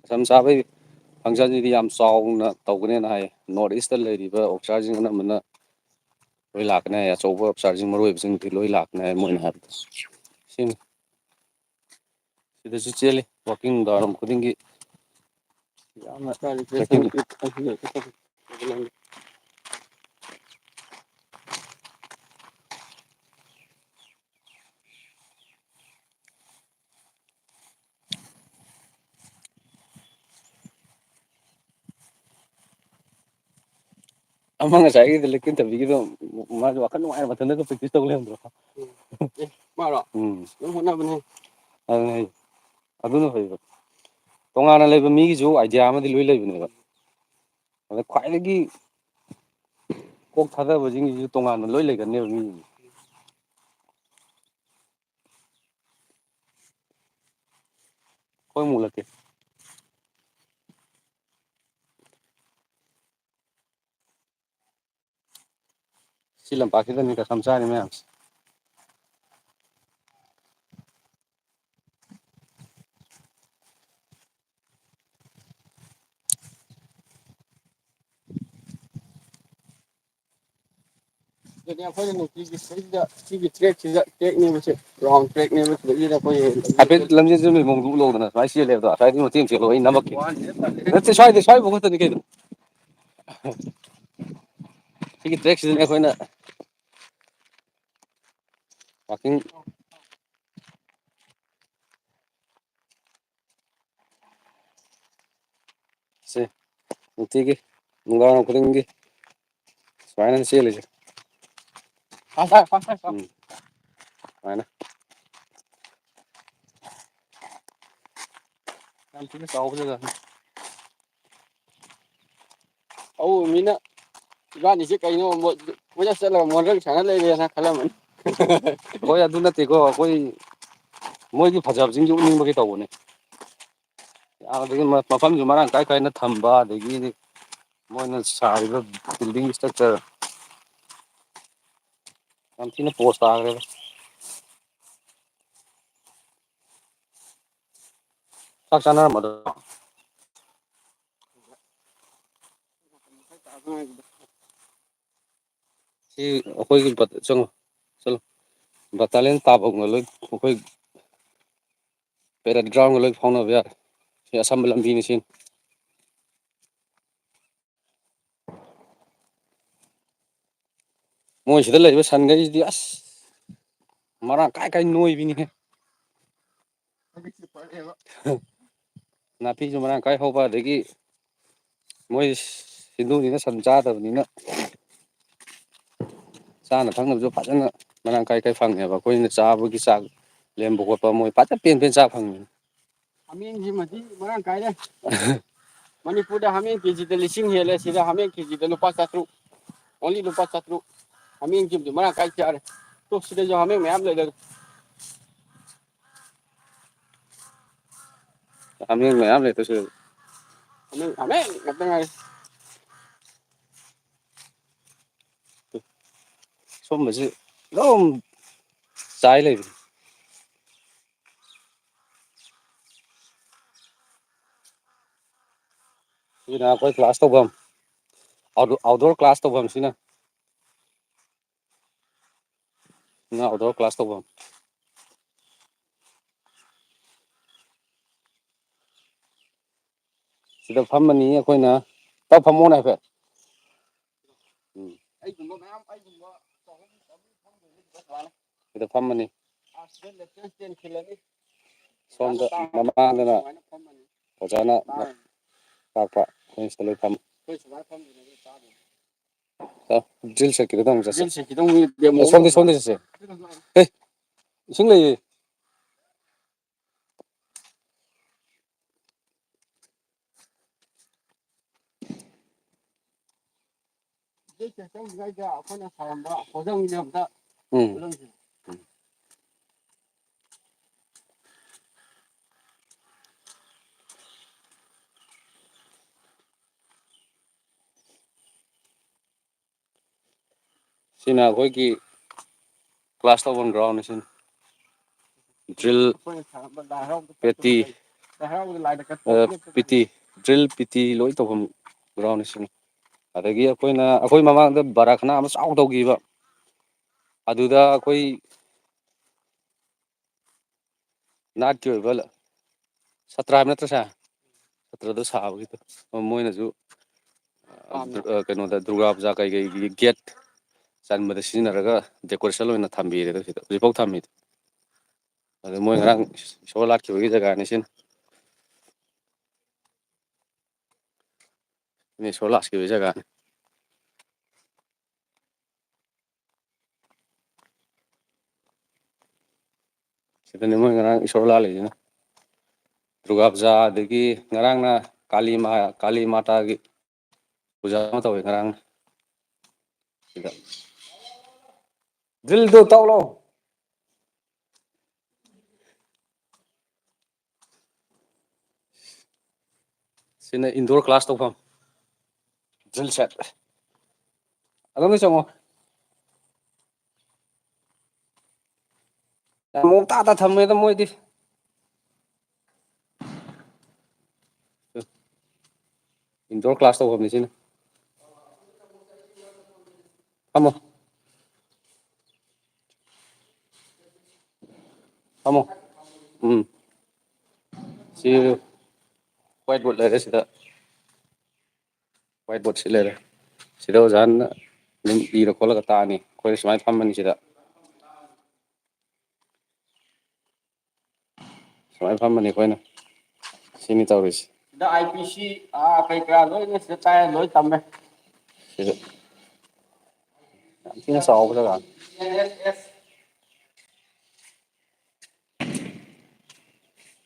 ꯀꯁꯝ ꯆꯥꯕꯒꯤ ꯐꯪꯁꯟꯁꯤꯗꯤ ꯌꯥꯝ ꯆꯥꯎꯅ ꯇꯧꯒꯅꯦꯅ ꯍꯥꯏ ꯅꯣꯔꯠ ꯏꯁꯇ ꯂꯩꯔꯤꯕ ꯑꯣꯐꯤꯁꯥꯔꯁꯤꯡ ꯑꯅꯝꯕꯅ ꯂꯣꯏ ꯂꯥꯛꯀꯅꯤ ꯍꯥꯏ ꯑꯆꯧꯕ ꯑꯣꯐꯤꯁꯥꯔꯁꯤꯡ ꯃꯔꯨ ꯑꯣꯏꯕꯁꯤꯡꯗꯤ ꯂꯣꯏ ꯂꯥꯛꯀꯅꯤ ꯍꯥꯏ ꯃꯣꯏꯅ ꯍꯥꯏꯕꯗ ꯁꯤꯅꯤ ꯁꯤꯗꯁꯨ ꯆꯦꯜꯂꯤ ꯋꯥꯛꯀꯤꯡ ꯅꯨꯡꯗꯥꯡꯋꯥꯏꯔꯝ ꯈꯨꯗꯤꯡꯒꯤ ꯌꯥꯝꯅ ꯇ꯭ꯔꯦꯛꯀꯤꯡ ꯑꯃ ꯉꯁꯥꯏꯒꯤꯗ ꯂꯩꯀꯤꯟ ꯊꯝꯕꯤꯒꯤꯗꯣ ꯃꯥꯁꯨ ꯋꯥꯈꯜ ꯅꯨꯡꯉꯥꯏꯅ ꯃꯊꯟꯇꯒ ꯄ꯭ꯔꯦꯛꯇꯤꯁ ꯇꯧ ꯂꯩꯔꯝꯗ꯭ꯔꯣ ꯃꯥꯔꯣ ꯎꯝ ꯑꯗꯨꯝ ꯍꯣꯠꯅꯕꯅꯦ ꯑꯗꯨꯅꯦ ꯍꯥꯏꯁꯦ ꯑꯗꯨꯅ ꯐꯩꯕ ꯇꯣꯉꯥꯟꯅ ꯂꯩꯕ ꯃꯤꯒꯤꯁꯨ ꯑꯥꯏꯗꯤꯌꯥ ꯑꯃꯗꯤ ꯂꯣꯏ ꯂꯩꯕꯅꯦꯕ ꯑꯗ ꯈ꯭ꯋꯥꯏꯗꯒꯤ ꯀꯣꯛ ꯊꯥꯗꯕꯁꯤꯡꯁꯤꯁꯨ ꯇꯣꯉꯥꯟꯅ ꯂꯣꯏ ꯂꯩꯒꯅꯦꯕ ꯃꯤꯁꯤꯡꯁꯦ ꯍꯣꯏ ꯃꯨꯛꯂꯛꯀꯦ ꯁꯤ ꯂꯝꯄꯥꯛꯁꯤꯗꯅꯤ ꯀꯁꯝ ꯆꯥꯔꯤ ꯃꯌꯥꯝꯁꯦ ꯑꯗꯨꯅꯤ ꯑꯩꯈꯣꯏꯅ ꯅꯨꯡꯇꯤꯒꯤ ꯁꯤꯗ ꯁꯤꯒꯤ ꯇ꯭ꯔꯦꯛꯁꯤꯗ ꯇ꯭ꯔꯦꯛꯅꯦꯕꯁꯦ ꯔꯥꯎꯟ ꯇ꯭ꯔꯦꯛꯅꯦꯕ ꯁꯤꯗꯩꯁꯤꯗ ꯑꯩꯈꯣꯏ ꯍꯥꯏꯐꯦꯠ ꯂꯝꯖꯦꯜ ꯆꯦꯟꯕꯩ ꯃꯑꯣꯡꯗ ꯎꯠꯂꯛꯎꯗꯅ ꯁꯨꯃꯥꯏꯅ ꯆꯦꯜꯂꯦ ꯍꯥꯏꯕꯗꯣ ꯑꯁ꯭ꯋꯥꯏꯗꯩ ꯃꯇꯦꯛ ꯑꯃ ꯆꯦꯜꯂꯣ ꯑꯩ ꯅꯝꯃꯛꯀꯦ ꯅꯠꯇꯦ ꯁ꯭ꯋꯥꯏꯐꯥꯎ ꯈꯛꯇꯅꯤ ꯀꯩꯅꯣ ꯁꯤꯒꯤ ꯇ꯭ꯔꯦꯛꯁꯤꯗꯅꯦ ꯑꯩꯈꯣꯏꯅ ꯋꯥꯛꯀꯤꯡ ꯁꯦ ꯅꯨꯡꯇꯤꯒꯤ ꯅꯨꯡꯗꯥꯡꯋꯥꯏꯔꯝ ꯈꯨꯗꯤꯡꯒꯤ ꯁꯨꯃꯥꯏꯅꯅꯤ ꯆꯦꯜꯂꯤꯁꯦ ꯁꯨꯃꯥꯏꯅ ꯌꯥꯝ ꯊꯤꯅ ꯆꯥꯎꯕ ꯖꯒꯥꯅꯤ ꯃꯤꯅ ꯏꯕꯥꯅꯤꯁꯦ ꯀꯩꯅꯣ ꯀꯣꯏꯆꯠ ꯆꯠꯂꯒ ꯃꯣꯗꯔꯟ ꯁꯥꯟꯅ ꯂꯩꯔꯦꯅ ꯈꯜꯂꯝꯃꯅꯤ ꯍꯣꯏ ꯑꯗꯨ ꯅꯠꯇꯦꯀꯣ ꯑꯩꯈꯣꯏ ꯃꯣꯏꯒꯤ ꯐꯖꯕꯁꯤꯡꯁꯦ ꯎꯠꯅꯤꯡꯕꯒꯤ ꯇꯧꯕꯅꯦ ꯑꯗꯒꯤ ꯃꯐꯝꯁꯨ ꯃꯔꯥꯡ ꯀꯥꯏ ꯀꯥꯏꯅ ꯊꯝꯕ ꯑꯗꯒꯤꯗꯤ ꯃꯣꯏꯅ ꯁꯥꯔꯤꯕ ꯕꯤꯜꯗꯤꯡ ꯏꯁꯇ꯭ꯔꯛꯆꯔ ꯌꯥꯝ ꯊꯤꯅ ꯄꯣꯁ ꯇꯥꯈ꯭ꯔꯦꯗ ꯆꯥꯛ ꯆꯥꯅꯔꯝꯃꯗꯣ ꯁꯤ ꯑꯩꯈꯣꯏꯒꯤ ꯆꯪꯉꯣ ꯆꯠꯂꯣ ꯕꯇꯥꯂꯤꯌꯟ ꯇꯥꯐꯝꯒ ꯂꯣꯏ ꯑꯩꯈꯣꯏ ꯄꯦꯔꯦꯠ ꯒ꯭ꯔꯥꯎꯟꯒ ꯂꯣꯏ ꯐꯥꯎꯅꯕ ꯌꯥꯔꯦ ꯁꯤ ꯑꯁꯝꯕ ꯂꯝꯕꯤꯅꯤ ꯁꯤꯅꯤ ꯃꯣꯏꯁꯤꯗ ꯂꯩꯔꯤꯕ ꯁꯟꯈꯩꯁꯤꯗꯤ ꯑꯁ ꯃꯔꯥꯡ ꯀꯥꯏ ꯀꯥꯏ ꯅꯣꯏꯕꯤꯅꯤꯍꯦ ꯅꯥꯄꯤꯁꯨ ꯃꯔꯥꯡ ꯀꯥꯏ ꯍꯧꯕ ꯑꯗꯒꯤ ꯃꯣꯏ ꯍꯤꯟꯗꯨꯅꯤꯅ ꯁꯟ ꯆꯥꯗꯕꯅꯤꯅ ꯆꯥꯅ ꯊꯛꯅꯕꯁꯨ ꯐꯖꯅ ꯃꯔꯥꯡ ꯀꯥꯏ ꯀꯥꯏ ꯐꯪꯉꯦꯕ ꯑꯩꯈꯣꯏꯅ ꯆꯥꯕꯒꯤ ꯆꯥꯛ ꯂꯦꯝꯕ ꯈꯣꯠꯄ ꯃꯣꯏ ꯐꯖꯅ ꯄꯦꯟ ꯆꯥ ꯐꯪꯉꯤ ꯍꯥꯃꯦꯡꯁꯤꯃꯗꯤ ꯃꯔꯥꯡ ꯀꯥꯏꯔꯦ ꯃꯅꯤꯄꯨꯔꯗ ꯍꯥꯃꯦꯡ ꯀꯦꯖꯤꯗ 1,000 ꯍꯦꯜꯂꯦ ꯁꯤꯗ ꯍꯥꯃꯦꯡ ꯀꯦꯖꯤꯗ ꯂꯨꯄꯥ 400 ꯑꯣꯟꯂꯤ ꯂꯨꯄꯥ 400 ꯍꯥꯃꯦꯡꯁꯤꯃꯗꯤ ꯃꯔꯥꯡ ꯀꯥꯏ ꯆꯥꯔꯦ ꯇꯣ ꯁꯤꯗꯁꯨ ꯍꯥꯃꯦꯡ ꯃꯌꯥꯝ ꯂꯩꯔꯦ ꯍꯥꯃꯦꯡ ꯃꯌꯥꯝ ꯂꯩ ꯁꯤꯗꯁꯨ ꯍꯥꯃꯦꯡ ꯉꯥꯛꯇ ꯉꯥꯏꯔꯦ ꯁꯨꯝꯕꯁꯤ ꯑꯗꯨꯝ ꯆꯥꯏ ꯂꯩꯕꯅꯤ ꯁꯤꯅ ꯑꯩꯈꯣꯏ ꯀ꯭ꯂꯥꯁ ꯇꯧꯐꯝ ꯑꯥꯎꯠꯗꯣꯔ ꯀ꯭ꯂꯥꯁ ꯇꯧꯐꯝ ꯁꯤꯅ ꯑꯥꯎꯠꯗꯣꯔ ꯀ꯭ꯂꯥꯁ ꯇꯧꯐꯝ ꯁꯤꯗ ꯐꯝꯃꯅꯤ ꯑꯩꯈꯣꯏꯅ ꯇꯞ ꯐꯝꯃꯣꯅ ꯍꯥꯏꯐꯦꯠ ꯑꯩꯒꯨꯝꯕ ꯃꯌꯥꯝ ꯑꯩꯒꯨꯝꯕ ꯁꯤꯗ ꯐꯝꯃꯅꯤ ꯈꯤꯜꯂꯅꯤ ꯁꯣꯝꯗ ꯃꯃꯥꯡꯗꯅ ꯑꯣꯖꯥꯅ ꯇꯥꯛꯄ ꯑꯩꯈꯣꯏ ꯁꯤꯗ ꯂꯣꯏ ꯐꯝ ꯗ꯭ꯔꯤꯜ ꯁꯦꯠꯀꯤꯗꯨꯗ ꯑꯃꯨꯛ ꯆꯠꯁꯦ ꯁꯣꯝꯗ ꯆꯠꯁꯦ ꯏꯁꯤꯡ ꯂꯩꯌꯦ ꯑꯩꯈꯣꯏꯅ ꯁꯥꯔꯝꯕ ꯄꯣꯠꯖꯪꯁꯦ ꯑꯝꯇ ꯁꯤꯅ ꯑꯩꯈꯣꯏꯒꯤ ꯀ꯭ꯂꯥꯁ ꯇꯧꯐꯝ ꯒ꯭ꯔꯥꯎꯟꯅꯤ ꯁꯤꯅ drill patty PT drill PT ꯂꯣꯏ ꯇꯧꯐꯝ ꯒ꯭ꯔꯥꯎꯟꯅꯤ ꯁꯤꯅꯤ ꯑꯗꯒꯤ ꯑꯩꯈꯣꯏ ꯃꯃꯥꯡꯗ ꯕꯥꯔꯥꯈꯅꯥ ꯑꯃ ꯆꯥꯎ ꯇꯧꯈꯤꯕ ꯑꯗꯨꯗ ꯑꯩꯈꯣꯏ ꯅꯥꯠꯀꯤ ꯑꯣꯏꯕ ꯁꯥꯇ꯭ꯔ ꯍꯥꯏꯕ ꯅꯠꯇ꯭ꯔ ꯁꯥꯔ ꯁꯥꯇ꯭ꯔꯗ ꯁꯥꯕꯒꯤꯗꯣ ꯃꯣꯏꯅꯁꯨ ꯀꯩꯅꯣꯗ ꯗꯨꯔꯒꯥ ꯄꯨꯖꯥ ꯀꯩꯀꯩꯒꯤ ꯒꯦꯠ ꯆꯟꯕꯗ ꯁꯤꯖꯤꯟꯅꯔꯒ ꯗꯦꯀꯣꯔꯦꯁꯟ ꯑꯣꯏꯅ ꯊꯝꯕꯤꯔꯦꯗ ꯁꯤꯗ ꯍꯧꯖꯤꯛꯐꯥꯎ ꯊꯝꯃꯤꯗꯣ ꯑꯗ ꯃꯣꯏ ꯉꯔꯥꯡ ꯏꯁꯣꯔ ꯂꯥꯠꯈꯤꯕꯒꯤ ꯖꯒꯥꯅꯤ ꯁꯤꯅ ꯏꯁꯣꯔ ꯂꯥꯠꯈꯤꯕꯒꯤ ꯖꯒꯥꯅꯤ ꯁꯤꯗꯅꯤ ꯃꯣꯏ ꯉꯔꯥꯡ ꯏꯁꯣꯔ ꯂꯥꯠꯂꯤꯁꯤꯅ ꯗꯨꯔꯒꯥ ꯄꯨꯖꯥ ꯑꯗꯒꯤ ꯉꯔꯥꯡꯅ ꯀꯥꯂꯤ ꯃꯥꯇꯥꯒꯤ ꯄꯨꯖꯥ ꯑꯃ ꯇꯧꯋꯤ ꯉꯔꯥꯡ ꯁꯤꯗ ꯗ꯭ꯔꯤꯜꯗꯨ ꯇꯧꯂꯣ ꯁꯤꯅ ꯏꯟꯗꯣꯔ ꯀ꯭ꯂꯥꯁ ꯇꯧꯐꯝ ꯗ꯭ꯔꯤꯜ ꯁꯦꯠ ꯑꯗꯣꯝꯗ ꯆꯪꯉꯣ ꯌꯥꯝ ꯃꯑꯣꯡ ꯇꯥ ꯊꯝꯃꯦꯗ ꯃꯣꯏꯗꯤ ꯏꯟꯗꯣꯔ ꯀ꯭ꯂꯥꯁ ꯇꯧꯐꯝꯅꯤ ꯁꯤꯅ ꯐꯝꯃꯣ ꯐꯝꯃꯣ ꯁꯤ ꯋꯥꯏꯠ ꯕꯣꯔꯗ ꯂꯩꯔꯦ ꯁꯤꯗ ꯋꯥꯏꯠ ꯕꯣꯔꯗ ꯁꯤ ꯂꯩꯔꯦ ꯁꯤꯗ ꯑꯣꯖꯥꯅ ꯑꯗꯨꯝ ꯏꯔ ꯈꯣꯠꯂꯒ ꯇꯥꯛꯑꯅꯤ ꯑꯩꯈꯣꯏꯅ ꯁꯨꯃꯥꯏꯅ ꯐꯝꯃꯅꯤ ꯁꯤꯗ ꯁꯨꯃꯥꯏꯅ ꯐꯝꯃꯅꯤ ꯑꯩꯈꯣꯏꯅ ꯁꯤꯅꯤ ꯇꯧꯔꯤꯁꯤ ꯁꯤꯗ ꯑꯥꯏ ꯄꯤ ꯁꯤ ꯀꯩ ꯀꯥ ꯂꯣꯏꯅ ꯁꯤꯗ ꯇꯥꯛꯑꯦ ꯂꯣꯏ ꯇꯝꯃꯦ ꯁꯤꯗ ꯌꯥꯝ ꯊꯤꯅ ꯆꯥꯎꯕ ꯖꯒꯥꯅꯤ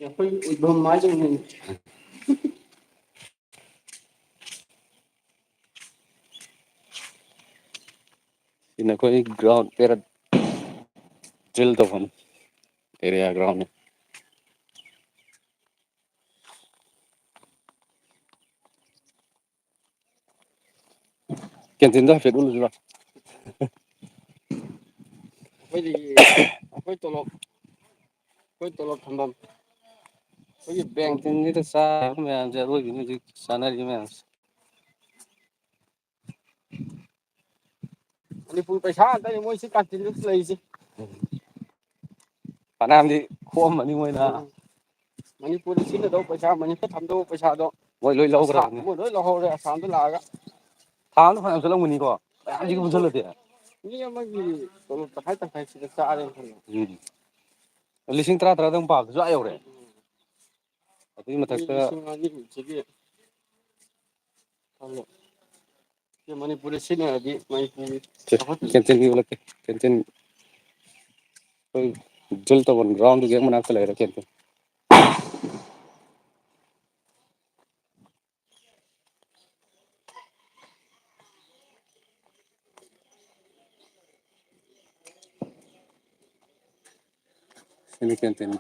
ꯑꯩꯈꯣꯏ ꯎꯏꯐꯝ ꯍꯥꯏꯗꯣꯏꯅꯤ ꯁꯤꯅ ꯑꯩꯈꯣꯏ ꯒ꯭ꯔꯥꯎꯟ ꯄꯦꯔꯠ ꯗ꯭ꯔꯤꯜ ꯇꯧꯐꯝ ꯑꯦꯔꯤꯌꯥ ꯒ꯭ꯔꯥꯎꯟꯅꯤ ꯀꯦꯟꯇꯤꯟꯗꯣ ꯍꯥꯏꯐꯦꯠ ꯎꯠꯂꯨꯁꯤ ꯂꯥꯎ ꯑꯩꯈꯣꯏ ꯇꯣꯂꯣꯞ ꯊꯝꯐꯝ ꯑꯩꯈꯣꯏꯒꯤ ꯕꯦꯡ ꯀꯦꯟꯇꯤꯟꯁꯤꯗ ꯆꯥꯔꯤꯕ ꯃꯌꯥꯝꯁꯦ ꯑꯔꯣꯏꯕꯤꯅꯤ ꯍꯧꯖꯤꯛ ꯆꯥꯅꯔꯤꯕ ꯃꯌꯥꯝꯁꯦ ꯃꯅꯤꯄꯨꯔ ꯄꯩꯁꯥ ꯉꯥꯛꯇꯅꯤ ꯃꯣꯏ ꯁꯤ ꯀꯥꯟꯇꯤꯟꯗ ꯂꯩꯔꯤꯁꯤ ꯐꯅꯌꯥꯝꯗꯤ ꯈꯣꯝꯃꯅꯤ ꯃꯣꯏꯅ ꯃꯅꯤꯄꯨꯔꯗ ꯁꯤꯖꯤꯟꯅꯗꯧꯕ ꯄꯩꯁꯥ ꯃꯅꯤꯄꯨꯔꯗ ꯊꯝꯗꯧꯕ ꯄꯩꯁꯥꯗꯣ ꯃꯣꯏ ꯂꯣꯏ ꯂꯧꯈ꯭ꯔꯕꯅꯤ ꯃꯣꯏ ꯂꯣꯏ ꯂꯧꯍꯧꯔꯦ ꯑꯁꯥꯝꯗ ꯂꯥꯛꯑꯒ ꯊꯥ ꯑꯃꯗ ꯐꯅꯌꯥꯝ ꯆꯠꯂꯝꯒꯅꯤꯀꯣ ꯃꯌꯥꯝꯁꯤꯒꯤ ꯄꯨꯟꯁꯤꯜꯂꯗꯤ ꯃꯤ ꯑꯃꯒꯤ ꯇꯣꯂꯣꯞ ꯇꯪꯈꯥꯏ ꯇꯪꯈꯥꯏ ꯁꯤꯗ ꯆꯥꯔꯦꯅ ꯈꯜꯂꯣ ꯂꯤꯁꯤꯡ ꯇꯔꯥꯗꯪ ꯄꯥꯕꯗꯁꯨ ꯑꯥ ꯌꯧꯔꯦ ꯑꯗꯨꯒꯤ ꯃꯤ ꯃꯊꯛꯇ ꯂꯤꯁꯤꯡ ꯑꯅꯤꯃꯨꯛꯁꯤꯒꯤ ꯃꯅꯤꯄꯨꯔꯗ ꯁꯤꯖꯤꯟꯅꯔꯗꯤ ꯃꯅꯤꯄꯨꯔꯒꯤ ꯀꯦꯟꯇꯤꯟꯒꯤ ꯎꯠꯂꯛꯀꯦ ꯀꯦꯟꯇꯤꯟ ꯑꯩꯈꯣꯏ ꯗ꯭ꯔꯤꯜ ꯇꯧꯐꯝ ꯒ꯭ꯔꯥꯎꯟꯗꯨꯒꯤ ꯍꯦꯛ ꯃꯅꯥꯛꯇ ꯂꯩꯔꯦ canteen Sindhi canteen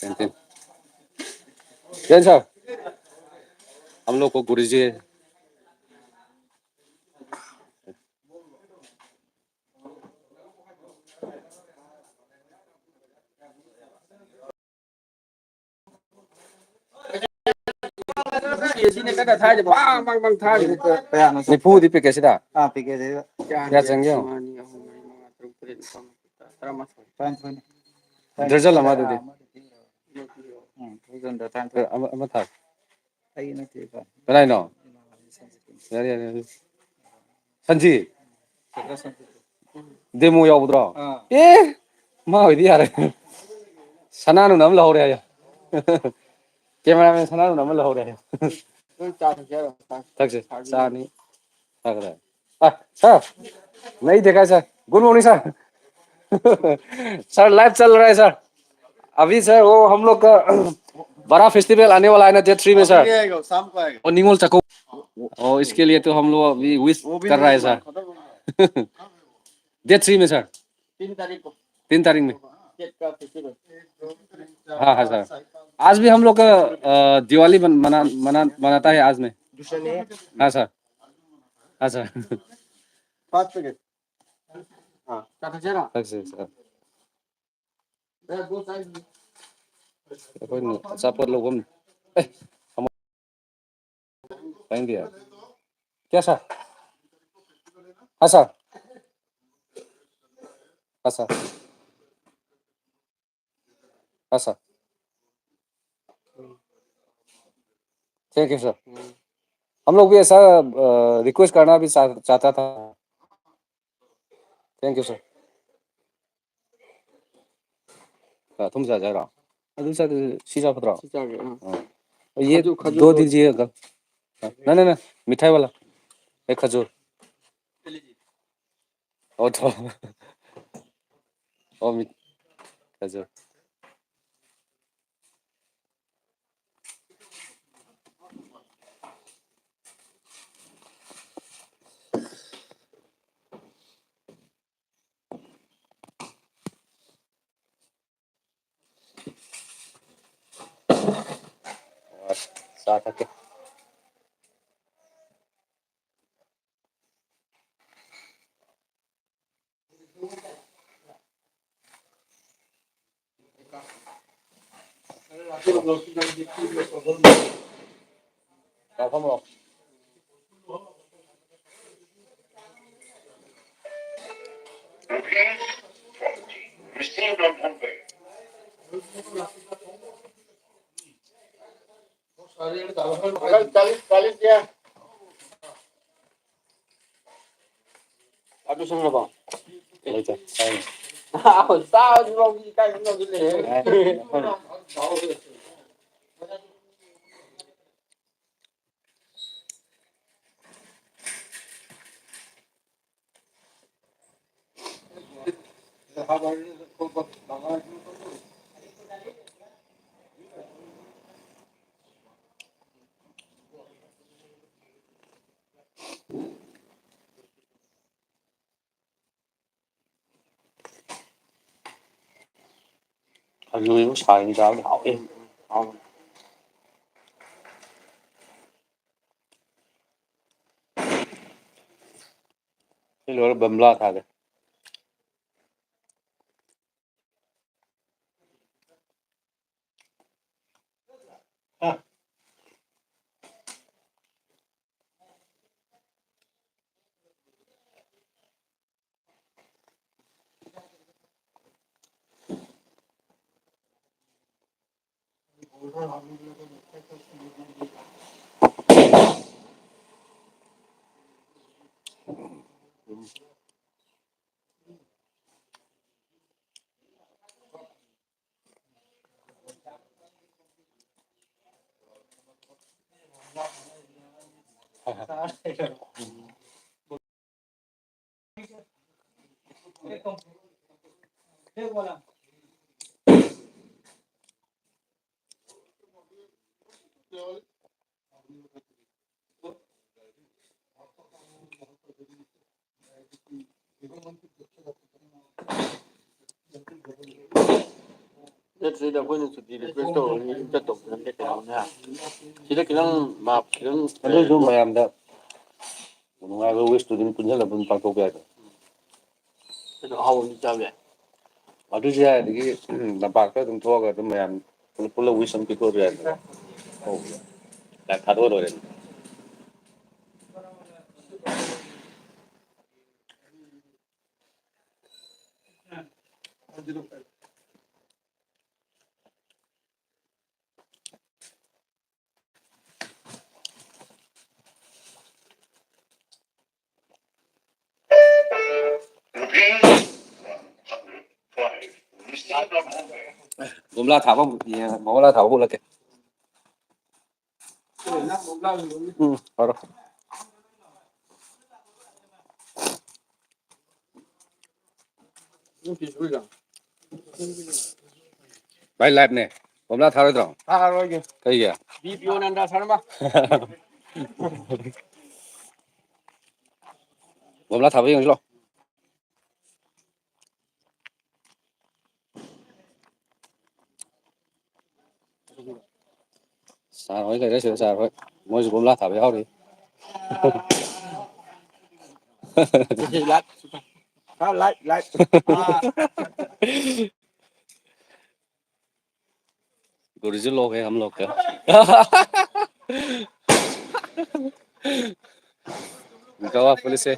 canteen Jain साहब हम लोग को गुरुजी sini kada thai de bang bang bang thai. Nipu di pakai sida. Pikir saya. Ya cengyo. Derajal lama tu di. Ama thak. Kenai no. Ya. Sanji. Demo ya budra. Mau ini ya. Sana nu nam lau ya. Cameraman sana nu nam lau ya. Thak se. Sa ni. Thak रहा है sir नहीं देखा sir good morning sir sir live चल रहा है sir अभी sir वो हम लोग का बड़ा फेस्टिवल आने वाला है ना डेट 3 में सर शाम को आएगा और निगोल चको और इसके लिए तो हम लोग अभी विश कर रहा है सर डेट 3 में सर 3 तारीख को 3 तारीख में फेस्टिवल हाँ हाँ सर आज भी हम लोग का दिवाली मनाता है आज में हाँ सर हाँ सर 5 पैकेट थैंक सर कोई अचापत लोग हम थैंक यू क्या सर हाँ सर हाँ सर हाँ सर थैंक यू सर हम लोग भी ऐसा रिक्वेस्ट करना भी चाहता था थैंक यू सर तुम जा रहा अभी सर शीशा पत्रा ये खजूर 2 दीजिएगा ना मिठाई वाला एक खजूर और तो और खजूर साथ आके không चालीस दिया अभी सुन रहा lấy cho sao đi đâu đi cái đâu đi để hình như nó xài như sao hỏi không cái lửa bầm la thà đấy Nhất là đâu có những sự gì để quên tổ như chất tổng làm cái nào nha chỉ là cái năng map cái năng ada zoom bayam da mengaga wis tu din punya lah pun pakai biar cái độ hậu như sao vậy ada je di nampak tu tum tua ka tu bayam pula wis sampai ko biar oh 가도 노래. 곰라 타고 뭐라 타고 볼게. 바로. Bài live này, hôm nay thao rồi. 아, 이게 Cái gì à? 비비오난다 사람아. Hôm nay thao với nhau. Sao nói cái đấy sửa sao rồi. Mỗi hôm nay thao với nhau đi. 라이. 아, 라이. 아, Original लोग हैं हम लोग का. गवाह police है.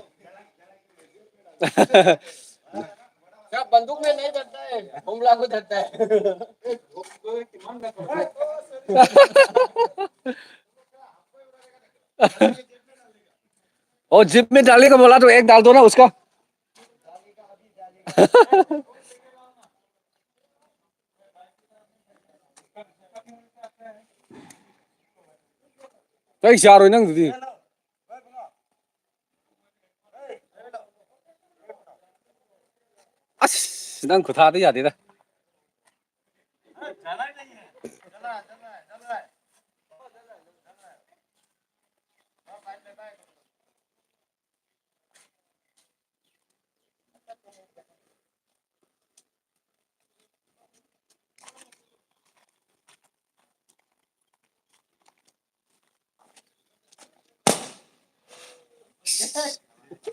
क्या बंदूक में नहीं धरता है, हमला को धरता है. और जिप में डालने का बोला तो एक डाल दो ना उसका. Cái sao rồi nâng gì? 아, 난 그거 다 돼야 되다.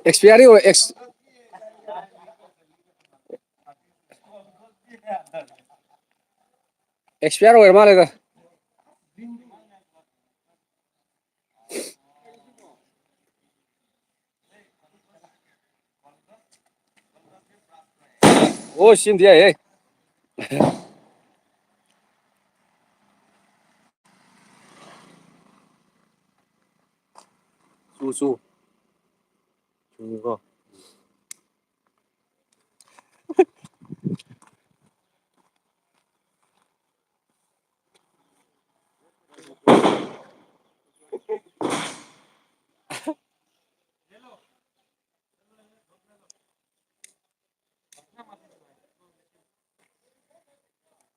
Expiry हो एक्स एक्सपायर हो मालेगा. ओ 신 दिया है. 수. 이거.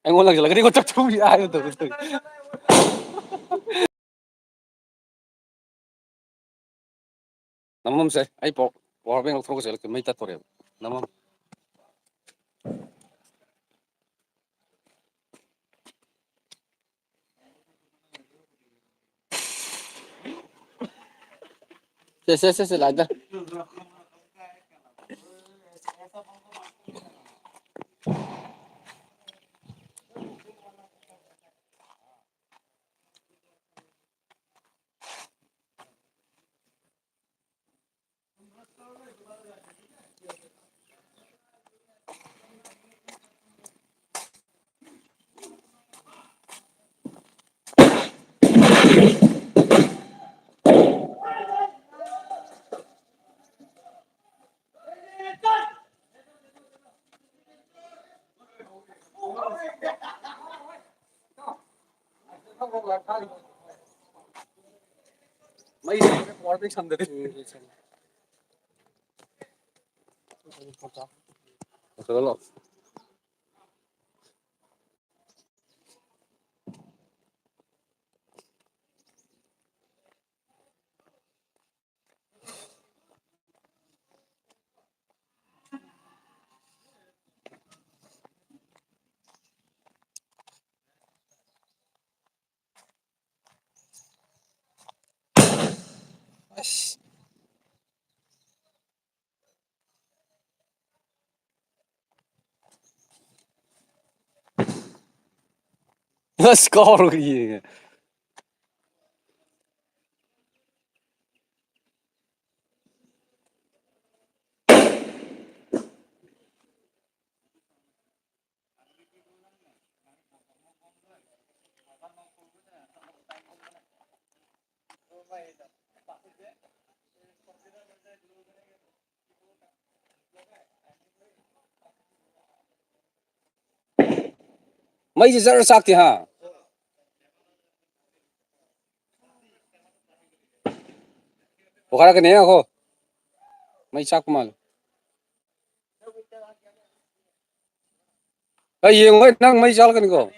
Anh muốn lần cái đi con chắc chung gì ai từ từ. Namam se ai po por ben otro que se que me está torre. Namam. से लाइदा. Mấy por ben sandı. Solo. Score cái gì. mày giờ sắc thì ha có cái này không mày sắc mà cái gì vậy năng mày sao cái này không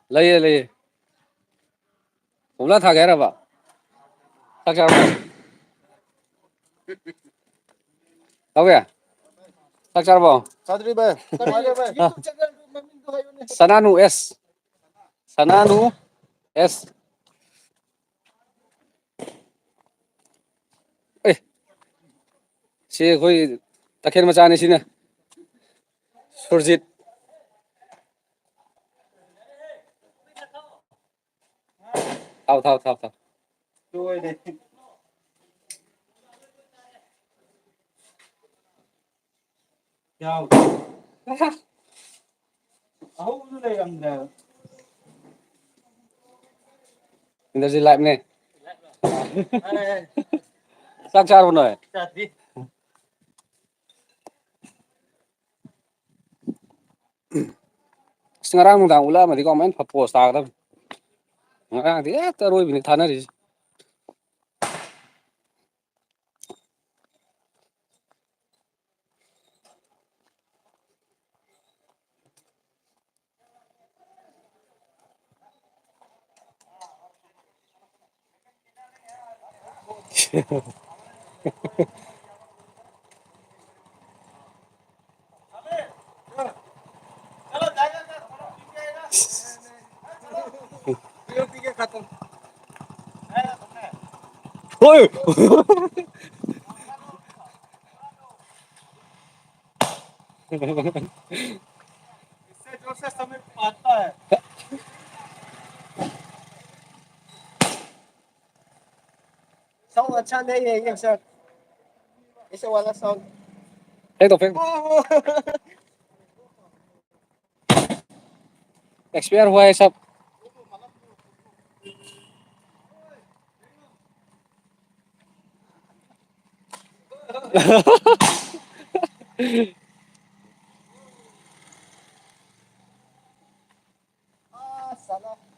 lấy lấy cũng là thằng cái nào vậy thằng sao tao kìa thằng sao vậy Sadri bay. Sananu S Sananu S ê xe khơi ta khen mà cha này xin nè Surjit thao Tôi đây. Chào. Ấu nó đây làm nào? mình gì lại này sang cha luôn rồi Chào đi. ngarang nung dang ula mà thì có mấy phật post tag đâu ngarang thì ta rồi bình thana đi ôi इससे जो से समय आता है sound अच्छा नहीं है ये सर ऐसे वाला साउंड फेंक एक्सपायर हुआ है सब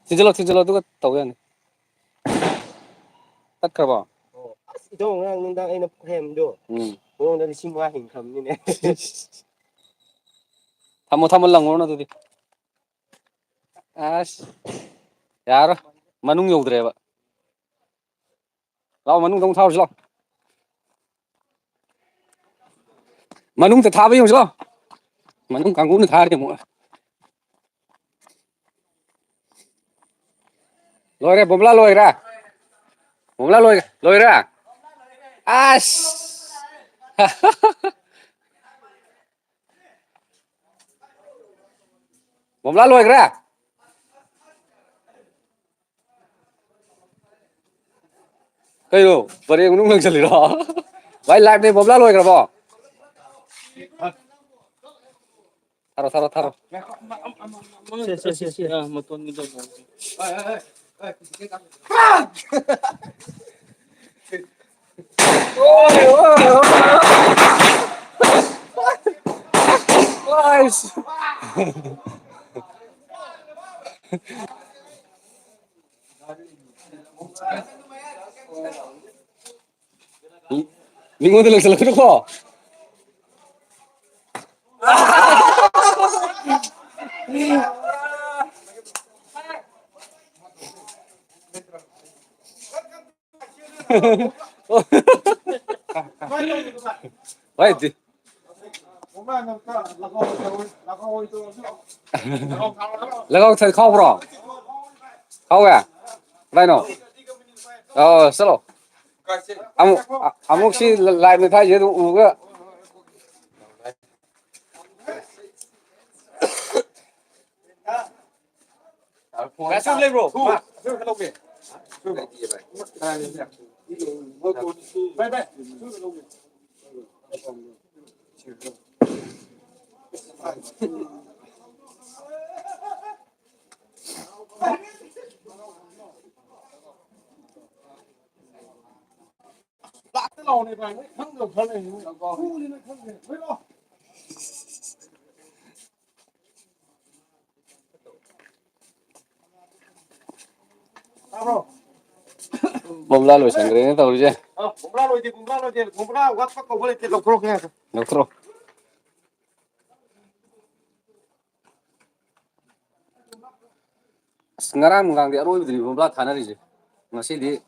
xin chalo tôi tàu cái này tắt cả vào ito nga nung dang ay napahem do nung dang simuahin kami ni tham một lần nó tôi đi à यार मनुंग यौद्रेबा लाओ मनुंग दong थाव लाओ मनुंग te thaba yong laओ मनुंग कांगु ने थारे mo loire bomla loira as bomla loira cái đồ vật em cũng nâng chân lì đó vậy lại đây bomla loira bỏ tharo si moton ni do nice Lingon tu lang sa ko. Wait. Lagaw thay khâu bro. Khâu à? Đây nó. Salo. Amok si lại mới thay gì đâu cái. Cái xuống lên bro. Lát lò này phải không được thôi này. Khu đi nó không thể. Với lo. Bomla lo sangre ne tawri je. Kumra lo je. Kumra wat pa ko bole ke lokro ke. Doktor. Ngarang ngang di aroi di bomla thanari je. Ngasi di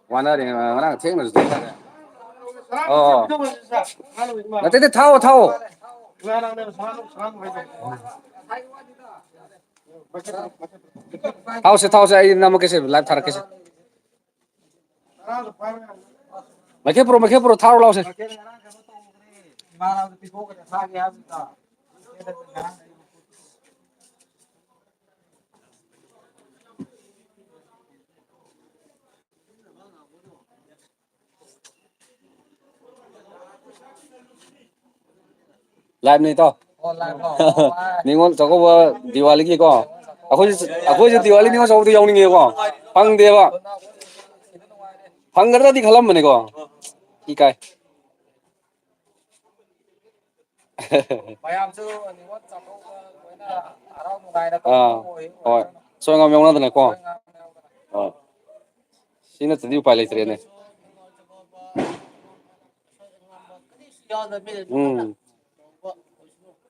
wana re ngarang theng na zui ta. Oh. Na te thao thao. Thao se ai nam ke se live thar ke se. Make pro thao lao se. Live này to. Ningon 저거 뭐 디왈리 거. 아버지 디왈리 ningon 저거 또 영ning 거. 방 대봐. 방 가다 디 갈람 뭐네 거. 이까이. 어. 소영아 명나드네 거. 어. 신의 드디어 빨리 들이네.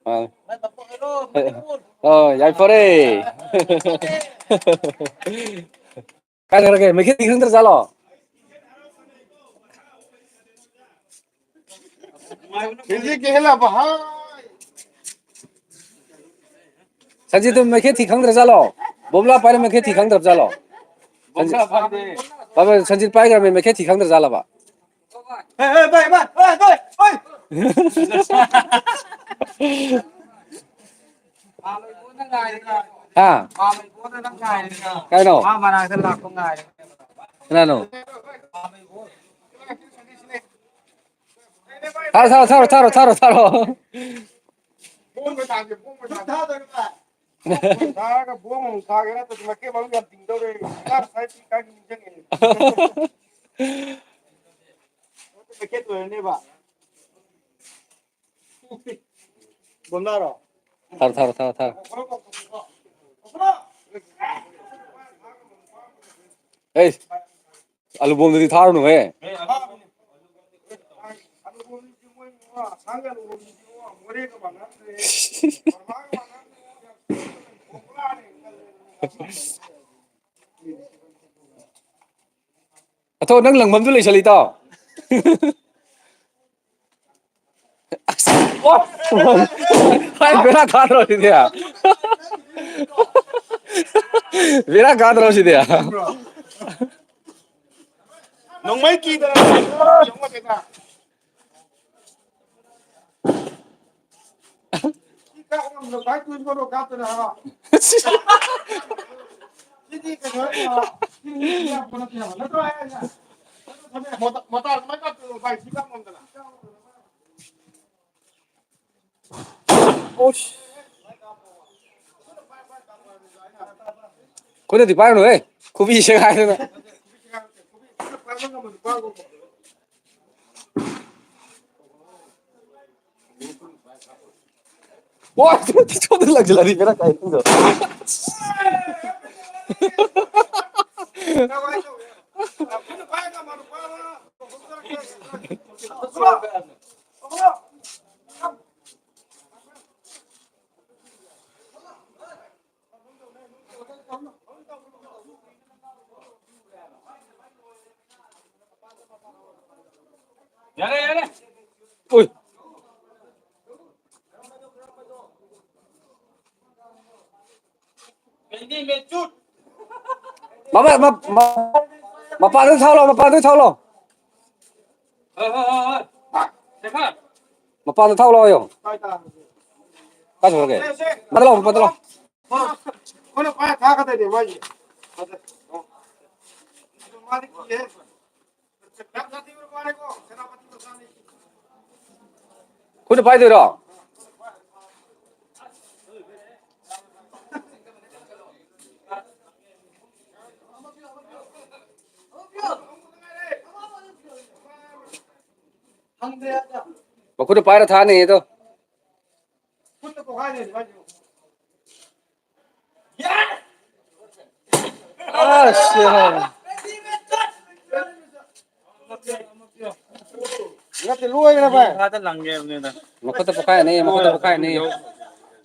아. 얄퍼레. 그렇게 mấy cái hướng ra lò. 산지도 mấy cái hướng ra lò. bomla pare mấy cái hướng ra lò. Baba 산지 빠이 가면 mấy cái hướng ra lò ba. Ê bay bay ơi ơi ơi. À. Cái nào? Cái nào? 타로. Daga buông sagera to make bang ya dingdo re kar sai ka ni jenge make to ne ba bondaro 타로. 에이, 알루봄들이 타로는 왜? thôi nâng lần mắm tôi lấy xử lý to. Hai 베라 가들어지대야. 베라 가들어지대야. nong mai ki da yong ma ka ki ka on no bai tu ko ka ta ha ki ka no ki ya ko na ki na to ai na mata ma ka tu bai ki ka mon da 오씨. 근데 니 빠르노 왜? 구비 시작해야 되나? 와, 초들 락질라리 베라 까이 거. 야래. ôi mà bạn đừng thao lo mà bạn đừng thao lo mà bạn đừng thao lo rồi cái gì vậy bắt lo ko na pa ka ka de ma ji ꯈꯨꯠꯅ ꯄꯥꯏꯗꯣꯏꯔꯣ ꯃꯈꯨꯠꯅ ꯄꯥꯏꯔ ꯊꯥꯅꯤ ꯑꯗꯣ ꯑꯁ Nggak luar apa? ꯃꯈꯨꯠꯇ ꯄꯣꯈꯥꯏꯔꯅꯤ ꯃꯈꯨꯠꯇ ꯄꯣꯈꯥꯏꯔꯅꯤ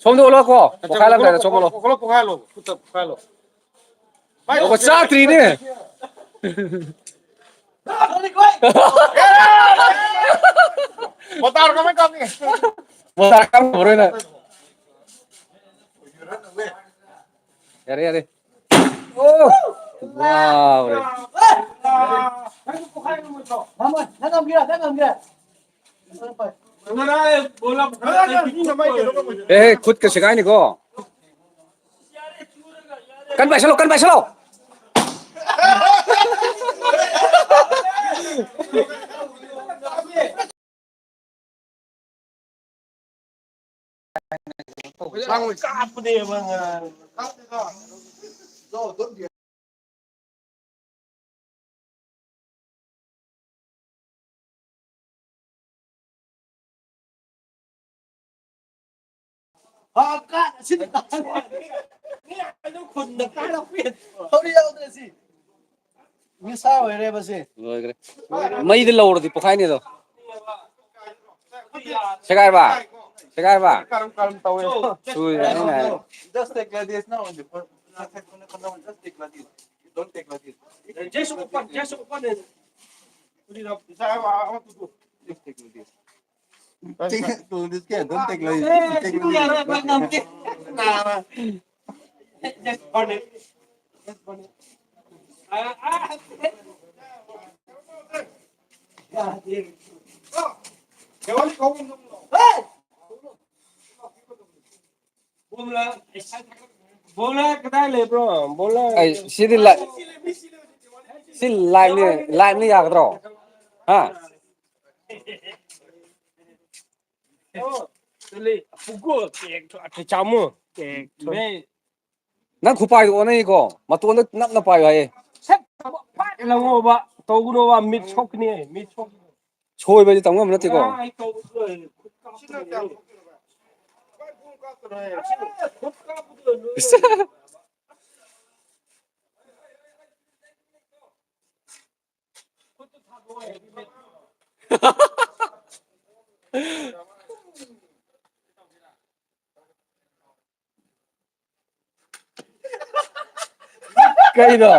ꯁꯣꯝꯗ ꯑꯣꯜꯂꯛꯑꯣ ꯄꯣꯈꯥꯏꯔꯝꯗꯥꯏꯗ ꯁꯣꯝ ꯑꯣꯜꯂꯣ Kalau lo, putar lo. ꯑꯣ ꯆꯥꯛꯇ꯭ꯔꯤꯅꯦ Botar kami kami. ꯃꯣꯇꯥꯔ ꯀꯥꯞꯈ꯭ꯔꯕꯔꯣꯏꯅ ꯌꯥꯔꯦ ꯌꯥꯔꯦ ꯑꯣ ꯋꯥꯎꯔꯦ ꯑꯦ ꯈꯨꯠꯀ ꯁꯦꯒꯥꯏꯅꯤꯀꯣ ꯀꯟ ꯄꯥꯏꯁꯜꯂꯣ Sangat kapu deh bang. ꯂꯣꯏꯈ꯭ꯔꯦ ꯃꯩꯗ ꯂꯧꯔꯗꯤ ꯄꯣꯛꯈꯥꯏꯅꯤꯗꯣ ꯁꯦꯒꯥꯏꯔꯕ Karam karam tahu ya. Just take like this now. Just take like this. Don't take like this. Just open. Just open it. Saya awak tu. Just take like this. Take this kan. Don't take like this. Take like this. Nah. Just burn it. Just burn it. बोला कदाई ले bro बोला ꯑꯩ ꯁꯤꯗꯤ ꯁꯤ ꯂꯥꯏꯚꯅꯤ ꯌꯥꯒꯗ꯭ꯔꯣ ꯍꯥ ꯅꯪ ꯈꯨꯄꯥꯏꯗꯣ ꯑꯣꯟꯅꯩꯀꯣ ꯃꯇꯣꯟꯗ ꯅꯞꯅ ꯄꯥꯏꯌꯨ ꯍꯥꯏꯌꯦ ꯂꯪꯉꯣꯕ ꯇꯧꯒꯅꯣꯕ ꯃꯤꯠ ꯁꯣꯛꯀꯅꯤ ꯃꯤꯠ ꯁꯣꯛꯀꯅꯤ ꯁꯣꯏꯕꯗꯤ ꯇꯝ ꯉꯝꯕ ꯅꯠꯇꯦꯀꯣ ꯀꯩꯅꯣ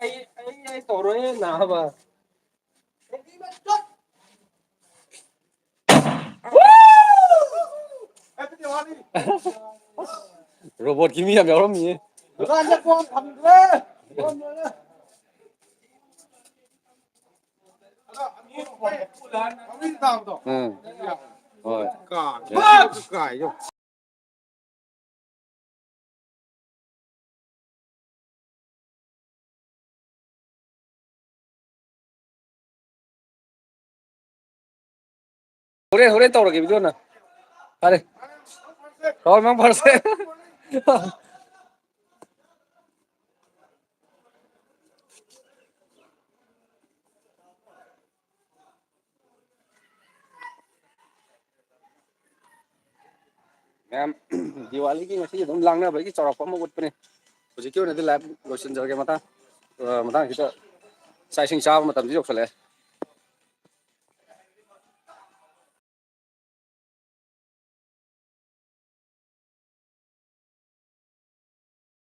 ꯑꯩ ꯇꯧꯔꯣꯏ ꯅꯥꯕ ꯔꯣꯕꯣꯠꯀꯤ ꯃꯤ ꯌꯥꯝ ꯌꯥꯎꯔꯝꯃꯤꯌꯦ ꯍꯣꯏ ꯍꯣꯔꯦꯟ ꯇꯧꯔꯒꯦ ꯚꯤꯗꯤꯑꯣꯅ ꯐꯔꯦ ꯍꯣꯏ ꯃꯪ ꯐꯔꯁꯦ ꯃꯌꯥꯝ ꯗꯤꯋꯥꯂꯤꯒꯤ ꯉꯁꯤ ꯑꯗꯨꯝ ꯂꯥꯡꯅꯕꯒꯤ ꯆꯥꯎꯔꯥꯛꯄ ꯑꯃ ꯎꯠꯄꯅꯦ ꯍꯧꯖꯤꯛꯀꯤ ꯑꯣꯏꯅꯗꯤ ꯂꯥꯏꯚ ꯂꯣꯏꯁꯤꯟꯖꯔꯒꯦ ꯃꯇꯥꯡꯁꯤꯗ ꯆꯥꯛ ꯏꯁꯤꯡ ꯆꯥꯕ ꯃꯇꯝꯁꯤ ꯌꯧꯁꯜꯂꯛꯑꯦ